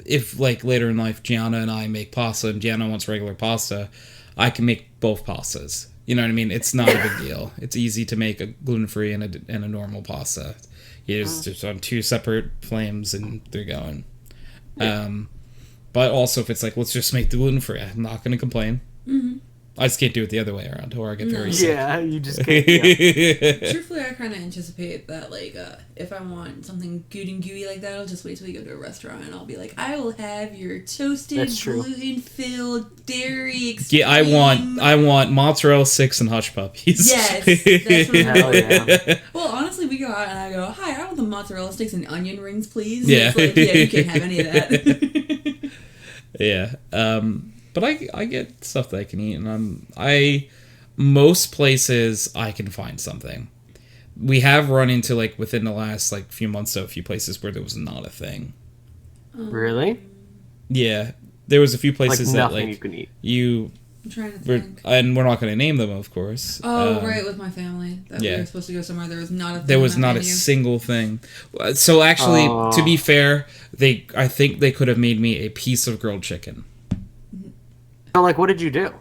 if like later in life Gianna and I make pasta and Gianna wants regular pasta, I can make both pastas. You know what I mean? It's not a big deal. It's easy to make a gluten-free and a normal pasta. You just on 2 separate flames and they're going. But also if it's like, let's just make the gluten-free, I'm not going to complain. I just can't do it the other way around, or I get very sick. Yeah, you just can't. Yeah. Truthfully, I kind of anticipate that, like, if I want something good and gooey like that, I'll just wait till we go to a restaurant, and I'll be like, I will have your toasted, gluten-filled, dairy extreme. Yeah, I want mozzarella sticks and hush puppies. Yes, that's what Hell yeah. Well, honestly, we go out and I go, hi, I want the mozzarella sticks and onion rings, please. Yeah. And it's like, yeah, you can't have any of that. Yeah. But I get stuff that I can eat, and most places I can find something. We have run into, like, within the last, like, few months, though, a few places where there was not a thing. Really? Yeah. There was a few places like that, like, you can eat. I'm trying to think. And we're not going to name them, of course. Oh, right, with my family. We were supposed to go somewhere. There was not a thing. There was not a single thing. So, actually, to be fair, I think they could have made me a piece of grilled chicken. So, like, what did you do?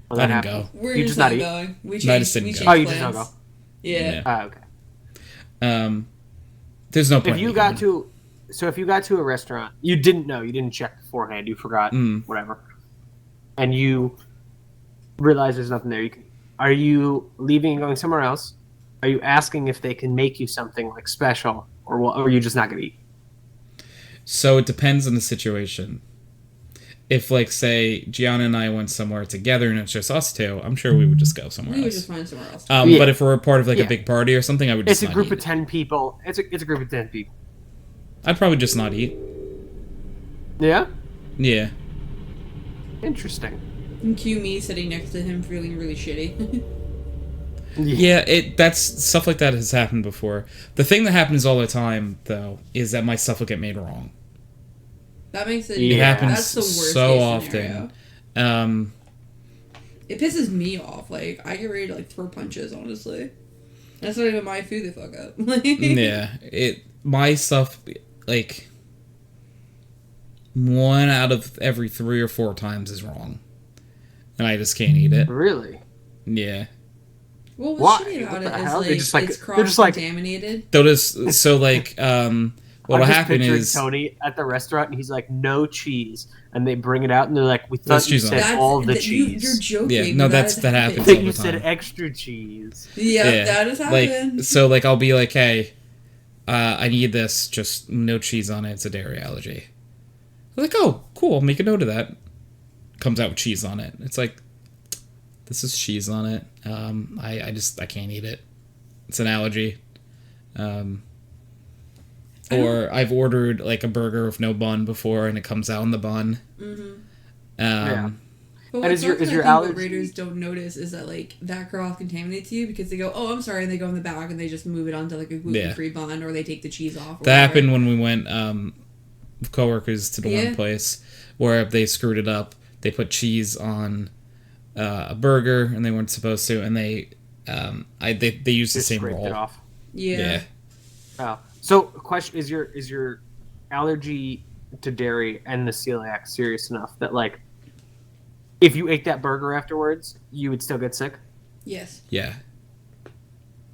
I didn't go. We're just not going. We changed plans. Oh, you just don't go? Yeah. Okay. There's no point. If you got to a restaurant, you didn't check beforehand, you forgot, whatever, and you realize there's nothing there, are you leaving and going somewhere else? Are you asking if they can make you something, like, special, or are you just not going to eat? So it depends on the situation. If, like, say, Gianna and I went somewhere together and it's just us two, I'm sure we would just go somewhere else. We would just find somewhere else. But if we're a part of, like, a big party or something, I would just not eat. It's a group of 10 people. It's a group of 10 people. I'd probably just not eat. Yeah? Yeah. Interesting. And cue me sitting next to him feeling really shitty. That's stuff like that has happened before. The thing that happens all the time, though, is that my stuff will get made wrong. That makes it. It happens that's the worst so case often. Scenario. It pisses me off. Like, I get ready to, like, throw punches, honestly. That's not even my food they fuck up. Yeah. My stuff, like, 1 out of every 3 or 4 times is wrong. And I just can't eat it. Really? Yeah. Well, what's shitty about it is, like, it's cross-contaminated. So, like, what'll happen is Tony at the restaurant, and he's like, "No cheese," and they bring it out, and they're like, "We thought you said all the cheese." You're joking. Yeah, no, that happens. I think you said extra cheese. Yeah, that has happened. Like, so, like, I'll be like, "Hey, I need this, just no cheese on it. It's a dairy allergy." They're like, "Oh, cool. I'll make a note of that." Comes out with cheese on it. It's like, this is cheese on it. I can't eat it. It's an allergy. Or I've ordered like a burger with no bun before, and it comes out in the bun. Mm-hmm. Yeah. But And what's is your something I think allergy? what raiders don't notice is that like that cross contaminates you because they go, oh, I'm sorry, and they go in the back and they just move it onto like a gluten-free bun, or they take the cheese off. Or That whatever. happened when we went with coworkers to the one place where they screwed it up. They put cheese on a burger and they weren't supposed to, and they used the Just same scraped roll. it off. Yeah. Oh. So, question: is your allergy to dairy and the celiac serious enough that like, if you ate that burger afterwards, you would still get sick? Yes. Yeah. Okay.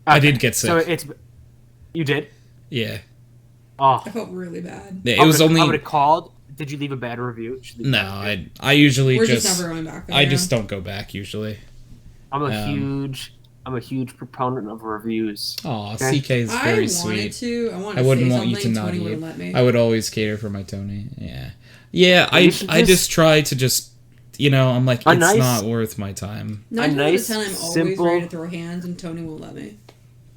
I did get sick. So you did? Yeah. Oh, I felt really bad. Yeah, it was only. I would have called. Did you leave a bad review? No, I usually We're just never going back there. I just don't go back usually. I'm a huge proponent of reviews. Aw, Okay. CK is very sweet. I wanted I to wouldn't say want you to something, not Tony eat. wouldn't let me. I would always cater for my Tony. Yeah. Yeah, You should I just try to just, I'm like, A it's nice- not worth my time. 9 times nice, out of 10, I'm always simple- ready to throw hands, and Tony won't let me.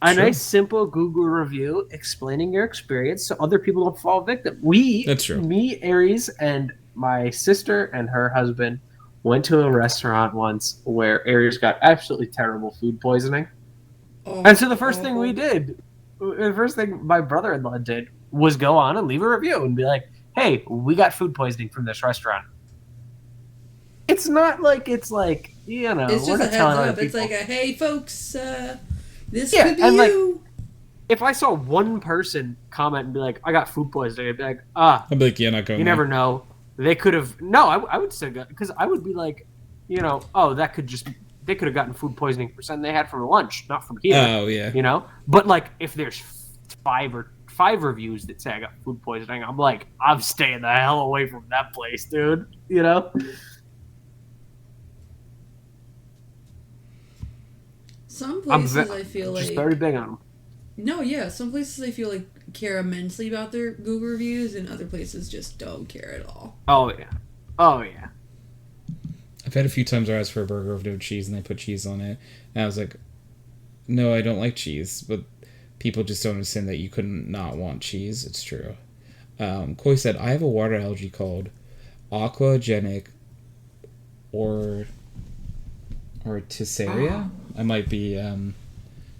A Sure. nice, simple Google review explaining your experience so other people don't fall victim. That's true. Me, Aries, and my sister and her husband went to a restaurant once where Aries got absolutely terrible food poisoning. Oh, And so the first thing my brother-in-law did was go on and leave a review and be like, hey, we got food poisoning from this restaurant. It's not like it's like, It's we're just not a heads telling other up. It's people. like hey, folks, this Yeah, could be and, like, you. If I saw one person comment and be like, I got food poisoning, I'd be like, I'd be like, yeah, not going you there. never know. They could have. No, I would say that because I would be like, that could just. They could have gotten food poisoning from something they had from lunch, not from here. Oh, yeah. But like, if there's five reviews that say I got food poisoning, I'm like, I'm staying the hell away from that place, dude. Some places I feel like just very big on them. no, yeah. Some places I feel like care immensely about their Google reviews, and other places just don't care at all. Oh yeah. I've had a few times where I asked for a burger with no cheese and they put cheese on it. And I was like, no, I don't like cheese. But people just don't understand that you couldn't not want cheese. It's true. Koi said, I have a water allergy called aquagenic or Tissaria. I might be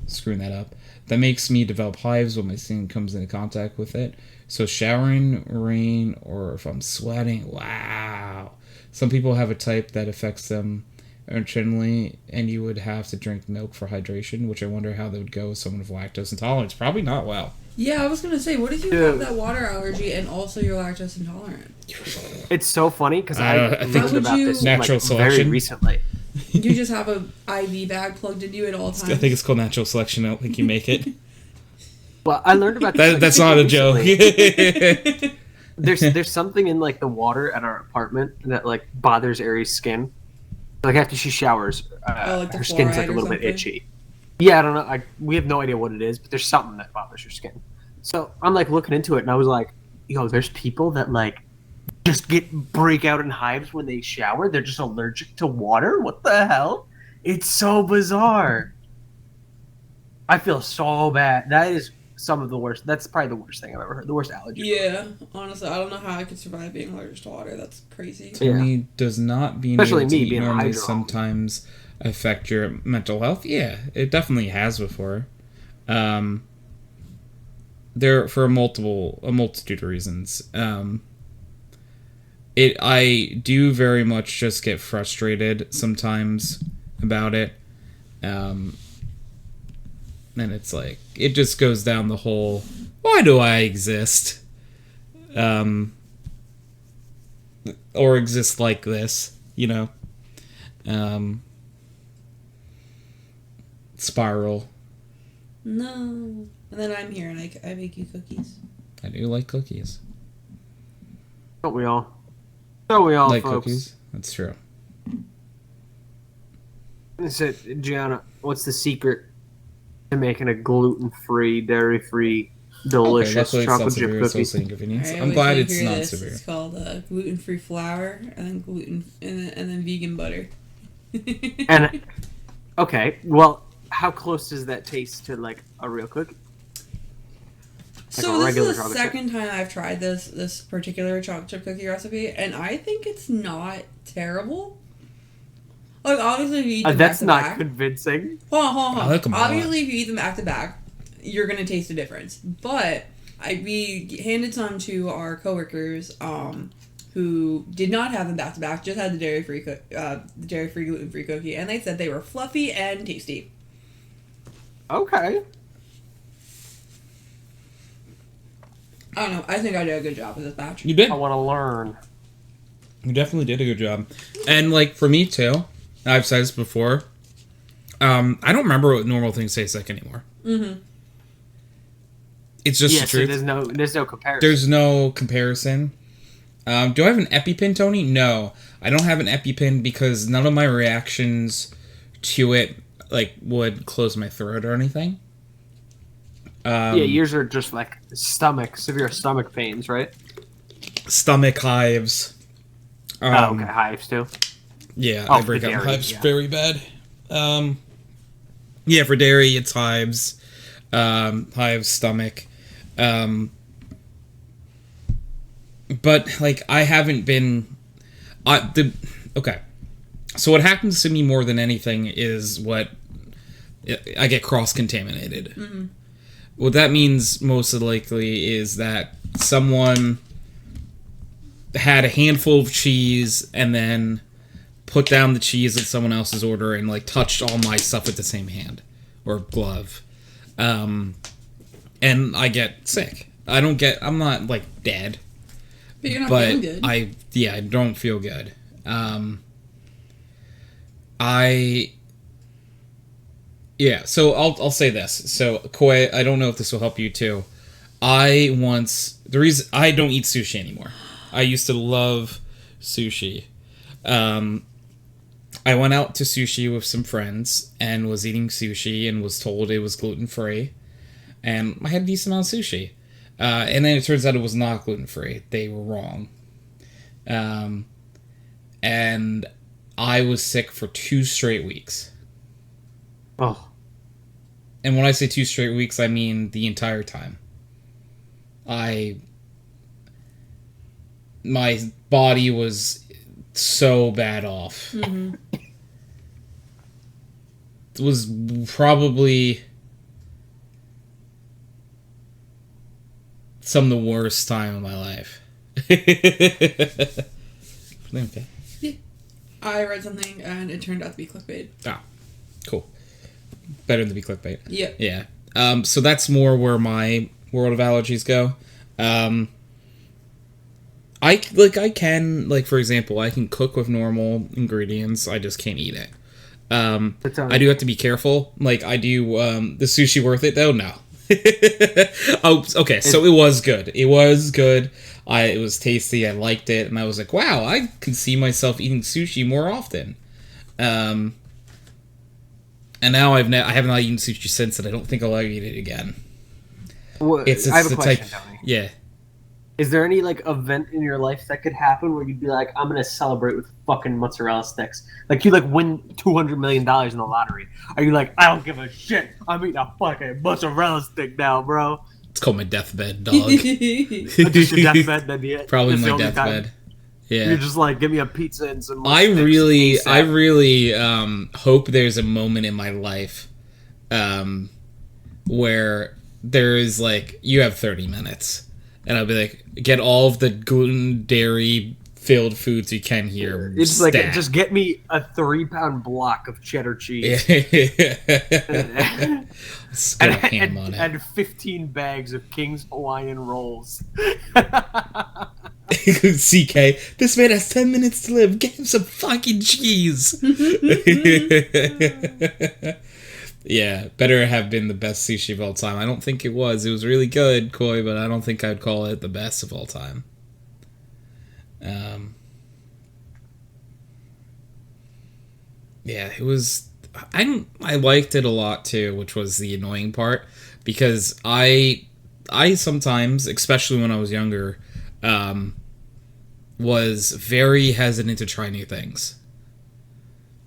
screwing that up. That makes me develop hives when my skin comes into contact with it. So showering, rain, or if I'm sweating, wow. Some people have a type that affects them internally, and you would have to drink milk for hydration, which I wonder how that would go with someone with lactose intolerance. Probably not well. Yeah, I was gonna say, what if you have that water allergy and also you're lactose intolerant? It's so funny because I I think learned about this natural very selection. recently. You just have a IV bag plugged into you at all times. I think it's called natural selection. I don't think you make it. Well, I learned about this. That's not a joke. recently. There's something in like the water at our apartment that like bothers Aries' skin. Like after she showers, like the her skin's fluoride like a or little bit something? itchy. Yeah, I don't know. We have no idea what it is, but there's something that bothers her skin. So I'm like looking into it, and I was like, there's people that like just break out in hives when they shower. They're just allergic to water. What the hell? It's so bizarre. I feel so bad. That is some of the worst. That's probably the worst thing I've ever heard. The worst allergy. Yeah, honestly, I don't know how I could survive being allergic to water. That's crazy. Tony, does not being Especially able to me eat being a normally hydro. sometimes affect your mental health? Yeah, it definitely has before. There for a multitude of reasons. I do very much just get frustrated sometimes about it. And it's like, it just goes down the whole, why do I exist? Or exist like this, spiral. No. And then I'm here and I make you cookies. I do like cookies. Don't we all? Don't we all, Like folks? cookies? That's true. So, Gianna, what's the secret to making a gluten-free, dairy-free, delicious luckily it's not chocolate chip severe. It's cookie? also inconvenience. I I'm always glad say, it's hear not this. severe. It's called gluten-free flour and then vegan butter. And okay, well, how close does that taste to like a real cookie? So a this regular is the chocolate chip. second time I've tried this particular chocolate chip cookie recipe, and I think it's not terrible. Like, obviously, if you eat them That's back to not back... convincing. Hold on. I like them a lot. Obviously, if you eat them back to back, you're going to taste the difference. But we handed some to our coworkers who did not have them back to back, just had the dairy-free, gluten-free cookie, and they said they were fluffy and tasty. Okay. I don't know. I think I did a good job with this batch. You did. I want to learn. You definitely did a good job. And, like, for me, too, I've said this before, I don't remember what normal things taste like anymore. Mm-hmm. It's just the So truth. there's no comparison. There's no comparison. Do I have an EpiPen, Tony? No. I don't have an EpiPen because none of my reactions to it, like, would close my throat or anything. Yours are just, like, severe stomach pains, right? Stomach hives. Okay, hives, too. Yeah, Oh, I break for out in dairy, hives yeah. very bad. Yeah, for dairy, it's hives. Hives, stomach. But, like, I haven't been... Okay. So what happens to me more than anything is I get cross-contaminated. Mm-hmm. What that means, most likely, is that someone had a handful of cheese and then put down the cheese at someone else's order and, like, touched all my stuff with the same hand or glove. And I get sick. I'm not, like, dead. But you're not But feeling good. I don't feel good. So I'll say this. So, Koi, I don't know if this will help you too. The reason I don't eat sushi anymore. I used to love sushi. I went out to sushi with some friends and was eating sushi and was told it was gluten-free. And I had a decent amount of sushi. And then it turns out it was not gluten-free. They were wrong. And I was sick for 2 straight weeks. Oh. And when I say 2 straight weeks, I mean the entire time. My body was so bad off. Mm-hmm. It was probably some of the worst time of my life. Okay. Yeah. I read something and it turned out to be clickbait. Ah, cool. Better than to be clickbait. Yep. Yeah. So that's more where my world of allergies go. I can, for example, I can cook with normal ingredients. I just can't eat it. I do have to be careful. Like, I do, the sushi worth it, though? No. Oh, okay, so it was good. It was good. It was tasty. I liked it. And I was like, wow, I can see myself eating sushi more often. And now I have not eaten sushi since, and I don't think I'll ever eat it again. Well, It's I have a the question, type, Tony. yeah. Is there any, like, event in your life that could happen where you'd be like, I'm going to celebrate with fucking mozzarella sticks? Like, you, like, win $200 million in the lottery. Are you like, I don't give a shit. I'm eating a fucking mozzarella stick now, bro? It's called my deathbed, dog. Just your deathbed, then yeah. Probably That's the my only time. deathbed. Yeah. You're just like, give me a pizza and some I sticks really ASAP. hope there's a moment in my life where there is, like, you have 30 minutes. And I'll be like, get all of the gluten, dairy filled foods you can here. It's like, just get me a 3-pound block of cheddar cheese. Just go ham on it. And 15 bags of King's Hawaiian rolls. CK, this man has 10 minutes to live. Get him some fucking cheese. Yeah, better have been the best sushi of all time. I don't think it was. It was really good, Koi, but I don't think I'd call it the best of all time. Yeah, it was... I liked it a lot, too, which was the annoying part, because I sometimes, especially when I was younger, was very hesitant to try new things.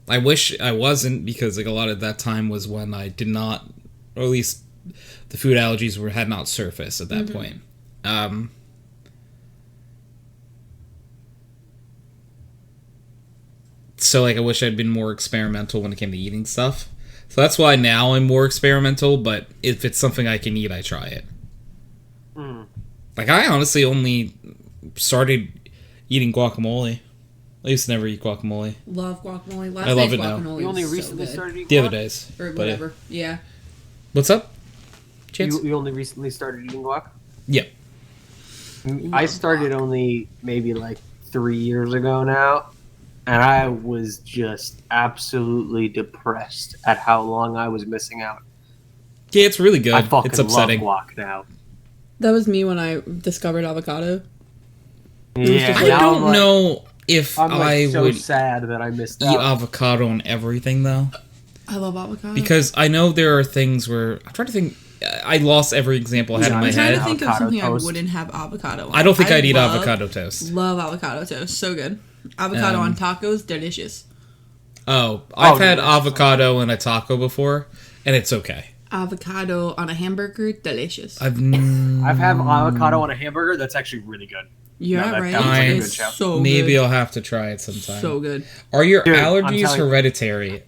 I wish I wasn't, because, like, a lot of that time was when I did not, or at least the food allergies had not surfaced at that point. So, like, I wish I'd been more experimental when it came to eating stuff. So that's why now I'm more experimental, but if it's something I can eat, I try it. Like, I honestly only started eating guacamole. I used to never eat guacamole. Love guacamole. I love it now. Guacamole You only was recently so good. started eating The other guac? days. Or But, whatever. Yeah. what's up? Chance? You only recently started eating guac? Yep. I started only maybe like 3 years ago now, and I was just absolutely depressed at how long I was missing out. Yeah, it's really good. I fucking It's upsetting. love guac now. That was me when I discovered avocado. Yeah, I now don't I'm like- know if I'm like I so would sad that I missed eat out. avocado on everything, though. I love avocado. Because I know there are things where... I'm trying to think... I lost every example I had in Yeah, my I'm trying to head. think of Avocado something toast. I wouldn't have avocado on. I don't think I'd eat love- avocado toast. Love avocado toast. So good. Avocado on tacos, delicious. Oh, I've had delicious. avocado in a taco before, and it's okay. Avocado on a hamburger, delicious. I've I've had avocado on a hamburger. That's actually really good. Yeah, No, that- right. that was like a It's good shout. so maybe good. I'll have to try it sometime. So good. Are your Dude, I'm allergies telling you. hereditary?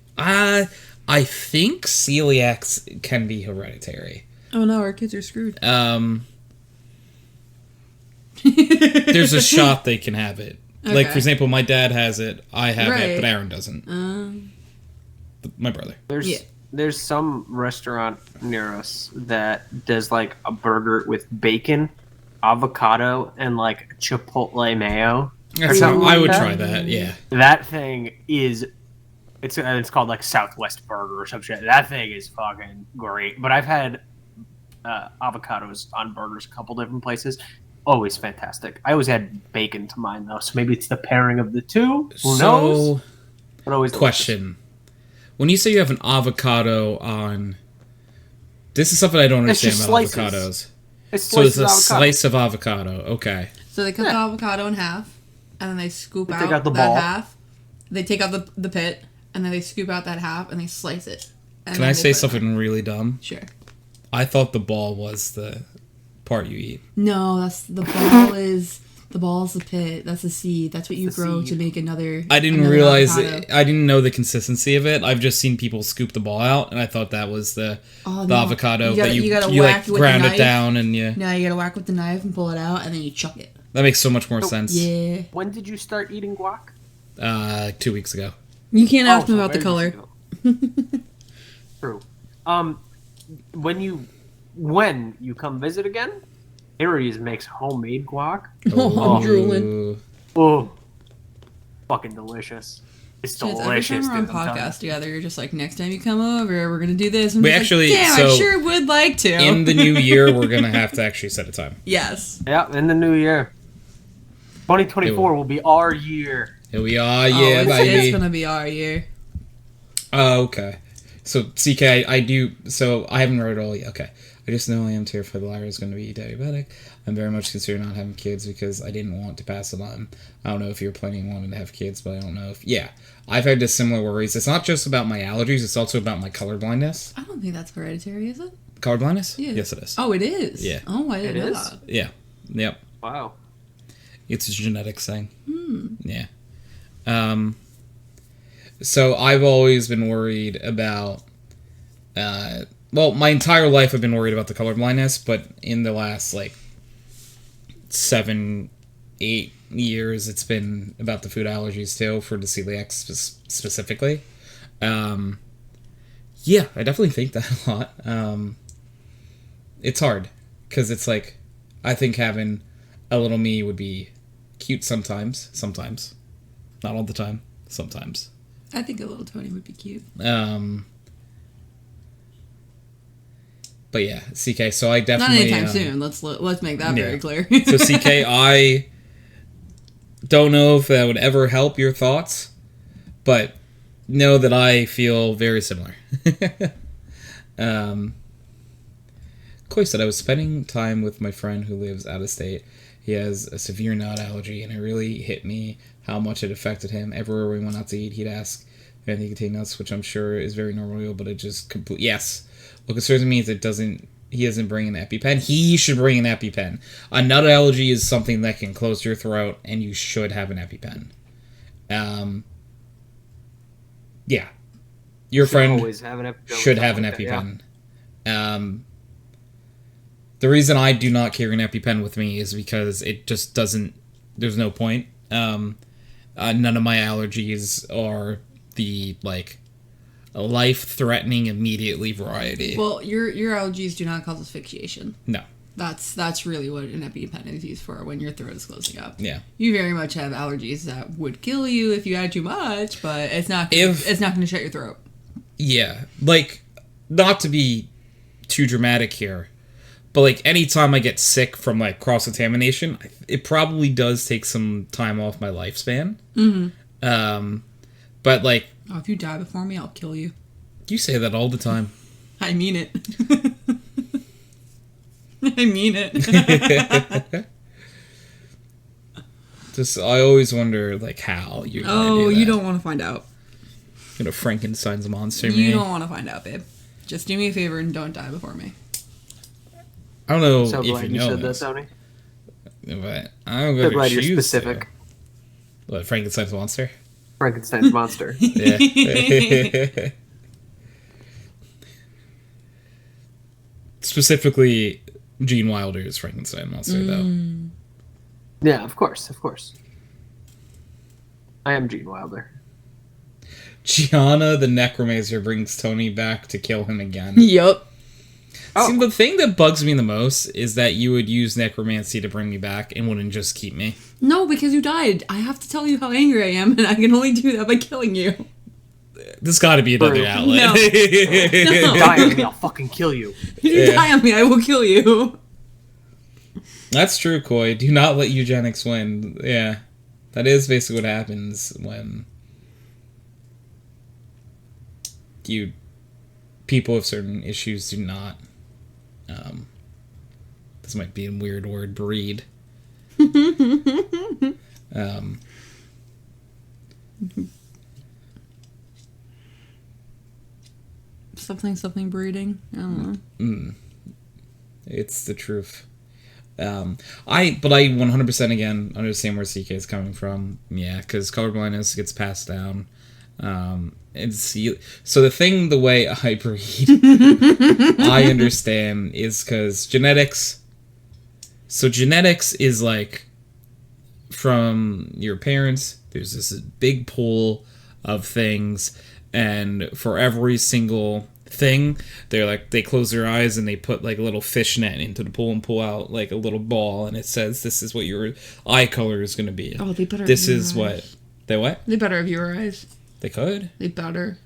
I think celiac can be hereditary. Oh no, our kids are screwed. There's a shot they can have it. Like, Okay. for example, my dad has it, I have Right. it, but Aaron doesn't. My brother. There's Yeah. there's some restaurant near us that does like a burger with bacon, avocado, and like chipotle mayo. something I like would that. try that, yeah. That thing is it's called like Southwest Burger or some shit. That thing is fucking great. But I've had avocados on burgers a couple different places. Always fantastic. I always had bacon to mine though, so maybe it's the pairing of the two. Who knows? But always delicious. Question. When you say you have an avocado on... This is something I don't It's understand just about slices. avocados. It's So it's slices a of avocado. slice of avocado. Okay. So they cut Yeah. the avocado in half, and then they scoop They out, take out the that ball. half. They take out the pit, and then they scoop out that half, and they slice it. And Can then I they say put it on. something really dumb? Sure. I thought the ball was the part you eat. No, that's the ball is the pit. That's the seed. That's what you It's the grow seed. to make another. I didn't another realize avocado. it. I didn't know the consistency of it. I've just seen people scoop the ball out, and I thought that was the Oh, the no. avocado You gotta- that you gotta you whack like it with ground a it knife. down, and you Now you gotta whack with the knife and pull it out, and then you chuck it. that makes so much more sense. Yeah. When did you start eating guac? 2 weeks ago. You can't ask Oh, me so about the very color. recent. True. When you come visit again, Aries makes homemade guac. Oh, I'm drooling. Ooh. Oh, fucking delicious! It's Chance, every delicious. time we're on dude, I'm telling podcast together, you're just like, next time you come over, we're gonna do this. And We I'm just actually- like, damn, so I sure would like to. In the new year, we're gonna have to actually set a time. Yes. you. Yeah, in the new year, 2024 will be our year. Here we are, Oh, yeah, it's baby. gonna be our year. Oh, okay. So, CK, I do... So, I haven't read it all yet. Okay. I just know I am terrified Lyra is going to be diabetic. I'm very much considering not having kids because I didn't want to pass it on. I don't know if you're planning on wanting to have kids, but I don't know if... Yeah. I've had this similar worries. It's not just about my allergies. It's also about my colorblindness. I don't think that's hereditary, is it? Colorblindness? Yeah. Yes, it is. Oh, it is. Yeah. Oh, I didn't It know is? that. Yeah. Yep. Wow. It's a genetics thing. Yeah. So I've always been worried about... well, my entire life I've been worried about the color blindness, but in the last, 7, 8 years, it's been about the food allergies, too, for the celiac specifically. Yeah, I definitely think that a lot. It's hard, because it's I think having a little me would be cute sometimes. Not all the time. Sometimes. I think a little Tony would be cute. But yeah, CK. So I Not definitely anytime soon. Let's make that very clear. So CK, I don't know if that would ever help your thoughts, but know that I feel very similar. Koi said I was spending time with my friend who lives out of state. He has a severe nut allergy, and it really hit me how much it affected him. Everywhere we went out to eat, he'd ask and they contain nuts, which I'm sure is very normal, but it just yes. What concerns me is he doesn't bring an EpiPen. He should bring an EpiPen. A nut allergy is something that can close your throat, and you should have an EpiPen. Yeah. Your friend should have an EpiPen. The reason I do not carry an EpiPen with me is because it just doesn't... There's no point. None of my allergies are the, life-threatening immediately variety. Well, your allergies do not cause asphyxiation. No. That's really what an EpiPen is used for when your throat is closing up. Yeah. You very much have allergies that would kill you if you had too much, but it's not going to shut your throat. Yeah. Not to be too dramatic here, but anytime I get sick from cross-contamination, it probably does take some time off my lifespan. Mm-hmm. But if you die before me, I'll kill you. You say that all the time. I mean it. I mean it. I always wonder how you're gonna do that. You don't want to find out. Frankenstein's monster. You don't want to find out, babe. Just do me a favor and don't die before me. I don't know so if glad you know said this, that, Tony. but I'm so glad you're specific. What, Frankenstein's monster? Frankenstein's monster. Yeah. Specifically, Gene Wilder's Frankenstein monster, though. Yeah, of course. I am Gene Wilder. Gianna, the necromancer, brings Tony back to kill him again. Yup. See, the thing that bugs me the most is that you would use necromancy to bring me back and wouldn't just keep me. No, because you died. I have to tell you how angry I am, and I can only do that by killing you. There's got to be another outlet. No. Die on me, I'll fucking kill you. If you die on me, I will kill you. That's true, Koi. Do not let eugenics win. Yeah. That is basically what happens when people with certain issues do not. This might be a weird word, breed. Something breeding. I don't know. It's the truth. I 100% again understand where CK is coming from. Yeah, because colorblindness gets passed down. So the way I breed, I understand, is because genetics. So genetics is from your parents. There's this big pool of things, and for every single thing, they close their eyes and they put a little fishnet into the pool and pull out a little ball, and it says this is what your eye color is going to be. Oh, they better. This is what they what? They better have your eyes. They could. They better.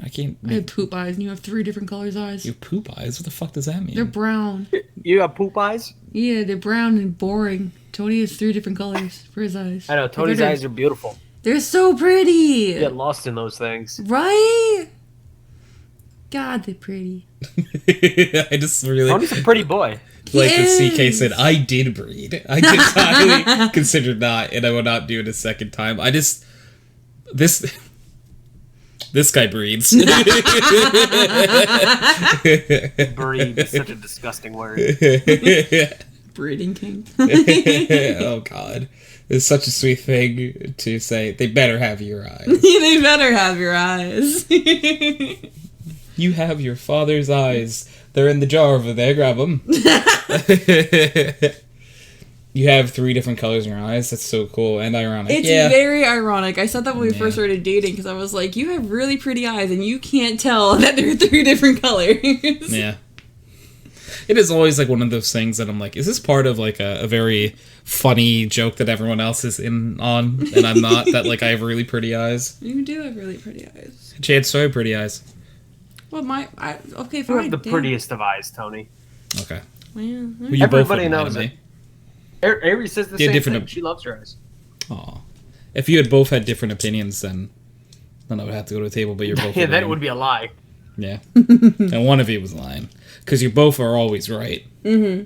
I can't. I have poop eyes, and you have 3 different colors eyes. You have poop eyes? What the fuck does that mean? They're brown. You have poop eyes? Yeah, they're brown and boring. Tony has 3 different colors for his eyes. I know, Tony's eyes are beautiful. They're so pretty. You get lost in those things. Right? God, they're pretty. I just really... Tony's a pretty boy. The CK said, I did breed. I did highly considered not, and I will not do it a second time. This guy breeds. Breed is such a disgusting word. Breeding king. Oh, God. It's such a sweet thing to say. They better have your eyes. They better have your eyes. You have your father's eyes. They're in the jar over there. Grab them. You have 3 different colors in your eyes. That's so cool and ironic. It's very ironic. I said that when we first started dating because I was like, you have really pretty eyes and you can't tell that they're 3 different colors. Yeah. It is always one of those things that I'm like, is this part of a very funny joke that everyone else is in on and I'm not? That I have really pretty eyes? You do have really pretty eyes. Chance, so pretty eyes. Well, okay, fine. You have the prettiest of eyes, Tony. Okay. Well, You everybody both knows it. Avery says the same thing. She loves her eyes. Aw. If you had both had different opinions, then I would have to go to the table, but you're both Yeah, that would be a lie. Yeah. And one of you was lying. Because you both are always right. Mm-hmm.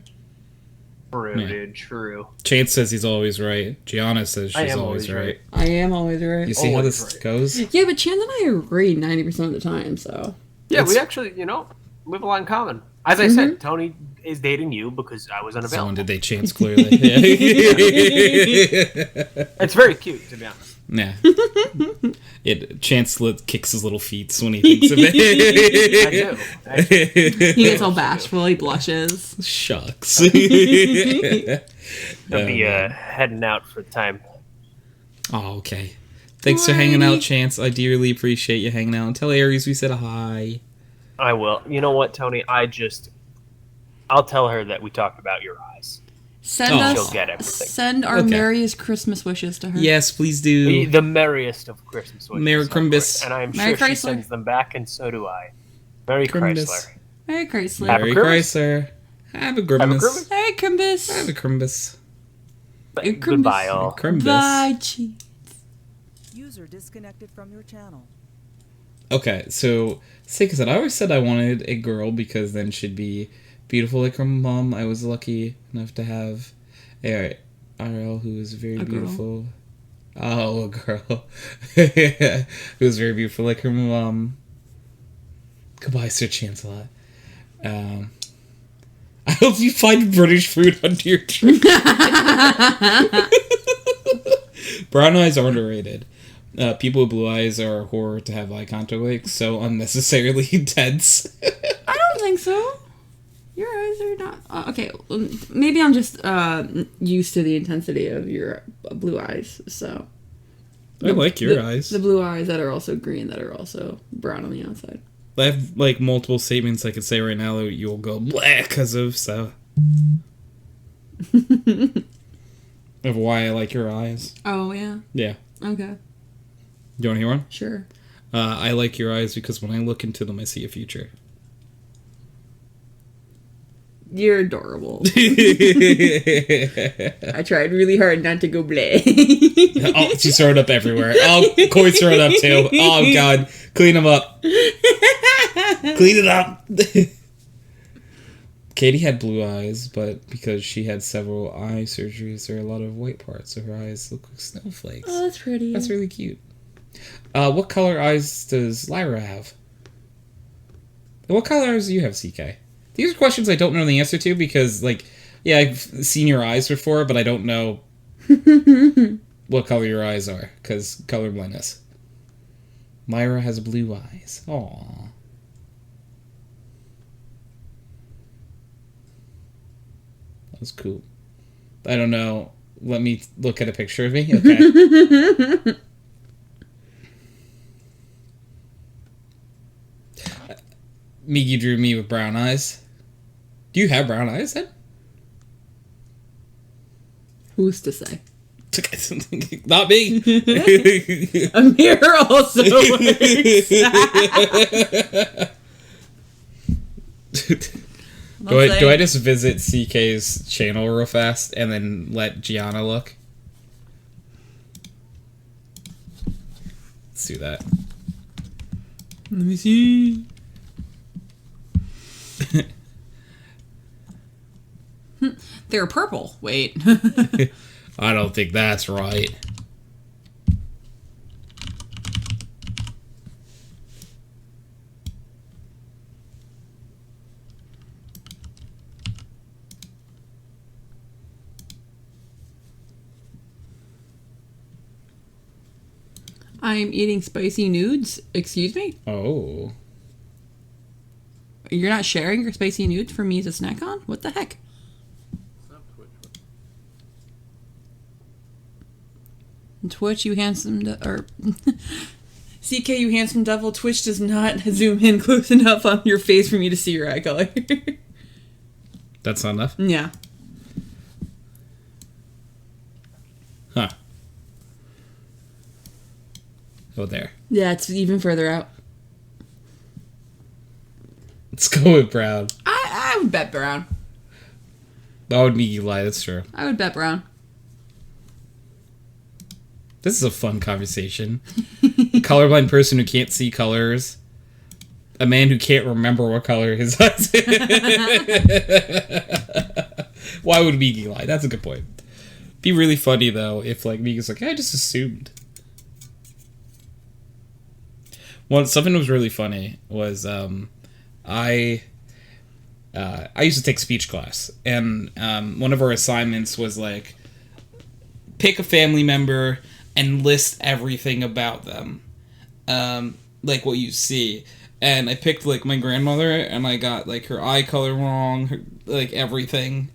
True, Yeah. dude. True. Chance says he's always right. Gianna says she's always right. I am always right. You see how Always this right. goes? Yeah, but Chance and I agree 90% of the time, so. Yeah, It's- we actually, we have a lot in common. As I said, Tony is dating you because I was unavailable. Someone did they chance clearly. Yeah. It's very cute, to be honest. Yeah. Chance kicks his little feet when he thinks of it. I do. Actually, He gets all bashful, he blushes. Shucks. I'll be heading out for time. Oh, okay. Thanks for hanging out, Chance. I dearly appreciate you hanging out. And tell Aries we said hi. I will. You know what, Tony? I'll tell her that we talked about your eyes. Send She'll get everything. Send our Okay. merriest Christmas wishes to her. Yes, please do. The merriest of Christmas wishes. Merry of course. Crimbus. And I'm Merry sure she Chrysler. sends them back, and so do I. Merry Crimbus. Chrysler. Merry Chrysler. Have a Merry Christmas. Chrysler. Have a Have a Grimace. Christmas. Merry Crimbus. Have a Crimbus. Goodbye, all. Crimbus. Bye, cheese. User disconnected from your channel. Okay, so Seika said, I always said I wanted a girl because then she'd be beautiful like her mom. I was lucky enough to have a RL who was very A girl. beautiful. Oh, a girl. Who was very beautiful like her mom. Goodbye, Sir Chancelot. I hope you find British food under your tree. Brown eyes are underrated. People with blue eyes are a horror to have eye contact with, so unnecessarily intense. I don't think so. Your eyes are not. Okay, maybe I'm just used to the intensity of your blue eyes, so. I like your eyes. The blue eyes that are also green, that are also brown on the outside. I have like multiple statements I could say right now that you'll go bleh because of, so. Of why I like your eyes. Oh, yeah. Yeah. Okay, Do you want to hear one? sure. I like your eyes because when I look into them, I see a future. You're adorable. I tried really hard not to go bleh. Oh, she's throwing up everywhere. Oh, Corey's throwing up too. Oh, God. Clean them up. Clean it up. Katie had blue eyes, but because she had several eye surgeries, there are a lot of white parts, so her eyes look like snowflakes. Oh, that's pretty. That's really cute. What color eyes does Lyra have? And what color eyes do you have, CK? These are questions I don't know the answer to because, like, yeah, I've seen your eyes before, but I don't know what color your eyes are because colorblindness. Lyra has blue eyes. Aww. That was cool. I don't know. Let me look at a picture of me. Okay. Miggy drew me with brown eyes. Do you have brown eyes then? Who's to say? Not me. A mirror also works. Do I just visit CK's channel real fast and then let Gianna look? Let's do that. Let me see. They're purple. Wait. I don't think that's right. I'm eating spicy nudes. Excuse me? Oh. You're not sharing your spicy nudes for me to snack on? What the heck? Twitch, you handsome... or... CK, you handsome devil. Twitch does not zoom in close enough on your face for me to see your eye color. That's not enough? Yeah. Huh. Oh, there. Yeah, it's even further out. Let's go with brown. I would bet brown. That would be lie. That's true. I would bet brown. This is a fun conversation. A colorblind person who can't see colors. A man who can't remember what color his eyes Why would Miki lie? That's a good point. Be really funny though if like Miki's like, I just assumed. Something that was really funny was I used to take speech class, and one of our assignments was like pick a family member and list everything about them, like what you see. And I picked like my grandmother, and I got like her eye color wrong, her, like everything.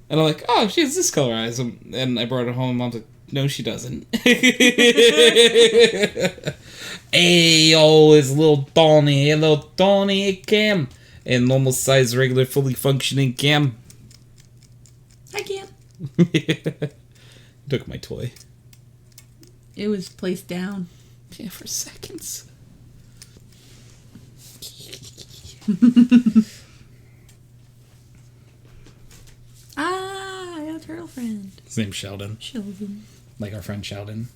And I'm like, oh, she has this color eyes, and I brought it home. And Mom's like, no, she doesn't. Hey, oh, it's little Tony. Hello, Tony. Cam. A normal size, regular, fully functioning Cam. I can't. Took my toy. It was placed down. Yeah, for seconds. I got a turtle friend. His name's Sheldon. Sheldon. Like our friend Sheldon.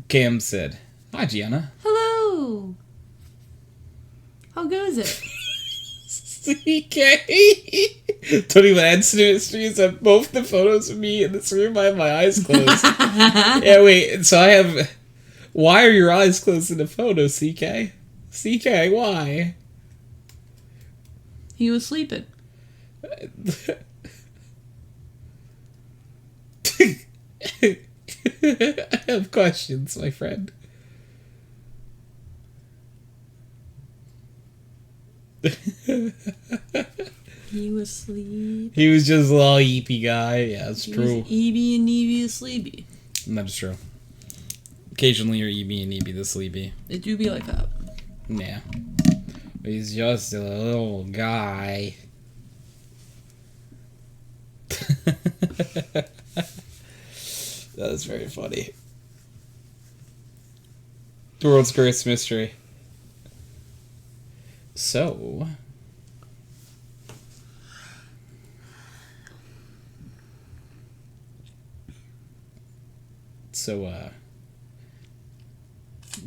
Cam said, hi, Gianna. Hello. How goes it? CK. Tony Lanston streams have both the photos of me in this room. I have my eyes closed. Yeah, wait. So I have. Why are your eyes closed in the photo, CK? CK, why? He was sleeping. I have questions, my friend. He was sleeping. He was just a little eepy guy. Yeah, it's true. He was Evie and Evie is sleepy. That's true. Occasionally you're Evie and Evie the sleepy. It do be like that. Yeah. He's just a little guy. That is very funny. The world's greatest mystery. So...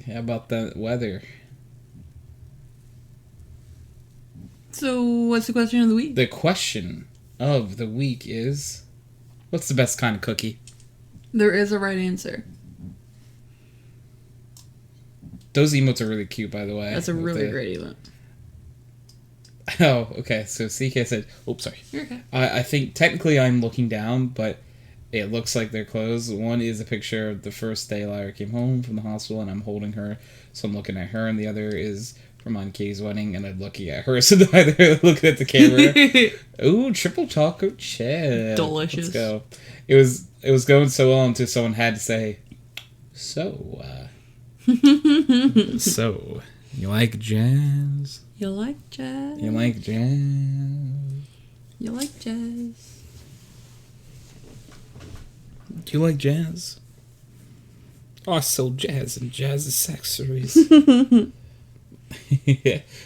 how about the weather? So, what's the question of the week? The question of the week is... what's the best kind of cookie? There is a right answer. Those emotes are really cute, by the way. That's a really great emote. Oh, okay. So CK said... oops, sorry. You're okay. I think technically I'm looking down, but it looks like they're closed. One is a picture of the first day Lyra came home from the hospital, and I'm holding her, so I'm looking at her, and the other is from Aunt Kay's wedding, and I'm looking at her, so they're looking at the camera. Ooh, triple chocolate chip. Delicious. Let's go. It was going so well until someone had to say, so, so, you like jazz? You like jazz? You like jazz? You like jazz? Do you like jazz? Oh, I sell jazz and jazz accessories.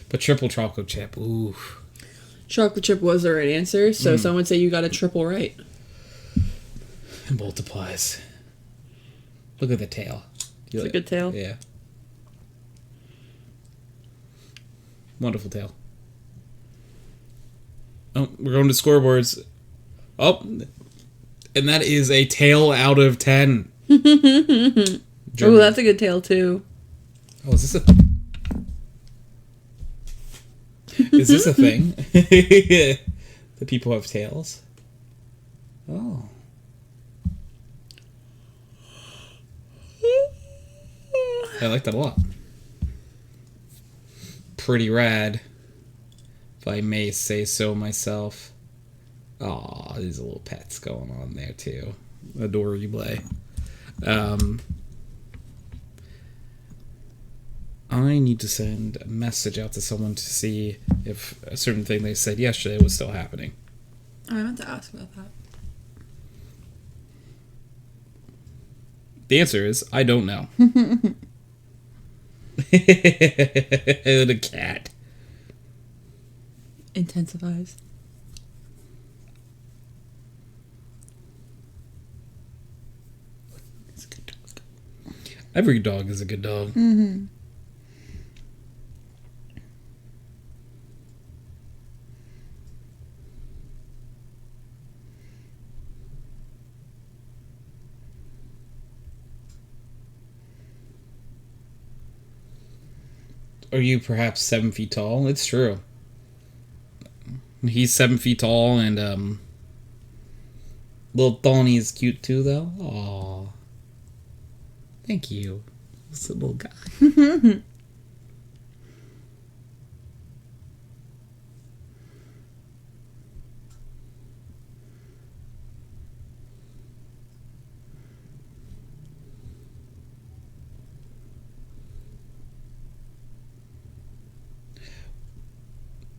But triple chocolate chip, ooh. Chocolate chip was the right answer, so some would say you got a triple right. It multiplies. Look at the tail. It's a good tail. Yeah. Wonderful tail. Oh, we're going to scoreboards. Oh, and that is a tail out of 10. Oh, that's a good tail too. Oh, is this a... is this a thing? The people have tails? Oh. I like that a lot. Pretty rad, if I may say so myself. Aw, there's a little pets going on there too. Adorable. I need to send a message out to someone to see if a certain thing they said yesterday was still happening. I meant to ask about that. The answer is, I don't know. The cat. Intensifies. It's a good dog. Every dog is a good dog. Mm-hmm. Are you perhaps 7 feet tall? It's true. He's 7 feet tall, and little Tony is cute too, though. Aww. Thank you. This little guy.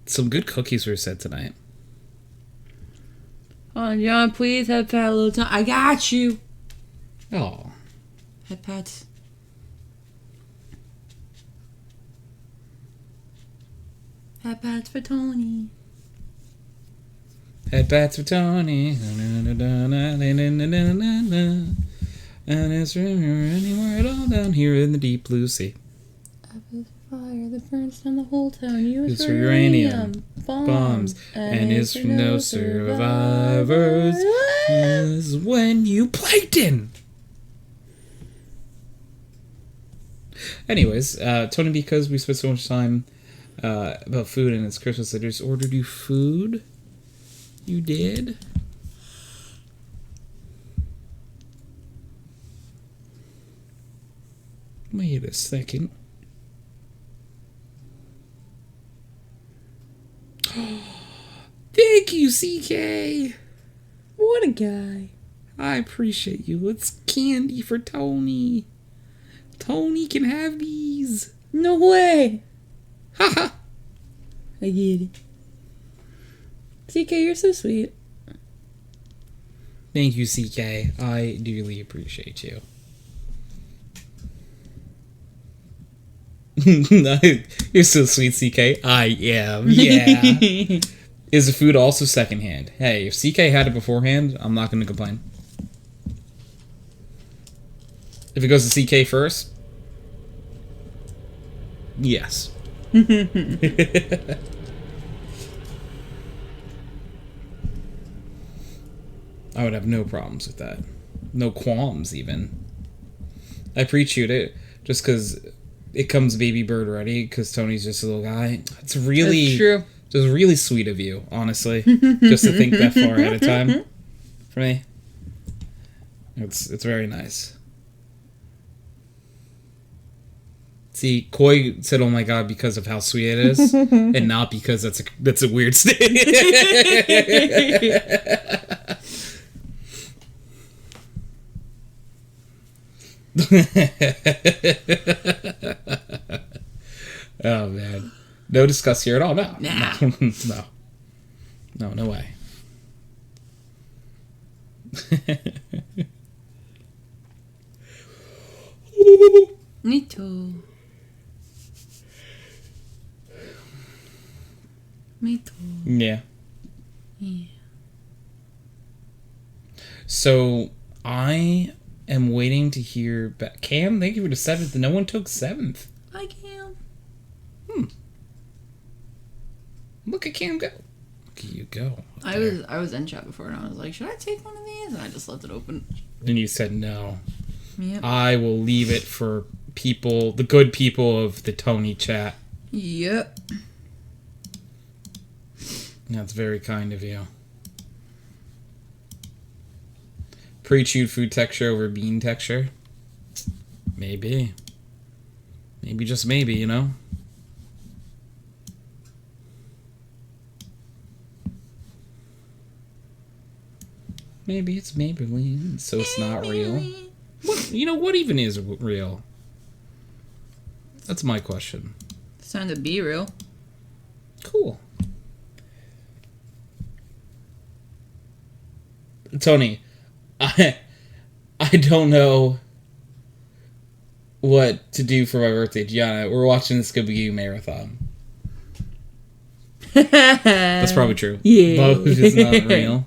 Some good cookies were said tonight. Oh, John, please have Pat a little time. I got you. Oh. Have Pat. Have Pats for Tony. Head bats for Tony. And it's anywhere at all down here in the deep blue sea. Fire the furnace on the whole town. Use for uranium bombs, and is for no survivors. Is when you plankton. Anyways, Tony, because we spent so much time about food and it's Christmas, I just ordered you food. You did. Wait a second. Thank you, CK. What a guy. I appreciate you. It's candy for Tony. Tony can have these. No way. Haha. I get it. CK, you're so sweet. Thank you, CK. I dearly appreciate you. You're so sweet, CK. I am. Yeah. Is the food also secondhand? Hey, if CK had it beforehand, I'm not going to complain. If it goes to CK first, yes. I would have no problems with that. No qualms, even. I pre-chewed it just because it comes baby bird ready, because Tony's just a little guy. It's really... That's true. Just really sweet of you, honestly, just to think that far ahead of time for me. It's very nice. See, Koi said, "Oh my god," because of how sweet it is, and not because that's a weird statement. Oh man. No discuss here at all. No. Nah. No way. Me too. Me too. Yeah. Yeah. So I am waiting to hear back. Cam, thank you for the 7th. No one took 7th. Hi, Cam. Look at Cam go. Look at you go. I was in chat before and I was like, should I take one of these? And I just left it open. Then you said no. Yep. I will leave it for people, the good people of the Tony chat. Yep. That's very kind of you. Pre-chewed food texture over bean texture? Maybe. Maybe, just maybe, you know? Maybe it's Maybelline, so it's not real. What, you know, what even is real? That's my question. It's time to be real. Cool. Tony, I don't know what to do for my birthday. Gianna, we're watching the Scooby-Doo marathon. That's probably true. Yeah. Both is not real.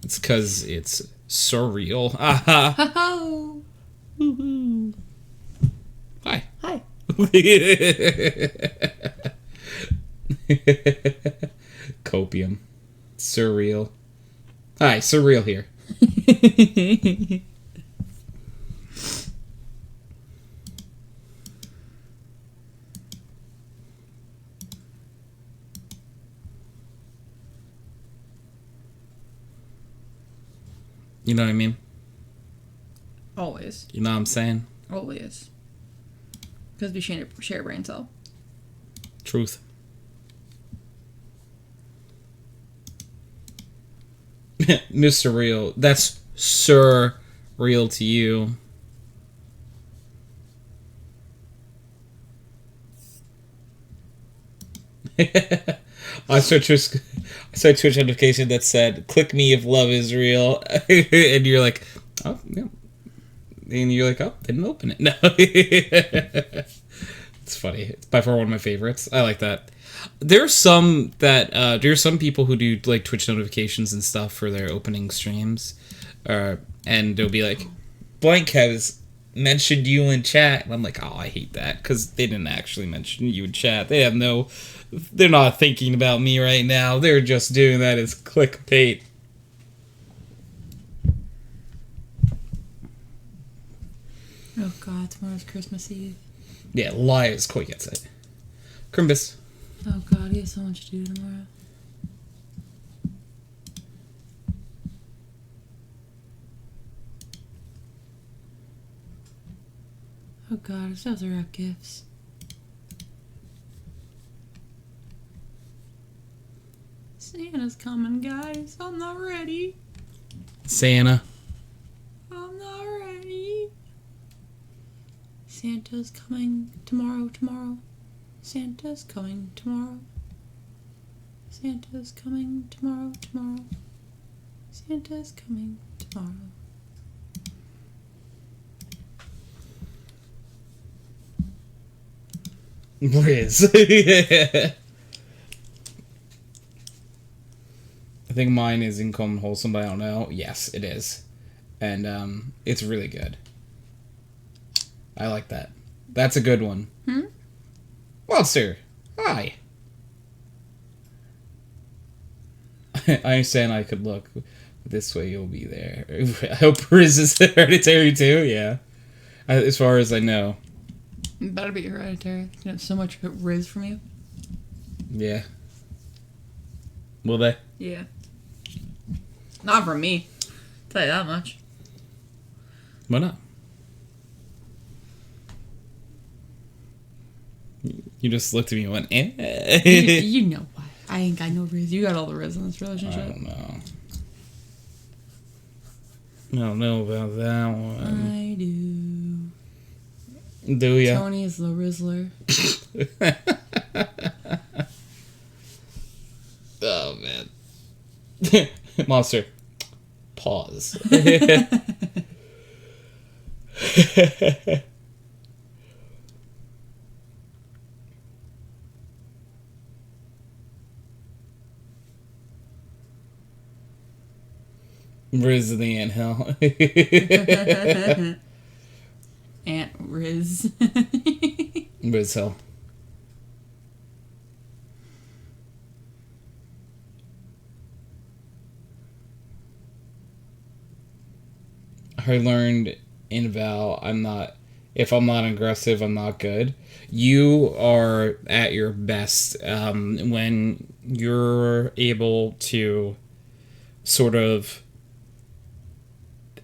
It's because it's surreal. Ho-ho. Woohoo. Hi. Hi. Copium. Surreal. Hi, surreal here. You know what I mean? Always. You know what I'm saying? Always. Because we share a brain cell. Truth. Mr. Real. That's Sir Real to you. I saw Twitch notification that said, "Click me if love is real," and you're like, "Oh, yeah." And you're like, "Oh, didn't open it." No, it's funny. It's by far one of my favorites. I like that. There's some people who do like Twitch notifications and stuff for their opening streams, and they'll be like, "Blank has mentioned you in chat," and I'm like, "Oh, I hate that," because they didn't actually mention you in chat. They're not thinking about me right now. They're just doing that as clickbait. Oh God, tomorrow's Christmas Eve. Yeah, liars. Koi gets it. Crimbus. Oh God, he has so much to do tomorrow. Oh God, I still have to wrap gifts. Santa's coming, guys. I'm not ready. Santa. I'm not ready. Santa's coming tomorrow. Santa's coming tomorrow. Santa's coming tomorrow. Santa's coming tomorrow. Riz. I think mine is Income Wholesome, but I don't know. Yes, it is. And it's really good. I like that. That's a good one. Monster, hi. I understand I could look. This way you'll be there. I hope Riz is hereditary too, yeah. As far as I know. It better be hereditary. You have so much riz from you. Yeah. Will they? Yeah. Not from me. I'll tell you that much. Why not? You just looked at me and went, eh? you know why. I ain't got no riz. You got all the riz in this relationship. I don't know. I don't know about that one. I do. Do ya? Tony is the Rizzler. Oh, man. Monster. Pause. Riz in the anthill. Aunt Riz. Riz Hill. I learned in Val, if I'm not aggressive, I'm not good. You are at your best when you're able to sort of,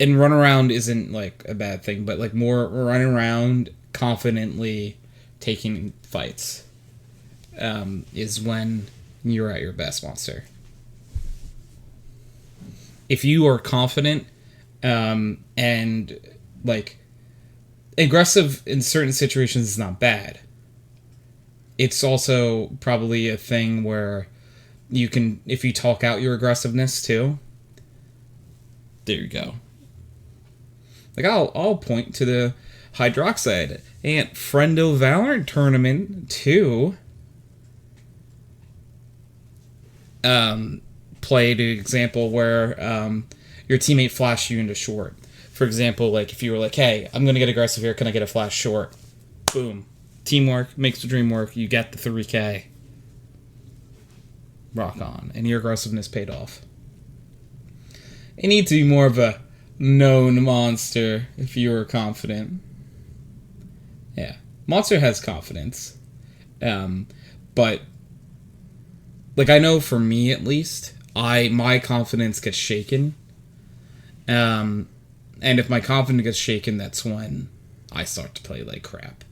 and run around isn't like a bad thing, but like more running around confidently taking fights is when you're at your best, Monster. If you are confident and like aggressive in certain situations is not bad. It's also probably a thing where you can, if you talk out your aggressiveness too, there you go. Like I'll point to the HydroxideAnt Friendo Valorant tournament too. Played an example where your teammate flashed you into short. For example, like if you were like, "Hey, I'm gonna get aggressive here. Can I get a flash short?" Boom. Teamwork makes the dream work. You get the 3K. Rock on, and your aggressiveness paid off. You need to be more of a known monster if you were confident. Yeah, Monster has confidence, but like I know for me at least, my confidence gets shaken And if my confidence gets shaken, that's when I start to play like crap.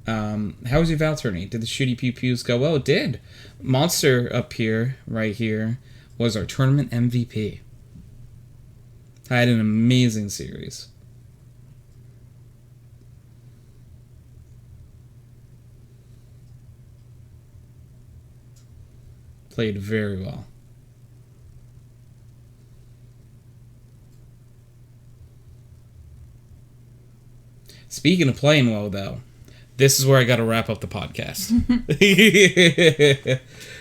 How was your Val tourney? Did the shooty pew pews go well? It did. Monster up here, right here, was our tournament MVP. I had an amazing series. Played very well. Speaking of playing well, though, this is where I got to wrap up the podcast.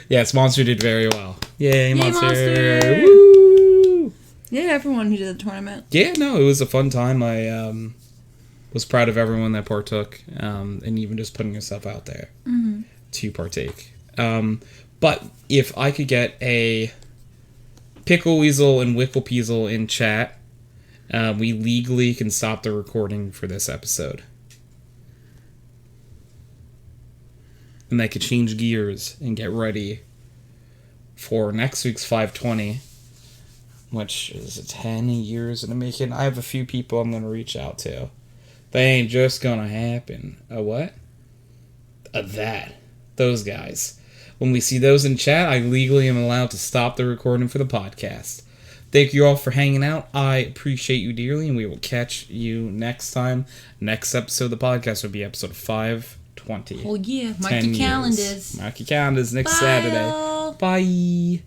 Yes, Monster did very well. Yay, Monster! Woo! Yeah, everyone who did the tournament. Yeah, no, it was a fun time. I was proud of everyone that partook, and even just putting yourself out there to partake. But if I could get a Pickle Weasel and Wickle Peasel in chat, we legally can stop the recording for this episode. And I could change gears and get ready for next week's 520, which is 10 years in the making. I have a few people I'm going to reach out to. They ain't just going to happen. A what? A that. Those guys. When we see those in chat, I legally am allowed to stop the recording for the podcast. Thank you all for hanging out. I appreciate you dearly, and we will catch you next time. Next episode of the podcast will be episode 520. Oh, yeah. Mark your calendars. Mark your calendars next Bye. Saturday. Bye.